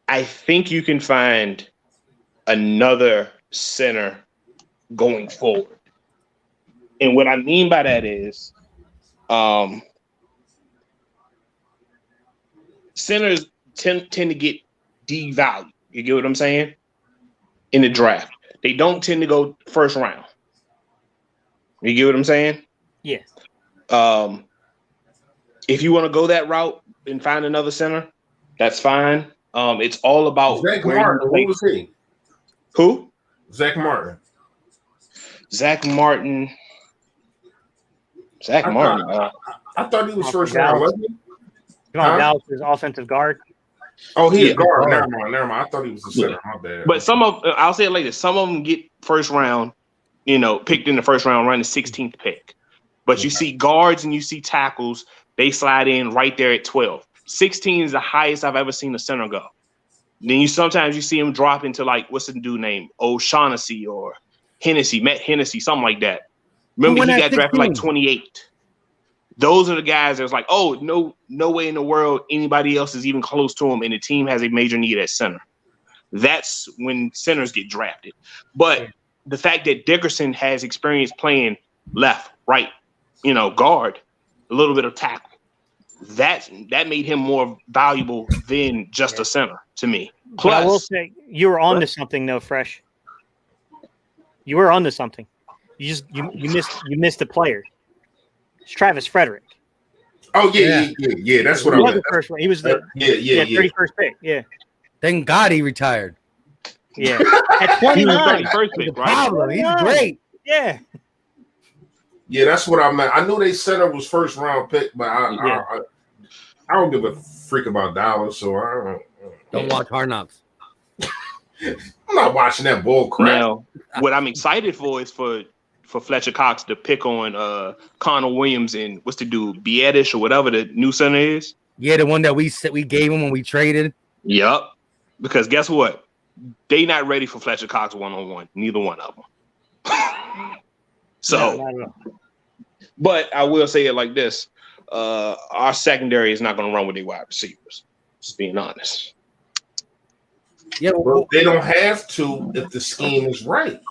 I think you can find another center going forward. And what I mean by that is centers tend to get devalued. You get what I'm saying? In the draft. They don't tend to go first round. You get what I'm saying? Yeah. If you want to go that route and find another center, that's fine. It's all about Zach Martin. Who was he? Who? Zach Martin. I thought he was first round, wasn't he? Dallas' offensive guard. Oh, he's a guard. Never mind. I thought he was a center. My bad. But I'll say it like this. Some of them get first round, picked in the first round, run the 16th pick. But you see guards and you see tackles, they slide in right there at 12. 16 is the highest I've ever seen a center go. Then sometimes you see him drop into what's the dude name? O'Shaughnessy or Matt Hennessy, something like that. Remember, he got drafted 28. Those are the guys that's like, oh, no way in the world anybody else is even close to him, and the team has a major need at center. That's when centers get drafted. But the fact that Dickerson has experience playing left, right, guard, a little bit of tackle, that made him more valuable than just a center to me. Plus, but I will say you were on to something though, Fresh. You were on to something. You missed a player. It's Travis Frederick. Oh yeah. That's what I was. He was the 31st pick. Yeah. Thank God he retired. Yeah. At 29. 31st pick, right? He's great. Yeah. Yeah, that's what I meant. I knew they center was first round pick, but I don't give a freak about Dallas, so I don't watch Hard Knocks. I'm not watching that bull crap. Now, what I'm excited for is for Fletcher Cox to pick on Connor Williams and what's the dude, Biedish or whatever the new center is. Yeah, the one that we gave him when we traded. Yep. Because guess what? They not ready for Fletcher Cox one-on-one. Neither one of them. So, but I will say it like this: our secondary is not going to run with their wide receivers. Just being honest. Yeah, well, they don't have to if the scheme is right.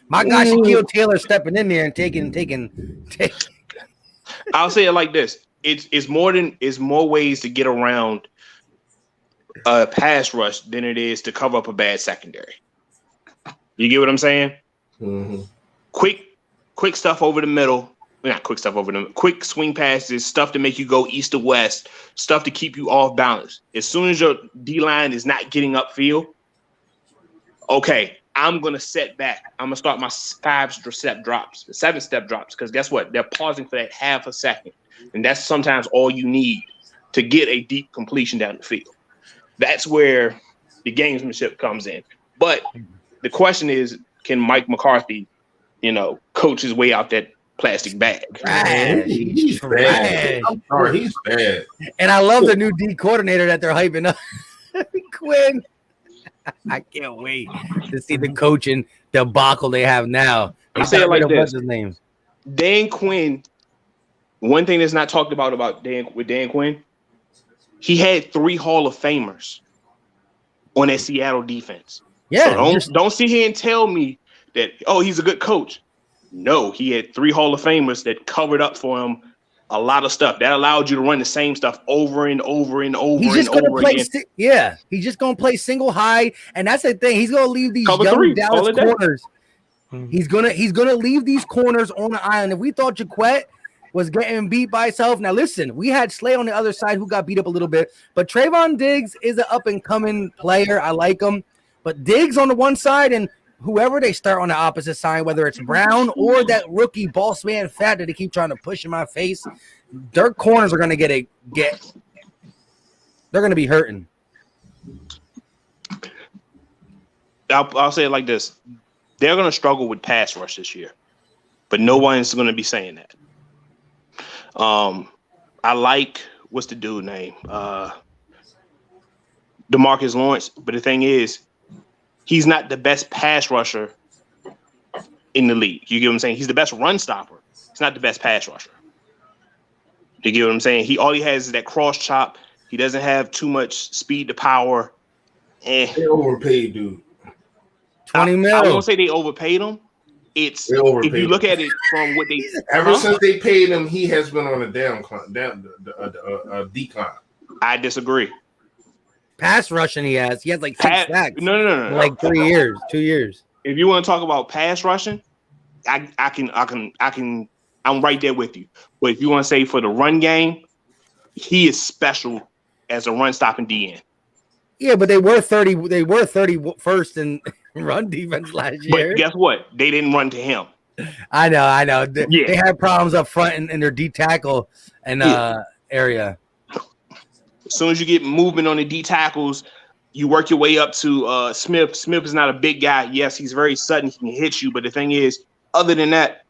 My guy Shaquille Taylor stepping in there and taking. I'll say it like this: it's more ways to get around a pass rush than it is to cover up a bad secondary. You get what I'm saying? Mm-hmm. Quick stuff over the middle. Not quick stuff over the quick swing passes, stuff to make you go east to west, stuff to keep you off balance. As soon as your D-line is not getting upfield, okay, I'm going to set back. I'm going to start my 7-step drops, because guess what? They're pausing for that half a second, and that's sometimes all you need to get a deep completion down the field. That's where the gamesmanship comes in. But the question is, can Mike McCarthy, coach his way out that plastic bag? Trash. He's bad. I'm sorry, he's bad. And I love the new D coordinator that they're hyping up. Quinn. I can't wait to see the coaching debacle they have now. I say it like this. What's his name? Dan Quinn. One thing that's not talked about Dan Quinn, he had 3 Hall of Famers on that Seattle defense. Yeah. So don't sit here and tell me that, he's a good coach. No, he had 3 Hall of Famers that covered up for him a lot of stuff. That allowed you to run the same stuff over and over and over He's just and over again. He's just going to play single high, and that's the thing. He's going to leave these Cover young 3, Dallas corners. He's gonna leave these corners on the island. If we thought Jaquette was getting beat by himself, now listen, we had Slay on the other side who got beat up a little bit, but Trayvon Diggs is an up and coming player. I like him, but Diggs on the one side and whoever they start on the opposite side, whether it's Brown or that rookie boss man Fat that they keep trying to push in my face, their corners are gonna they're gonna be hurting. I'll say it like this. They're going to struggle with pass rush this year, but no one's going to be saying that. I like, what's the dude name? DeMarcus Lawrence. But the thing is, he's not the best pass rusher in the league. You get what I'm saying? He's the best run stopper. He's not the best pass rusher. You get what I'm saying? All he has is that cross chop. He doesn't have too much speed to power. They overpaid, dude. 20 mil. I won't say they overpaid him. If you look at it from what they since they paid him, he has been on a decline. I disagree. Pass rushing, he has like 6 sacks. No. Like 3 years, 2 years. If you want to talk about pass rushing, I'm right there with you. But if you want to say for the run game, he is special as a run stopping DN. Yeah, but they were 31st in run defense last year. But guess what? They didn't run to him. I know. They had problems up front in their D tackle and area. As soon as you get movement on the D tackles, you work your way up to Smith. Smith is not a big guy. Yes, he's very sudden. He can hit you. But the thing is, other than that,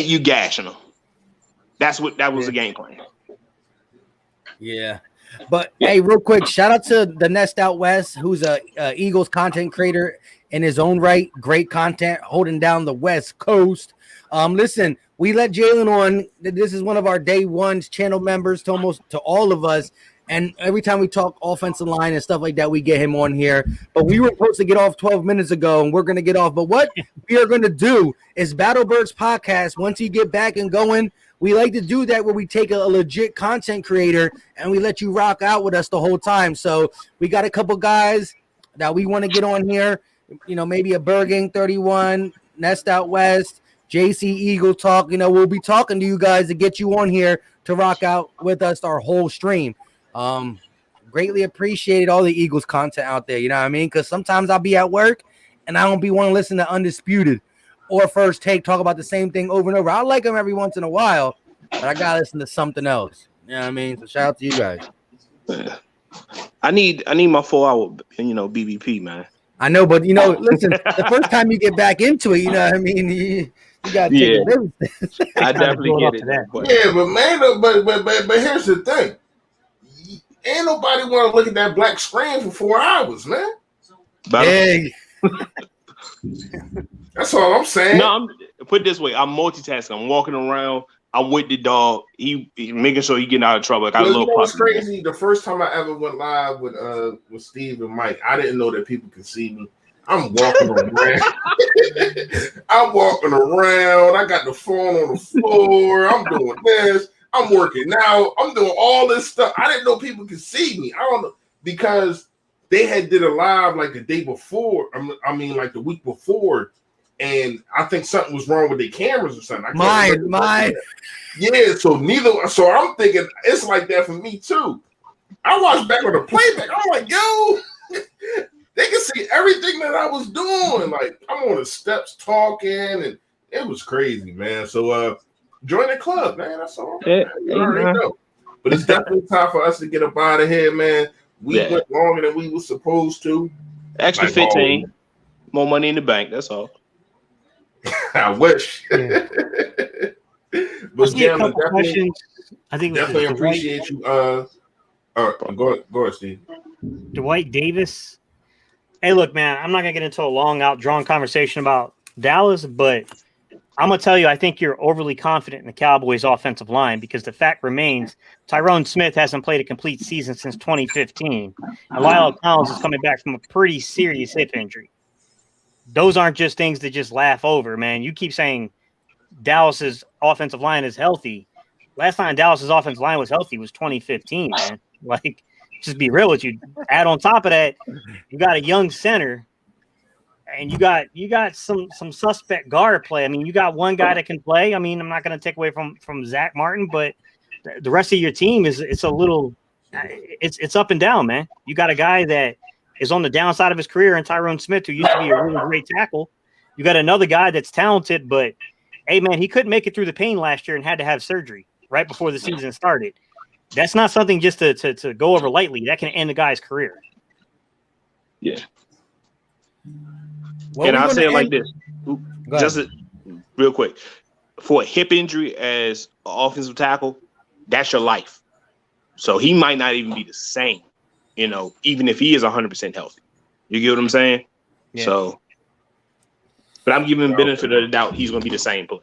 you gashing him. That was the game plan. Yeah. But hey, real quick, shout out to the Nest Out West, who's a Eagles content creator in his own right. Great content, holding down the West Coast. Listen, we let Jalen on. This is one of our day ones channel members to all of us. And every time we talk offensive line and stuff like that, we get him on here. But we were supposed to get off 12 minutes ago, and we're going to get off. But what we are going to do is Battlebirds podcast. Once you get back and going, we like to do that where we take a legit content creator and we let you rock out with us the whole time. So we got a couple guys that we want to get on here. Maybe a Bergang 31, Nest Out West, JC Eagle Talk. We'll be talking to you guys to get you on here to rock out with us our whole stream. Greatly appreciated all the Eagles content out there. You know what I mean? Because sometimes I'll be at work and I don't want to listen to Undisputed or First Take talk about the same thing over and over. I like them every once in a while, but I gotta listen to something else. You know what I mean? So shout out to you guys. I need my 4-hour BBP, man. I know, but listen, the first time you get back into it, you know what I mean? You gotta take it. I definitely get it. Yeah, but man, but here's the thing. Ain't nobody want to look at that black screen for 4 hours, man. Hey. That's all I'm saying. No, put it this way. I'm multitasking. I'm walking around. I'm with the dog. He making sure he getting out of trouble. I got a little puppy. It's crazy. The first time I ever went live with Steve and Mike, I didn't know that people could see me. I'm walking around. I got the phone on the floor. I'm doing this. I'm working out. I'm doing all this stuff. I didn't know people could see me. I don't know because they had did a live like the day before. Like the week before, and I think something was wrong with their cameras or something. Mine. Yeah. So I'm thinking it's like that for me too. I watched back on the playback. I'm like, yo, they can see everything that I was doing. Like I'm on the steps talking, and it was crazy, man. So join the club, man. That's all. You already know. But it's definitely time for us to get up out of here, man. We went longer than we were supposed to. Extra 15, more money in the bank. That's all. I wish. Yeah. But a couple questions. I think definitely appreciate you. Go ahead, Steve. Dwight Davis. Hey, look, man, I'm not gonna get into a long, outdrawn conversation about Dallas, but I'm gonna tell you, I think you're overly confident in the Cowboys' offensive line because the fact remains, Tyrone Smith hasn't played a complete season since 2015, and Lyle Collins is coming back from a pretty serious hip injury. Those aren't just things to just laugh over, man. You keep saying Dallas's offensive line is healthy. Last time Dallas's offensive line was healthy was 2015, man. Like, just be real with you. Add on top of that, you got a young center, and you got some suspect guard play. I mean, you got one guy that can play. I mean, I'm not going to take away from Zach Martin, but the rest of your team it's a little it's up and down, man. You got a guy that is on the downside of his career in Tyrone Smith, who used to be a really great tackle. You got another guy that's talented, but hey, man, he couldn't make it through the pain last year and had to have surgery right before the season started. That's not something just to go over lightly. That can end the guy's career. Yeah. Well, and I'll say it like this. Just real quick. For a hip injury as an offensive tackle, that's your life. So he might not even be the same, even if he is 100% healthy. You get what I'm saying? Yeah. So, but I'm giving him benefit of the doubt he's going to be the same player.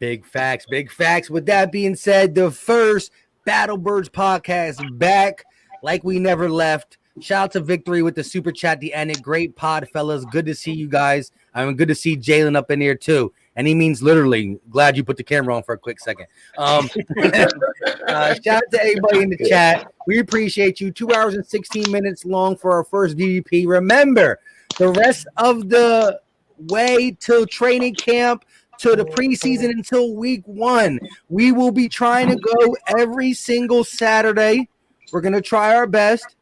Big facts, big facts. With that being said, the first Battle Birds podcast back like we never left. Shout out to Victory with the super chat. The end. Great pod, fellas. Good to see you guys. Good to see Jalen up in here too. And he means literally. Glad you put the camera on for a quick second. Shout out to everybody in the chat. We appreciate you. 2 hours and 16 minutes long for our first VDP. Remember, the rest of the way till training camp, to the preseason until week 1, we will be trying to go every single Saturday. We're going to try our best.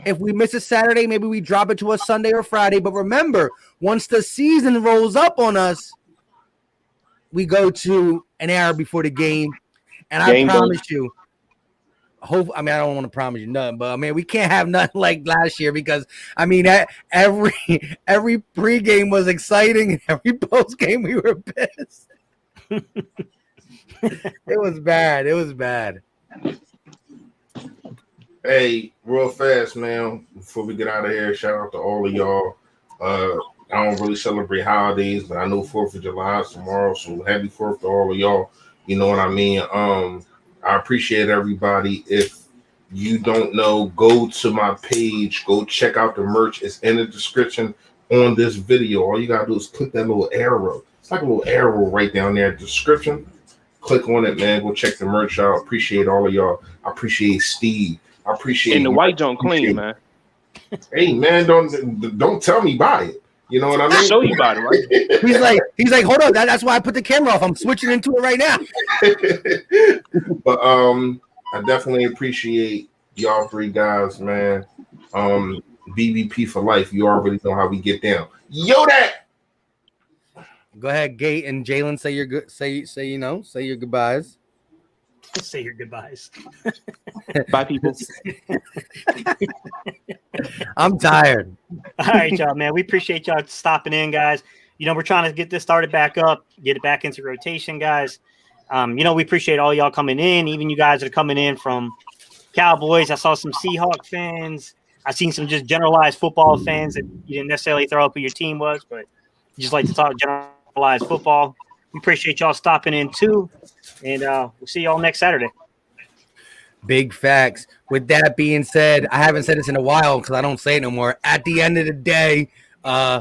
If we miss a Saturday, maybe we drop it to a Sunday or Friday. But remember, once the season rolls up on us, we go to an hour before the game. And I promise you, I don't want to promise you nothing, but we can't have nothing like last year because every pregame was exciting and every postgame we were pissed. It was bad. It was bad. Hey, real fast, man, before we get out of here, shout out to all of y'all. I don't really celebrate holidays, but I know 4th of July is tomorrow, so happy 4th to all of y'all. You know what I mean? I appreciate everybody. If you don't know, go to my page, go check out the merch. It's in the description on this video. All you gotta do is click that little arrow. It's like a little arrow right down there in the description. Click on it, man. Go check the merch out. Appreciate all of y'all. I appreciate Steve. I appreciate and the white junk clean, man. Hey, man, don't tell me about it. You know what I mean? I'll show you about it, right? he's like, hold on, that's why I put the camera off. I'm switching into it right now. But I definitely appreciate y'all 3 guys, man. BBP for life. You already know how we get down. Yo, that. Go ahead, Gate and Jalen. Say your good. Say your goodbyes. Say your goodbyes. Bye, people. I'm tired. All right, y'all, man. We appreciate y'all stopping in, guys. We're trying to get this started back up, get it back into rotation, guys. We appreciate all y'all coming in, even you guys that are coming in from Cowboys. I saw some Seahawk fans. I seen some just generalized football fans that you didn't necessarily throw up who your team was, but you just like to talk generalized football. We appreciate y'all stopping in too, and we'll see y'all next Saturday. Big facts. With that being said, I haven't said this in a while because I don't say it no more. At the end of the day, what?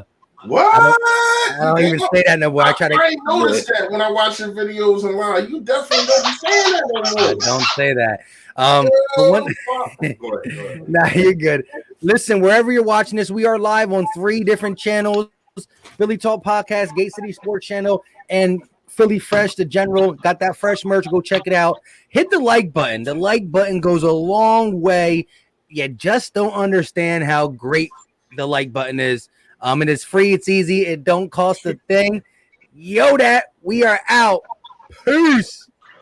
I don't even say that no more. I noticed that when I watch your videos online. You definitely don't be saying that no more. I don't say that. Go ahead. Nah, you're good. Listen, wherever you're watching this, we are live on 3 different channels: Philly Talk Podcast, Gate City Sports Channel, and Philly Fresh, the general. Got that fresh merch. Go check it out. Hit the like button. The like button goes a long way. You just don't understand how great the like button is. It is free. It's easy. It don't cost a thing. Yo, that we are out. Peace.